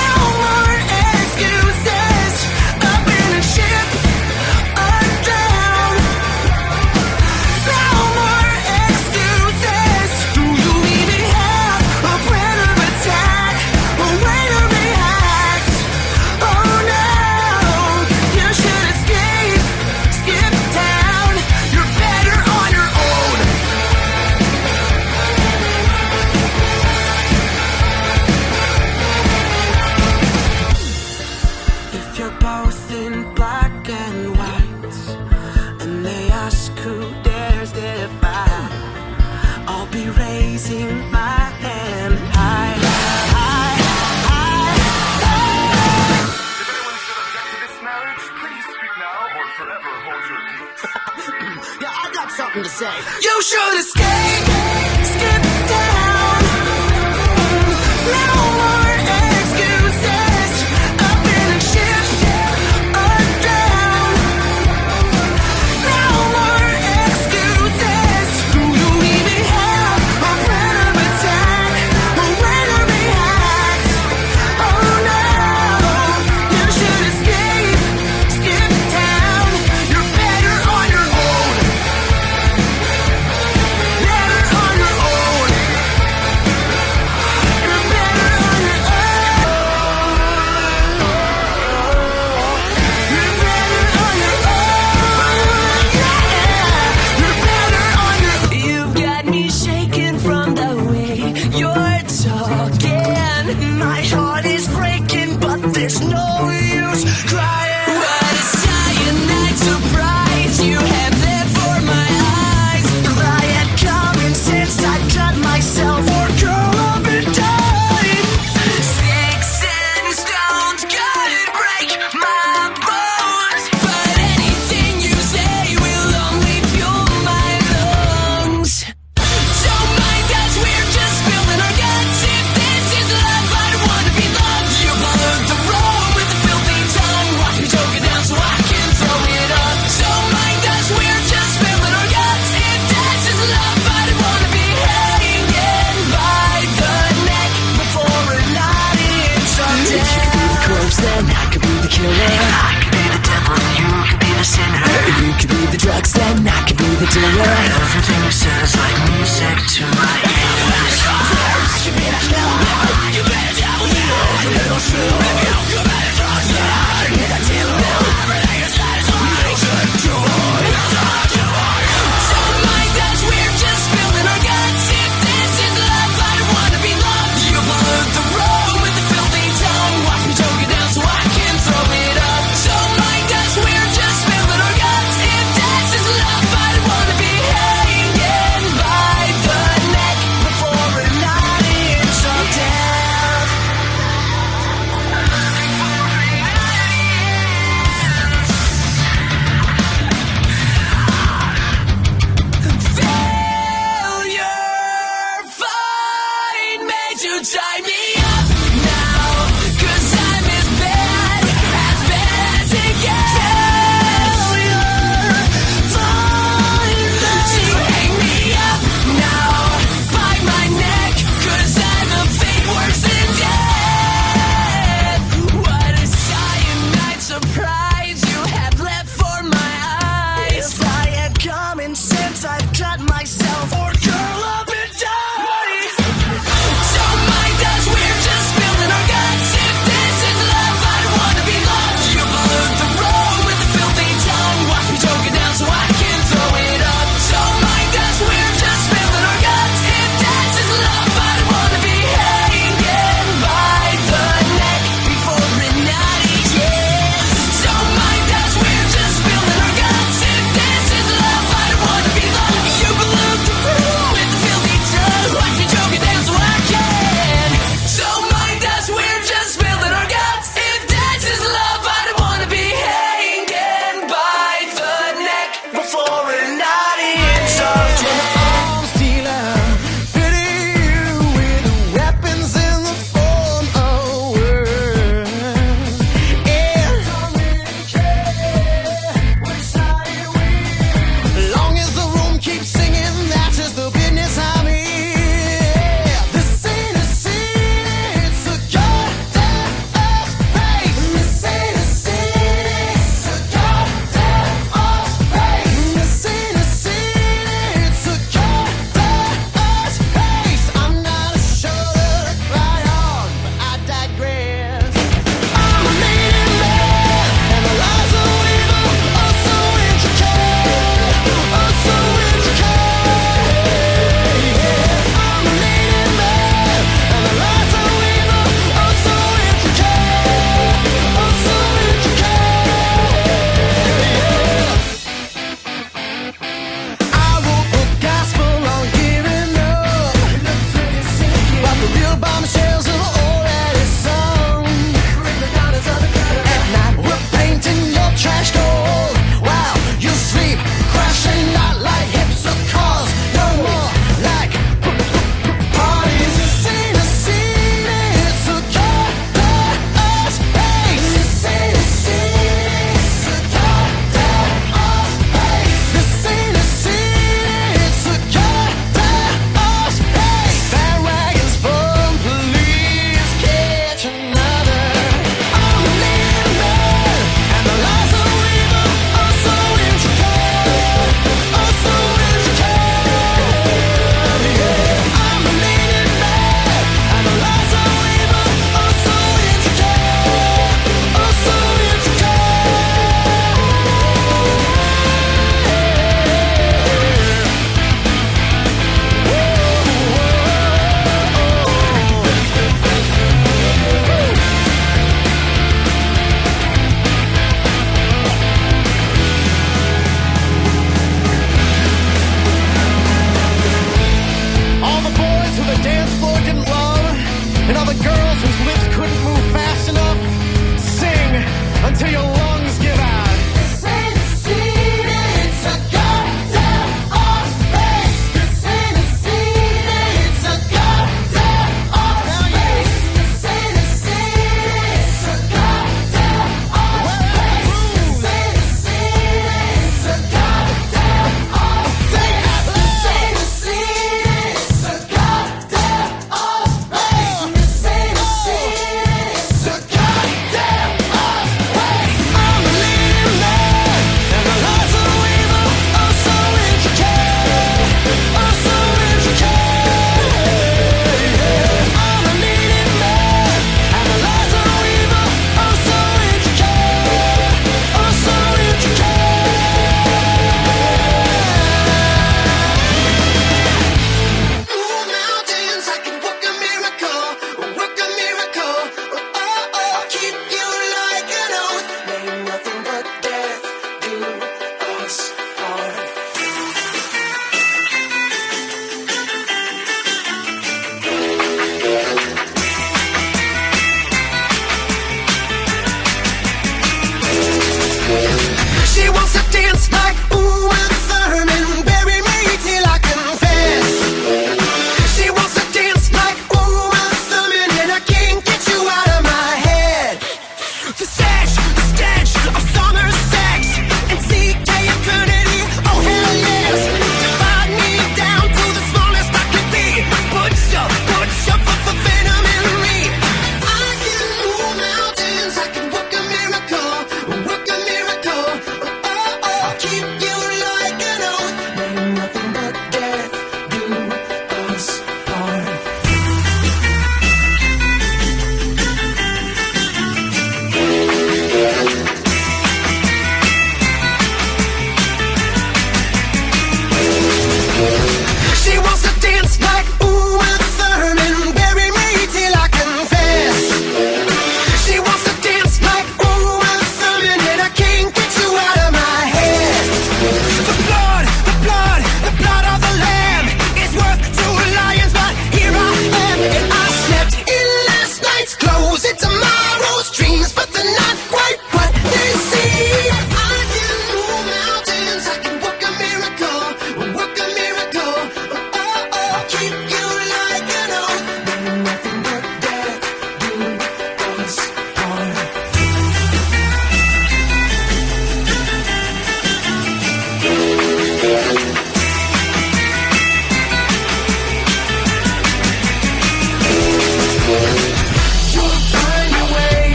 C: No more excuses. Abandon ship or drown. No more excuses. Do you even have a plan of attack? A way to react? Oh no, you should escape, skip down. You're better on your own. If you're both in black and white, and they ask who dares defy, I'll be raising my hand.
E: something to say.
C: You should escape, skip down. No more excuses. Up in a shift or down. No more excuses. Do you even have a plan of attack? Or where to react? Oh no, you should escape, skip down. You're better on your own. Better on your own. You're better on your own. You're better on your own. Yeah. You're better on your own. You've got me shaking from the way you're talking. My heart is breaking, but there's no use crying. What a cyanide surprise you have there for my eyes. If I had common sense, I'd cut myself or go up and die. Sticks and stones could break my bones, but anything you say will only fuel my lungs. So mind us, we're just spilling our guts. If this is love, I don't wanna be loved. You followed the road with the filthy tongue. Watch me choke it down so I can throw it up. So mind us, we're just spilling our guts. If this is love, I don't wanna be hanging by the neck before we're not in someday. You could be the corpse, then I could be the killer. I could be the devil, you could be the sinner. You could be the drugs, then I could be the dealer. Everything you said is like music to my ears. I could be the killer. You better tell me a little true. You better trust me. I could be the dealer. Everything you said is like music to my ears. So mind us, we're just spilling our guts. If this is love, I don't wanna be loved. You followed the road with the filthy tongue. Watch me choke it down so I can throw it up. So mind us, we're just spilling our guts. If this is love, I don't wanna be hanging by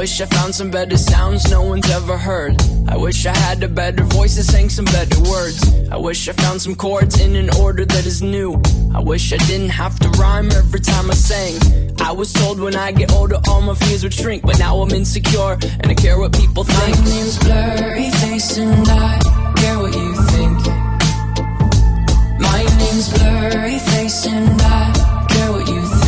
B: wish I found some better sounds no one's ever heard. I wish I had a better voice that sang some better words. I wish I found some chords in an order that is new. I wish I didn't have to rhyme every time I sang. I was told when I get older all my fears would shrink, but now I'm insecure and I care what people think.
F: My name's Blurry Face and I care what you think. My name's Blurry Face and I care what you think.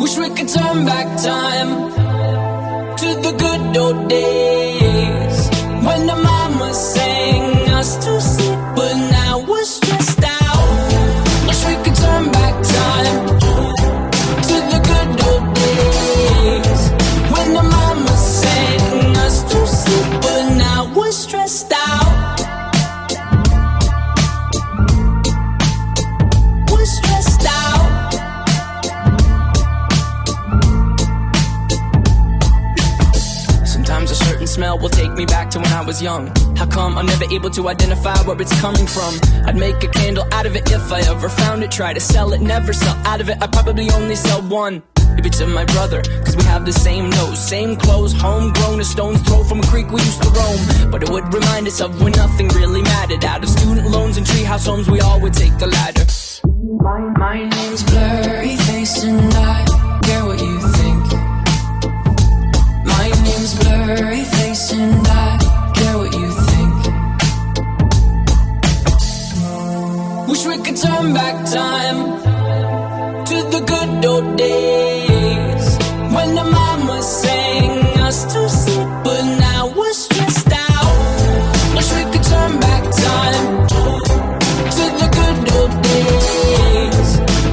B: Wish we could turn back time to the good old days when the mama sang us to sleep, but now we're stressed out. Wish we could turn back time to the good old days when the mama sang us to sleep, but now we're stressed out. We're stressed out. Sometimes a certain smell will take me back to when I was young. How come I'm never able to identify where it's coming from? I'd make a candle out of it if I ever found it. Try to sell it, never sell out of it. I'd probably only sell one. Maybe to my brother, cause we have the same nose, same clothes, homegrown, a stone's throw from a creek we used to roam. But it would remind us of when nothing really mattered. Out of student loans and treehouse homes, we all would take the ladder.
F: My name's Blurry Face and I care what you think. My name's Blurry Face and I care what you think.
B: Wish we could turn back time to the good old days when the mama sang us to sleep, but now we're stressed out. Wish we could turn back time to the good old days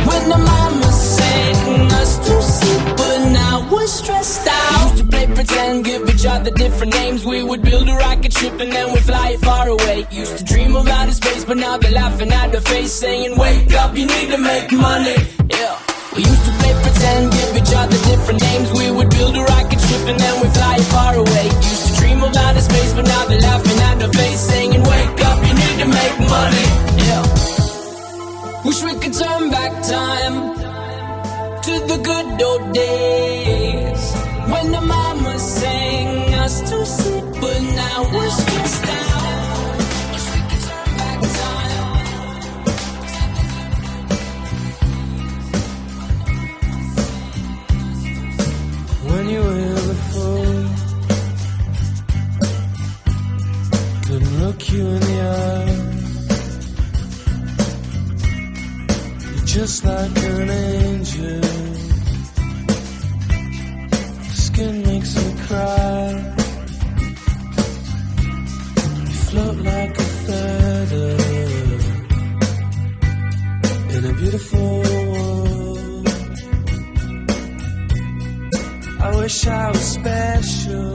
B: when the mama sang us to sleep, but now we're stressed out. Used to play pretend, give each other different names. We would build a rocket ship and then we'd fly it far away. Used to dream of outer space, but now they're laughing at the face, saying, wake up, you need to make money. Yeah. We used to play pretend, give each other different names. We would build a rocket ship and then we'd fly it far away. Used to dream of outer space, but now they're laughing at the face, saying, wake up, you need to make money. Yeah. Wish we could turn back time to the good old days when the mama sang us to sleep, but now we're stressed out. Wish we could turn back time.
H: When you were before, couldn't look you in the eye. You're just like an angel. Skin makes me cry. You float like a feather in a beautiful world. I wish I was special.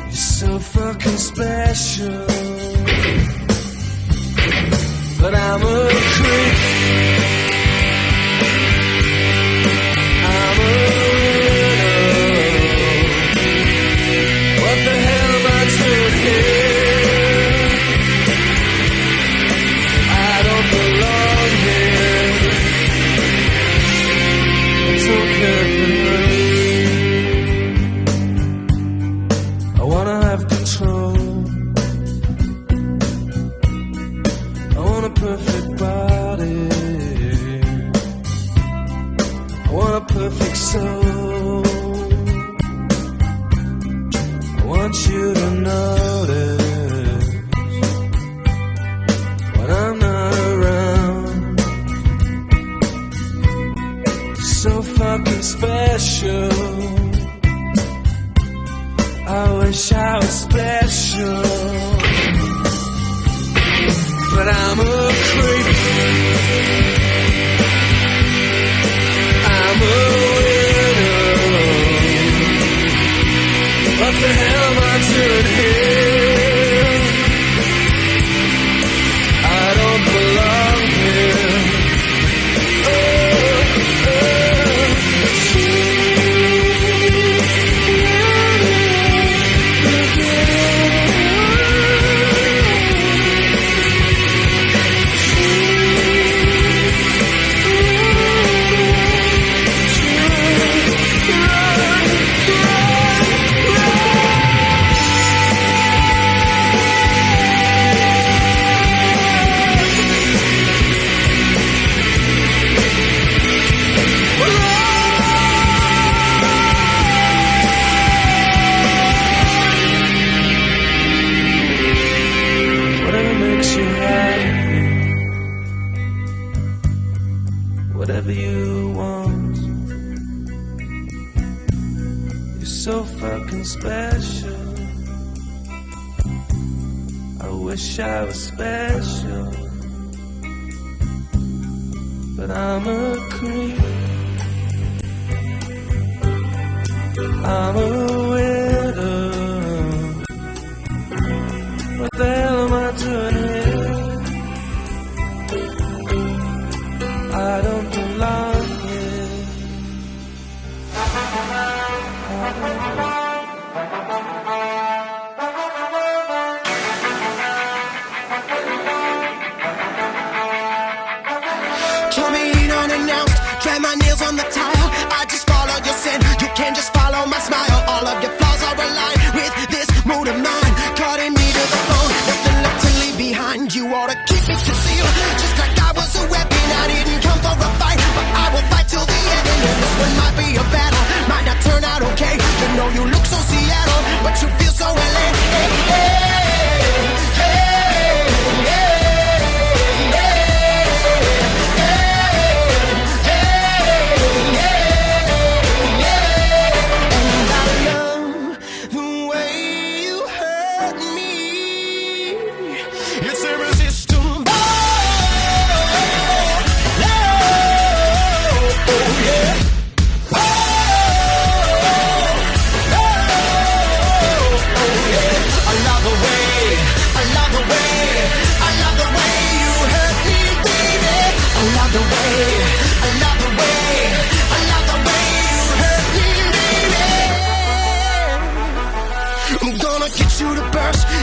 H: You're so fucking special. But I'm a creep. I'm a widow. What the hell am I doing here? I don't belong here. It's okay for me. I wanna have control. I want a perfect body. I want a perfect soul. I want you to notice when I'm not around. You're so fucking special. I wish I was special, but I'm a creep. I'm a widow. What the hell am I doing here? I don't belong here. Oh, oh. whatever you want. You're so fucking special. I wish I was special, but I'm a creep. I'm a widow. What the hell am I doing here? I don't belong here.
C: Coming in unannounced, drag my nails on the tile. I just follow your sin, you can just follow my smile. All of your flaws are aligned with this mood of mine. Cutting me to the bone, nothing left to leave behind. You ought to keep it concealed, just like I was a weapon. I didn't come for a fight, but I will fight till the end. And this one might be a battle, might not turn out okay. You know you look so Seattle, but you feel so LA. Hey, hey,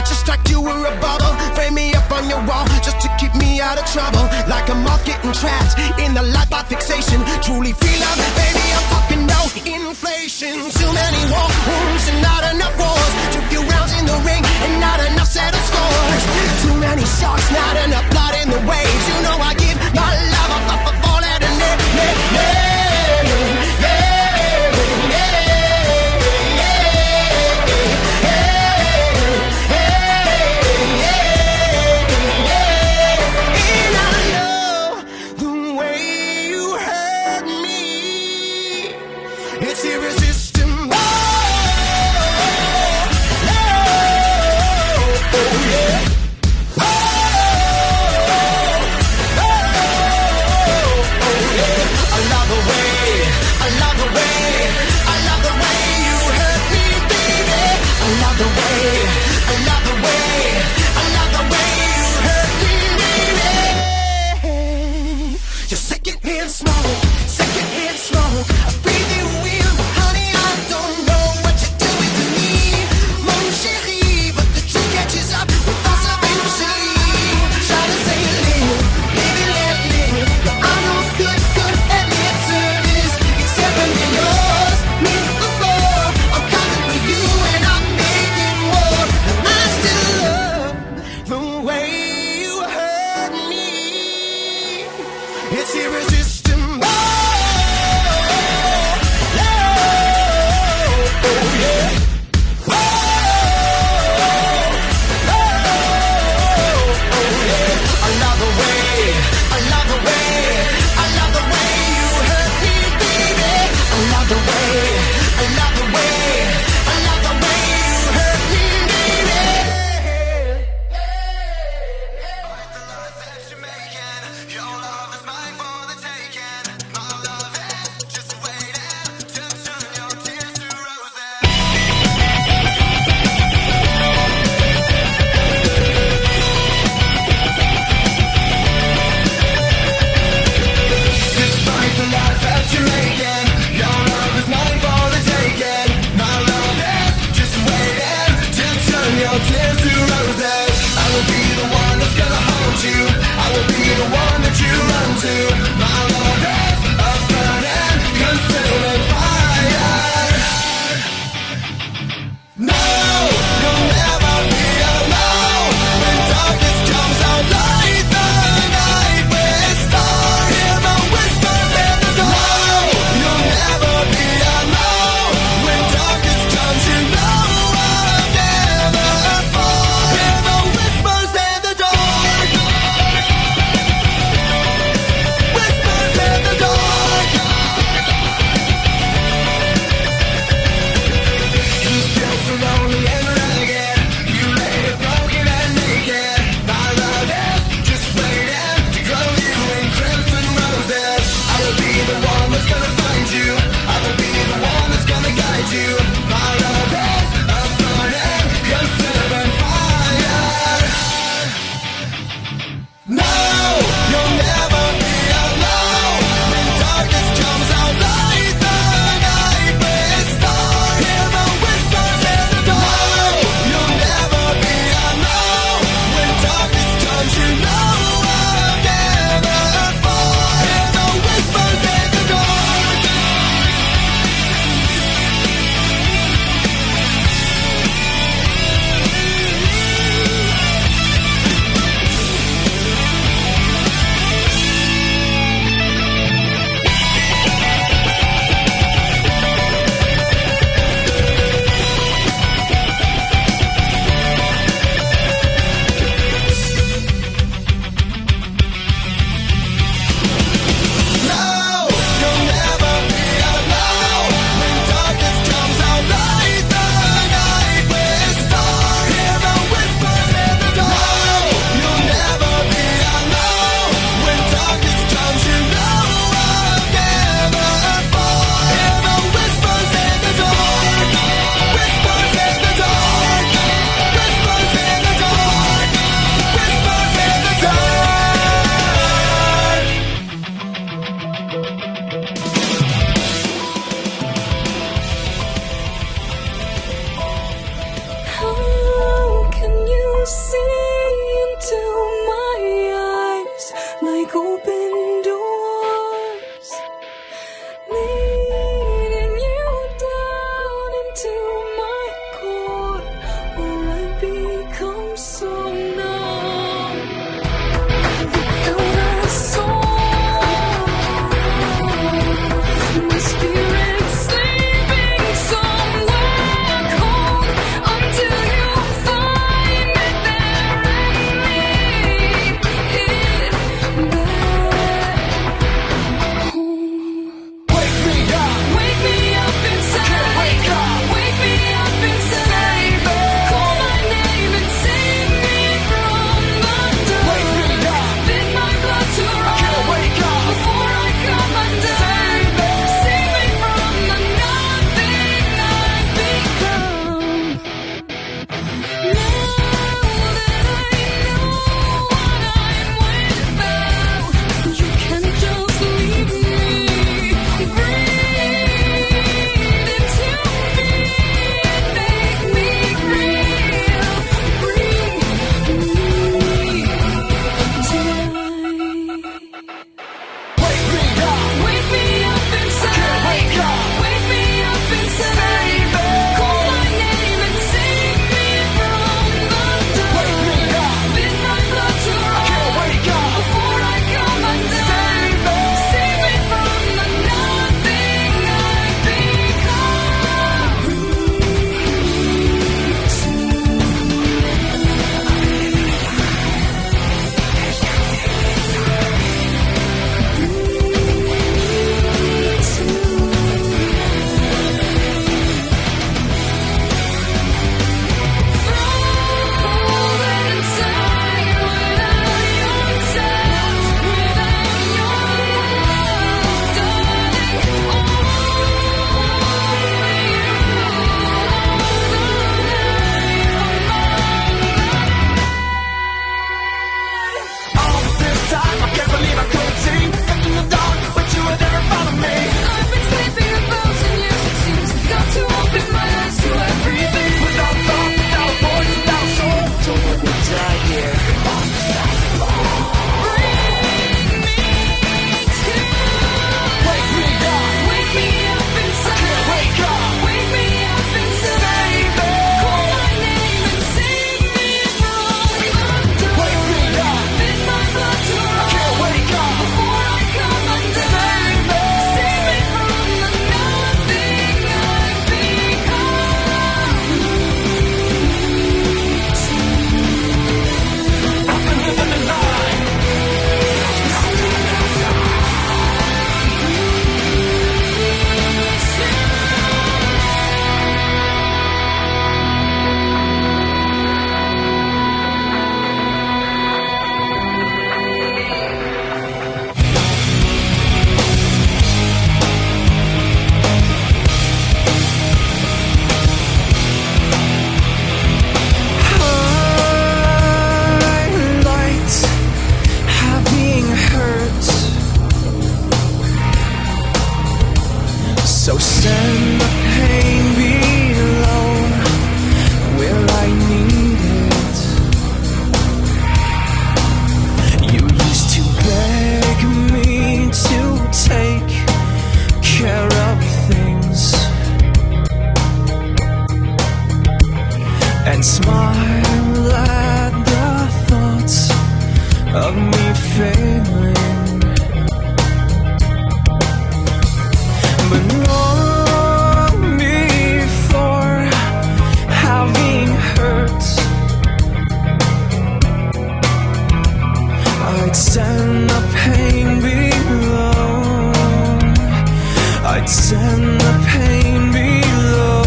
C: just like you were a bubble. Frame me up on your wall just to keep me out of trouble. Like a moth getting trapped in the light by fixation. Truly feel love, baby, I'm talking no inflation. Too many war wounds and not enough wars. Too few rounds in the ring and not enough settled scores. Too many sharks, not enough blood in the waves. You know I give my love up for all at a net. that's gonna find you. I will be the one that's gonna guide you. My love is a burning, consuming fire. No, you'll never be alone. When darkness comes out like the night will start. Hear the whispers in the dark. You'll never be alone. When darkness comes, you know I'll never fall. Hear the whispers in the dark.
H: failing, but long before having hurt, I'd send the pain below. I'd send the pain below,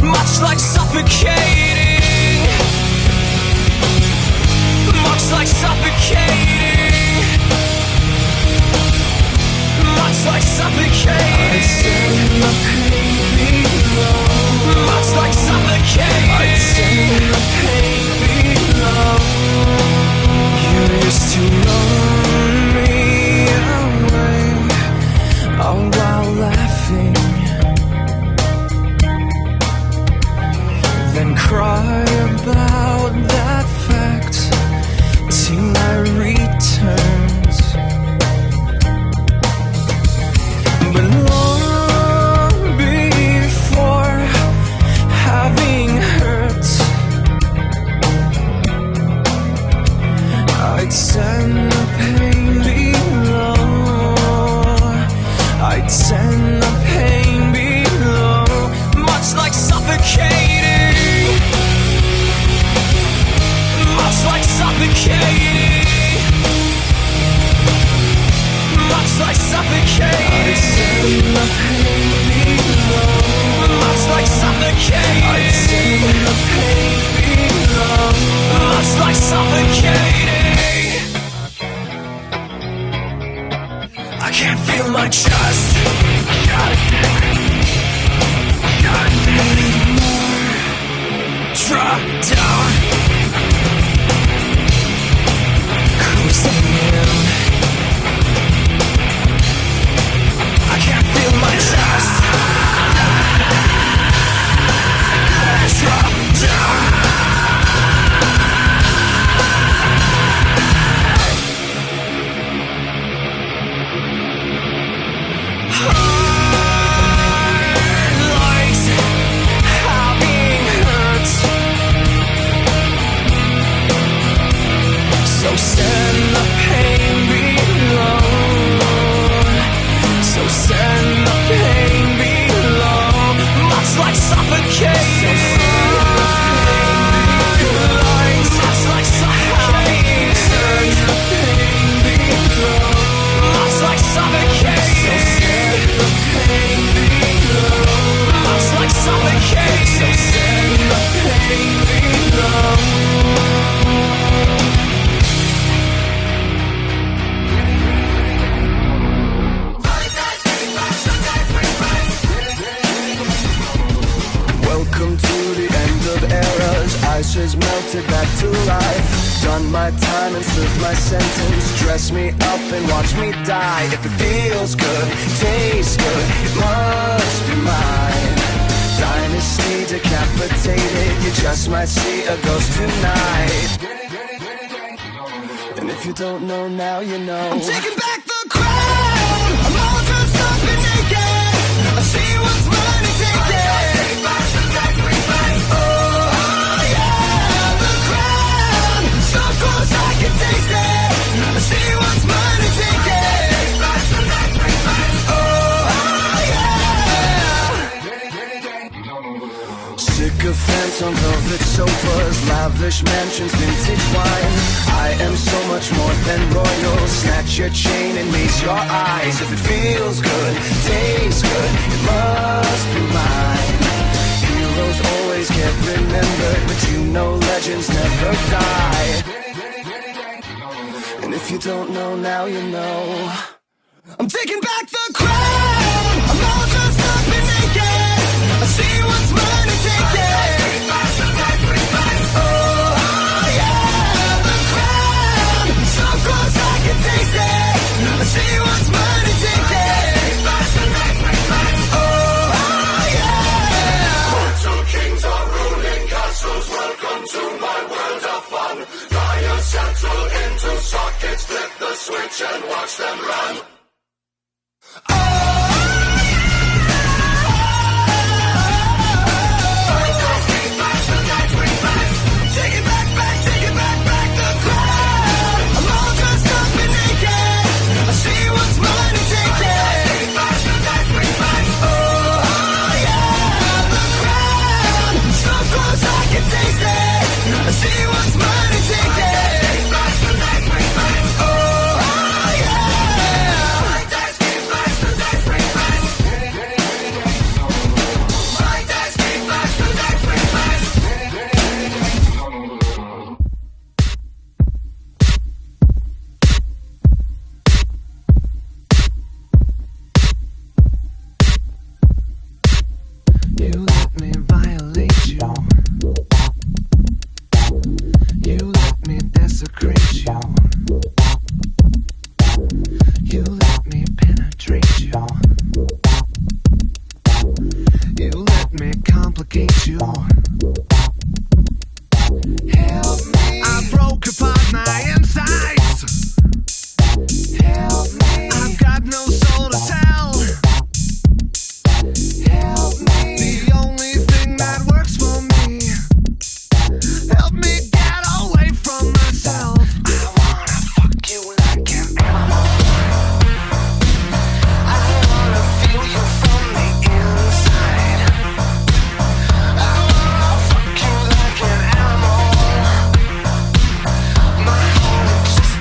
H: much like suffocating, much like suffocating, much like suffocating. I'd send the pain below, much like suffocating. I'd send the pain below. You used to run me away, all while laughing, then cry about that fact till I returned. But long before having hurt, I'd send the pain below. I'd send the pain below, much like suffocating, much like suffocating, much like suffocating. I'd send the pain below, much like suffocating. I'd send the pain below, much like suffocating. I can't feel my chest. Anymore. Drop down, cruising in. I can't feel my chest. Drop down. So send the pain below. So send the pain below, much like suffocating. Much like suffocating. Send the pain below, much like suffocating. So send the pain below, much like suffocating. So send the pain below. Welcome to the end of eras. Ice has melted back to life. Done my time and served my sentence. Dress me up and watch me die. If it feels good, tastes good, it must be mine. Dynasty decapitated, you just might see a ghost tonight. And if you don't know now, you know. I'm taking back the crown. I'm all dressed up and naked. I see what's mine and take it. Oh yeah, the crown. So close I can taste it. I see what's mine and take it. Oh yeah. Sycophants on velvet sofas, lavish mansions, vintage wine. I am so much more than royal. Snatch your chain and raise your eyes. If it feels good, tastes good, it must be mine. Heroes always get remembered, but you know legends never die. And if you don't know now, you know. I'm taking back the crown. I'm all dressed up and naked. I see what's mine and take it. Oh yeah, the crown. So close I can taste it. I see what's mine and take it. Oh yeah. Mortal kings are ruling castles. Welcome to my world of fun. Lions settle into sockets. Flip the switch and watch them run. Take it back, the crown. I'm all dressed up and naked.
C: complicate you. Help me. I broke apart my insides. Help me. I've got no soul to tell. Help me. The only thing that works for me. Help me get away from myself. I wanna fuck you like an animal. I wanna feel you from the inside. I wanna fuck you like an animal. My whole existence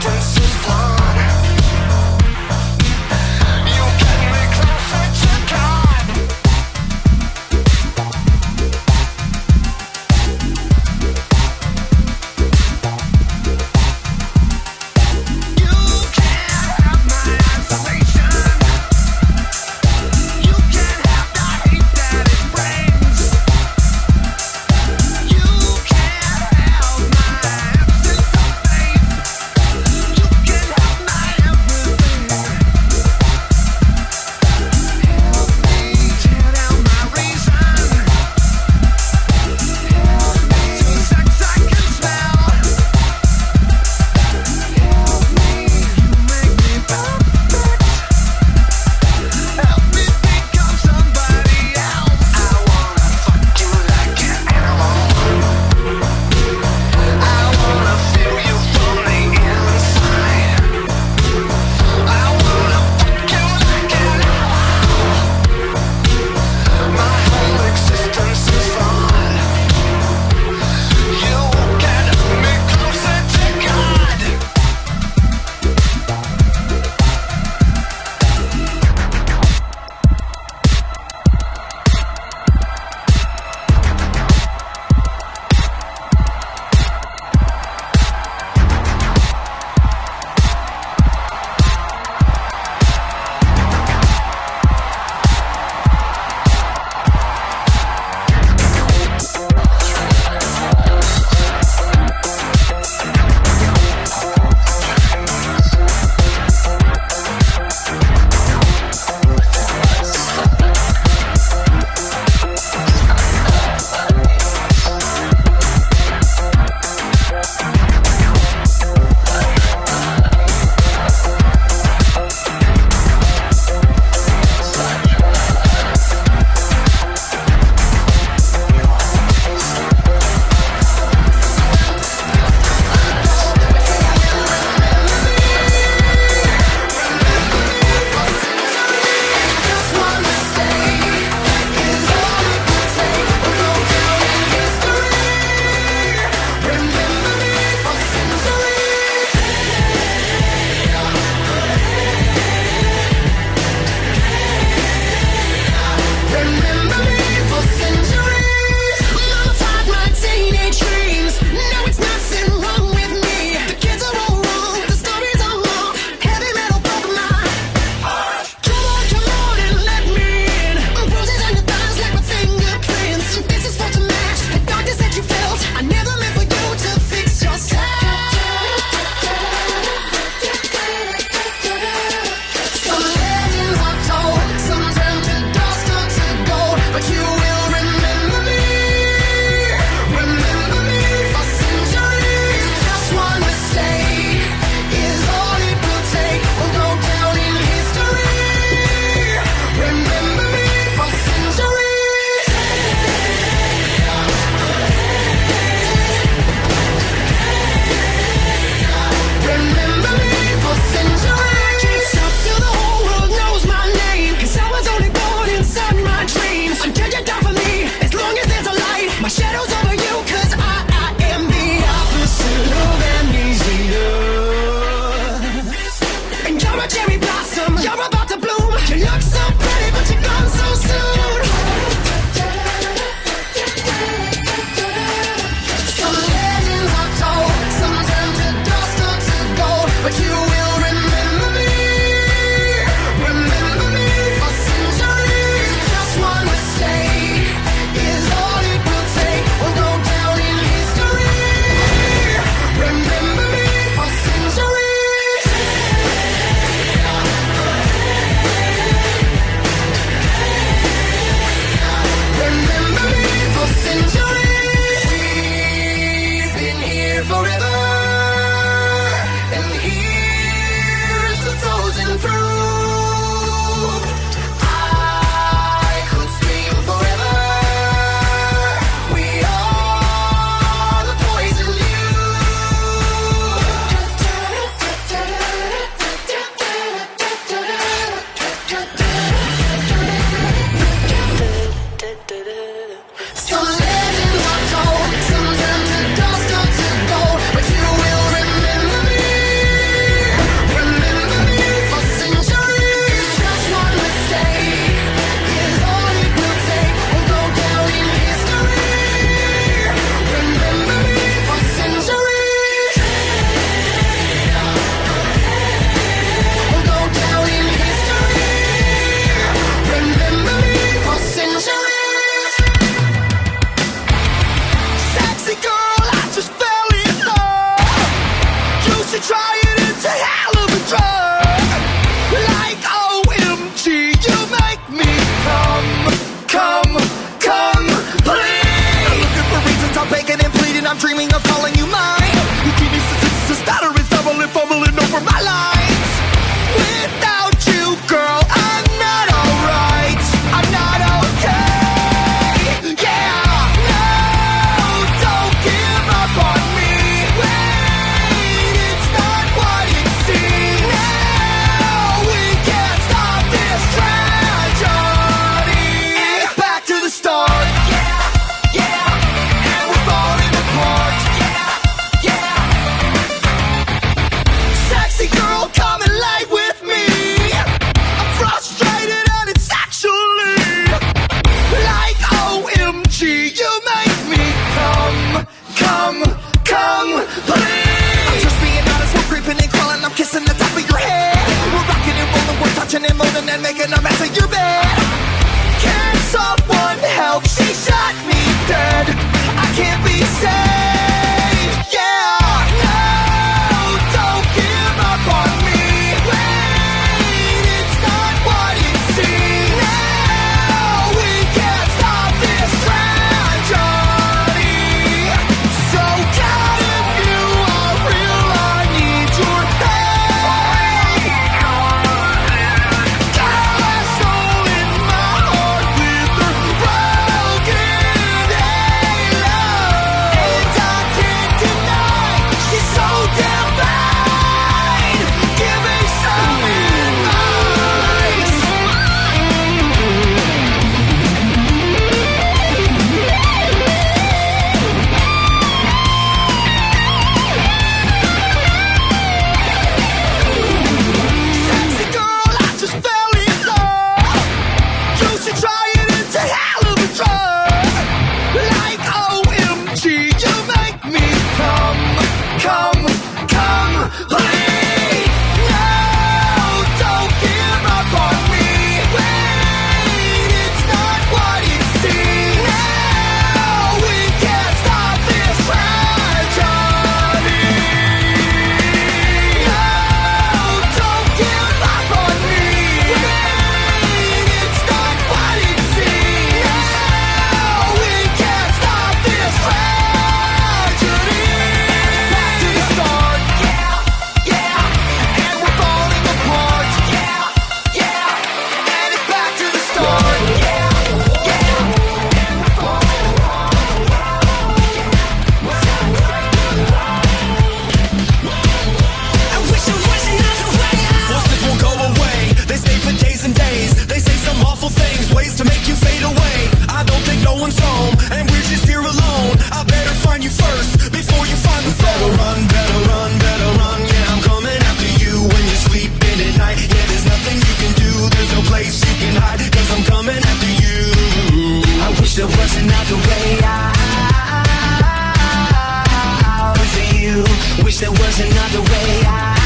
C: wish there was another way out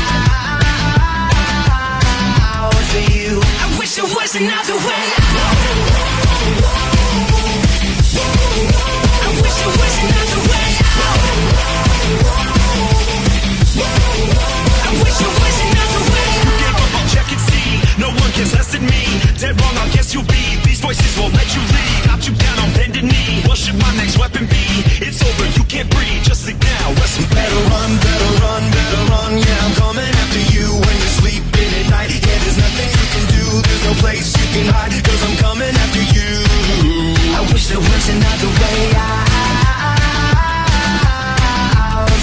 C: for you. I wish there was another way out. I wish there was another way out. I wish there was another way out.
E: You gave up, I'll check and see. No one cares less than me. Dead wrong, I guess you'll be. These voices won't let you leave. Knocked you down on bended knee. What should my next weapon be? It's over, you can't breathe. Just sleep now, rest in peace.
C: Better run, better run, better run. Yeah, I'm coming after you when you're sleeping at night. Yeah, there's nothing you can do, there's no place you can hide, 'cause I'm coming after you. I wish there was another way out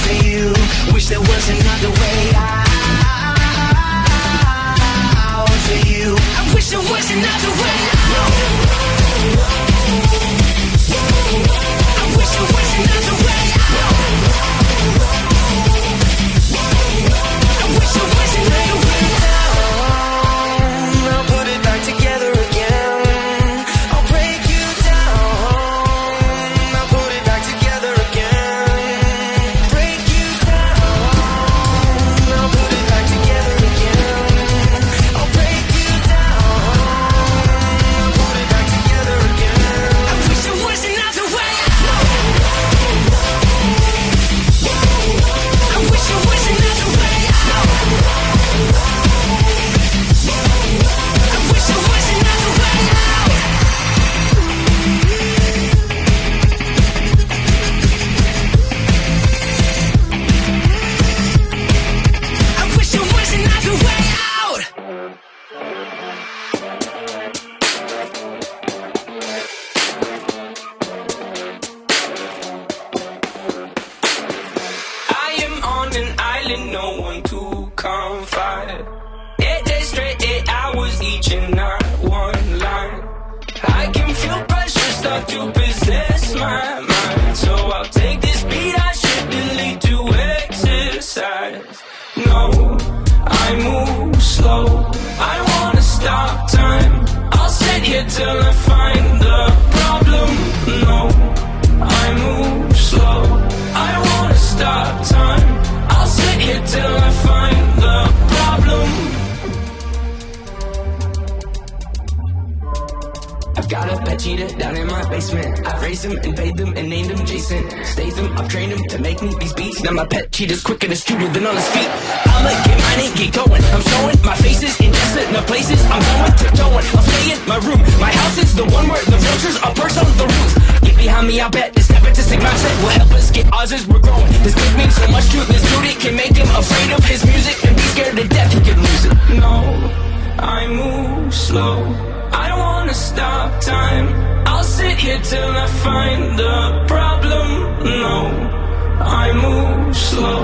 C: for you. Wish there was another way out for you. I wish there was another way out. I wish there was another way out. I wish there was another way down. I'll put it back together again. I'll break you down. I'll put it back together again. Break you down. I'll put it back together again. I'll break you down. I'll put it back together again. I wish there was another way out. I wish there was another way out. I wish there was another way out. I wish there was another way out.
F: I am on an island, no one to confide. 8 days straight, 8 hours each and not one line. I can feel pressure start to possess my mind. So I'll take this beat, I should delete to exercise. No, I move slow, I wanna stop time. I'll sit here till I find the problem. No, I move slow, I wanna stop time. I'll sit here till I find the problem. I've got a pet cheetah down in my basement. I've raised him and paid them and named him Jason Statham. I've trained him to make me these beats. Now my pet cheetah's quicker and astuter than on his feet. I'ma get mine and get going. I'm showing my faces in desolate places. I'm going tiptoeing. I'll stay in my room. My house is the one where the vultures are perched on the roof. Get behind me, I bet this nepotistic mindset will help us get ours as we're growing. This kid means so much to this dude, it can make him afraid of his music and be scared to death he could lose it. No, I move slow, I don't wanna stop time. I'll sit here till I find the problem. No, I move slow,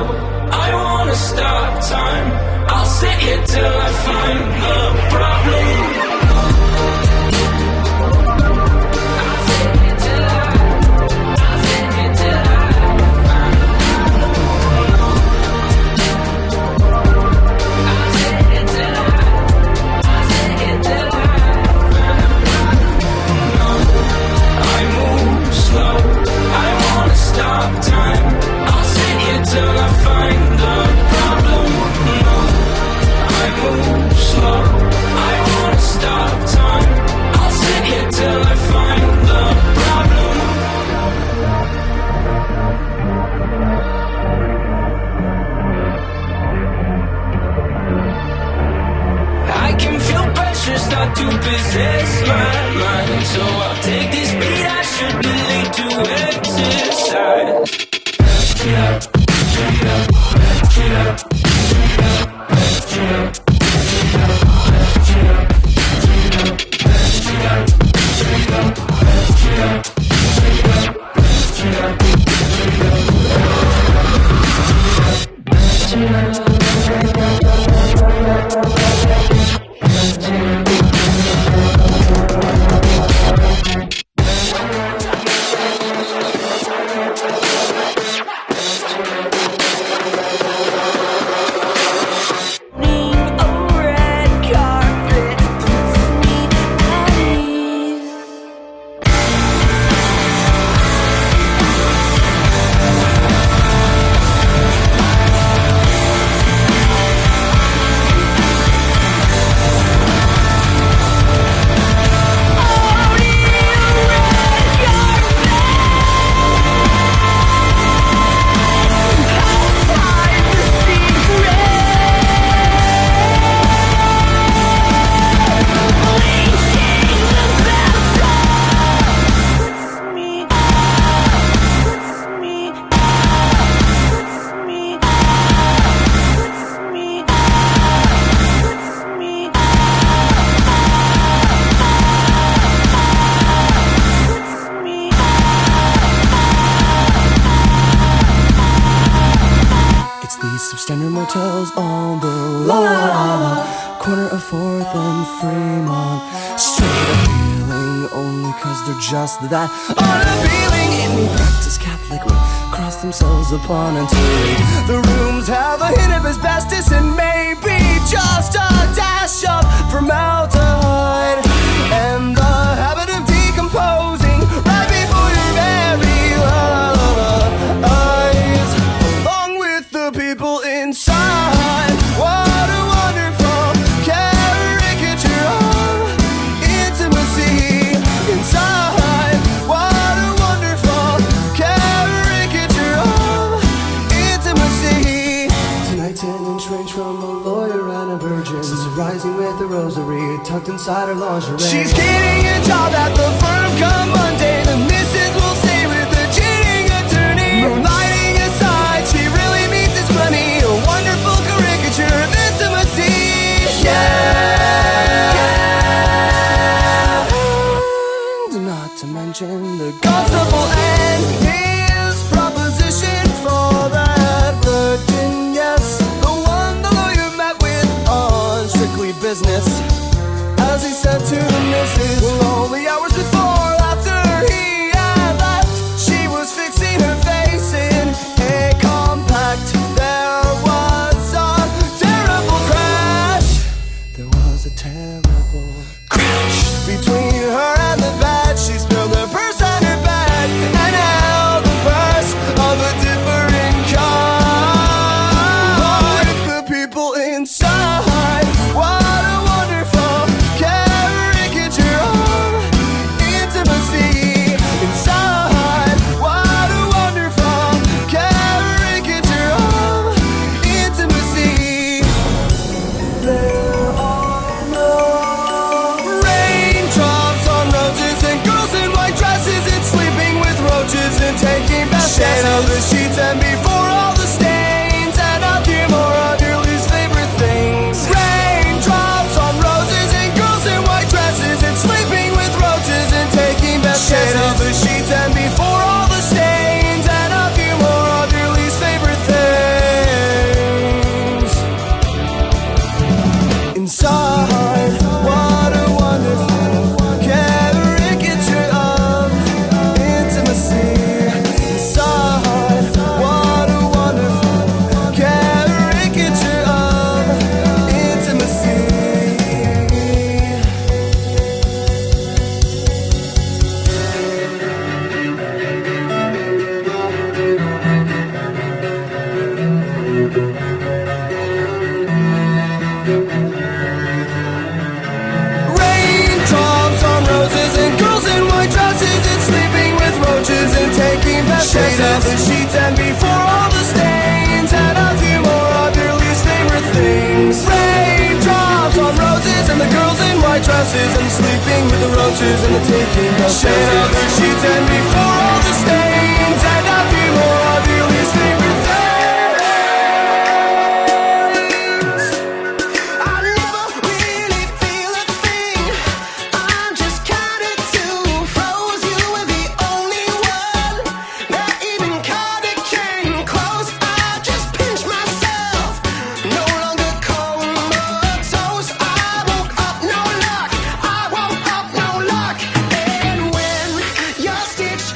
F: I don't wanna stop time. I'll sit here till I find the problem. Stop time. I'll sit here till I find the problem. No, I move slow, I wanna
H: Fremont. Straight appealing only cause they're just that unappealing. In practice Catholic will cross themselves upon until the rooms have a hint of asbestos and maybe just a dash of formaldehyde. And the habit of decomposing right before your very eyes, along with the people inside. What a wonderful caricature of intimacy inside. What a wonderful caricature of intimacy. Tonight 10-inch range from a lawyer and a virgin, rising with a rosary tucked inside her lingerie. She's getting a job at the firm come Monday. The missus will stay with the cheating attorney. Moonlighting aside, she really meets this money. A wonderful caricature of intimacy. Yeah. And not to mention the constable and his proposition for that virgin. Yes, the one the lawyer met with on Strictly Business. As he said to the missus, well, only hours before, after he had left, she was fixing her face in a compact. There was a terrible crash. There was a terrible crash between her and the bed. She spilled her purse on her bed and held the purse of a different kind. With the people inside, what a wonderful caricature of intimacy inside. What a wonderful caricature of intimacy. There are no raindrops on roses and girls in white dresses and sleeping with roaches and taking baths. Shed of the sheets and before all the stains and a few more of your least favorite things. Raindrops on roses and girls in white dresses and sleeping with roaches and taking baths. Shed of the sheets and before all the stains and a few more of your least favorite things. Inside, what a wonderful caricature of intimacy. Inside, what a wonderful caricature of intimacy. Raindrops on roses and girls in white dresses and sleeping with roaches and taking baths. Shades of the sheets and before all the stains and a few more of your least favorite things. Raindrops on roses and the girls in white dresses and sleeping with the roaches and the taking baths. Shades of the sheets and before all the stains and a few more of your least favorite things. I never really feel a thing. I'm just kinda too froze. You were the only one that even kinda came close. I just pinched myself, no longer comatose. I woke up no luck. I woke up no luck. And when your stitch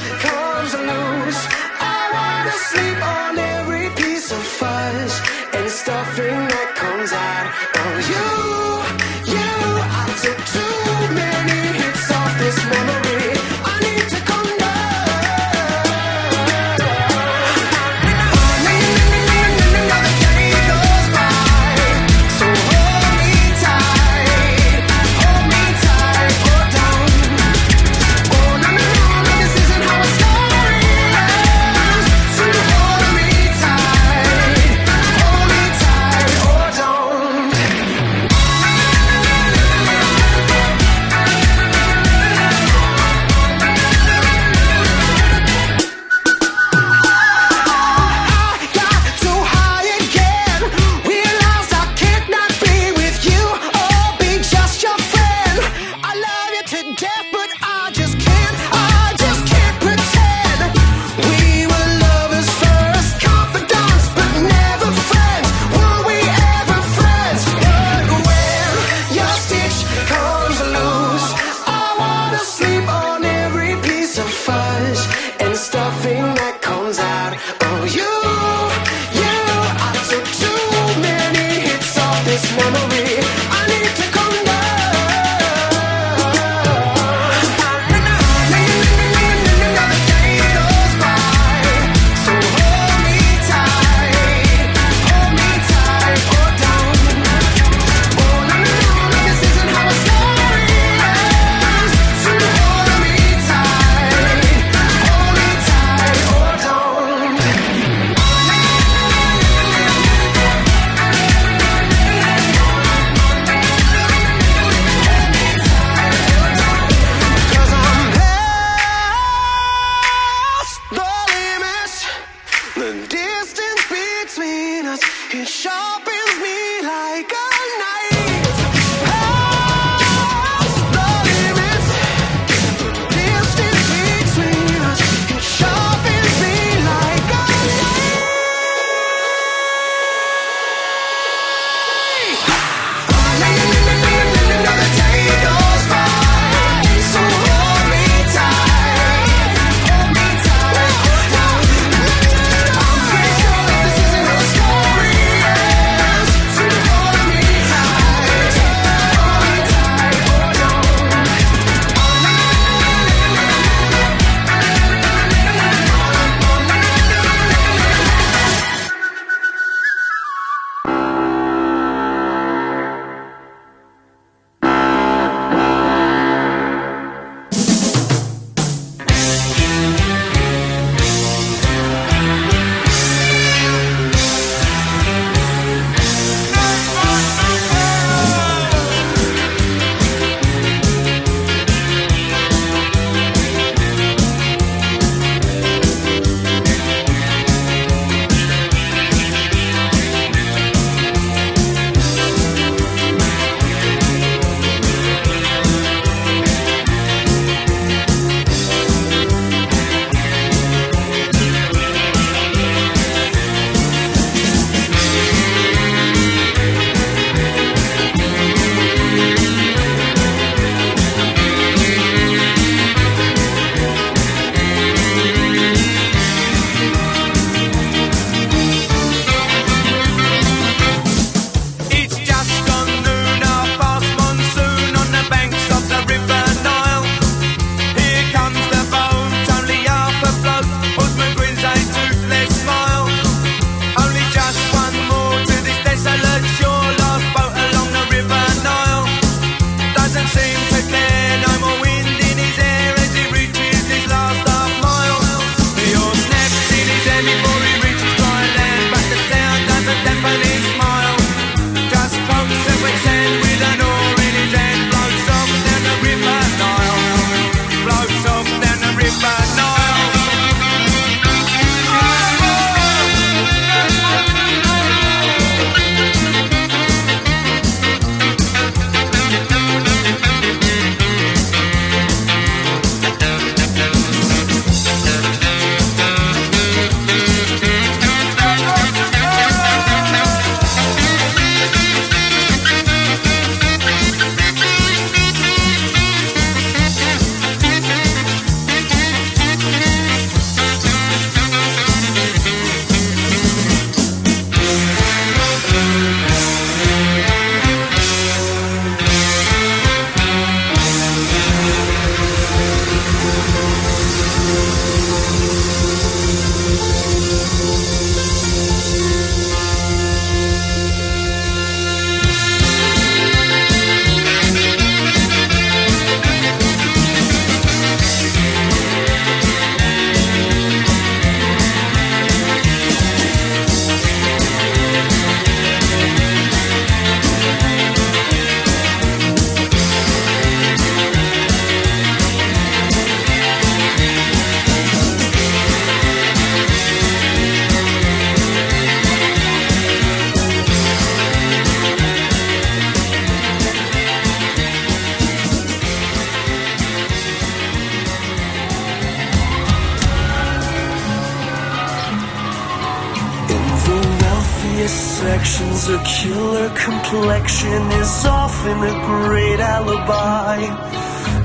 H: various sections. A killer complexion is often a great alibi.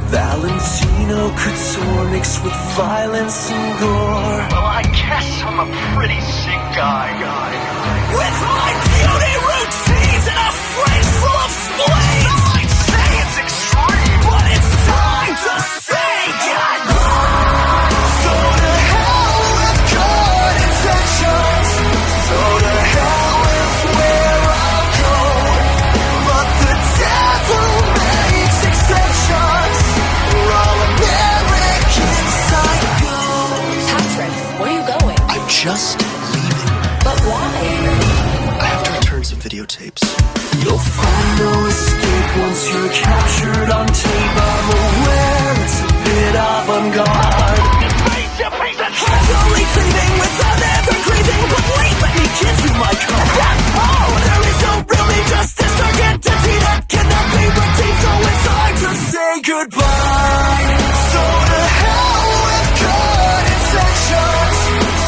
H: Valentino couture mixed with violence and gore.
C: Well, I guess I'm a pretty sick guy.
H: With my beauty routines and a phrase full of spleens.
C: Some might say it's extreme,
H: But it's time to say goodbye. So to hell with good intentions. So to hell with where I'll go. But the devil makes exceptions. We're all American psychos.
D: Patrick, where are you going?
H: I'm just leaving.
D: But why?
H: I have to return some videotapes. You'll find no escape once you're captured on tape. I'm aware it's a bit avant-garde. Casually cleaving without ever grieving. But wait, let me give you my card. Oh, there is no real justice or entity that cannot be redeemed. So it's time to say goodbye. So to hell with good intentions.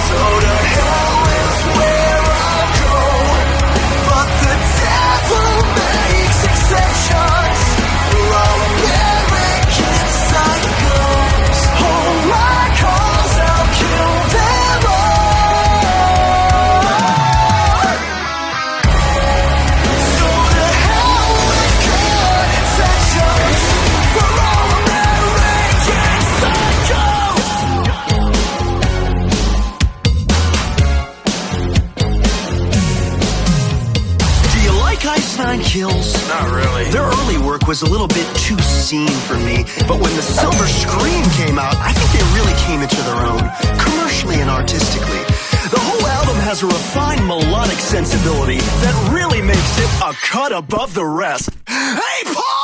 H: So to hell with where I'll go. But the devil makes exceptions. We're all American psychos. All my calls, I'll kill them all. So to hell with good intentions. We're all American psychos. Do you like Ice Nine Kills?
C: Not really.
H: Their early work was a little bit too scene for me, but when the silver screen came out, I think they really came into their own, commercially and artistically. The whole album has a refined melodic sensibility that really makes it a cut above the rest. Hey, Paul!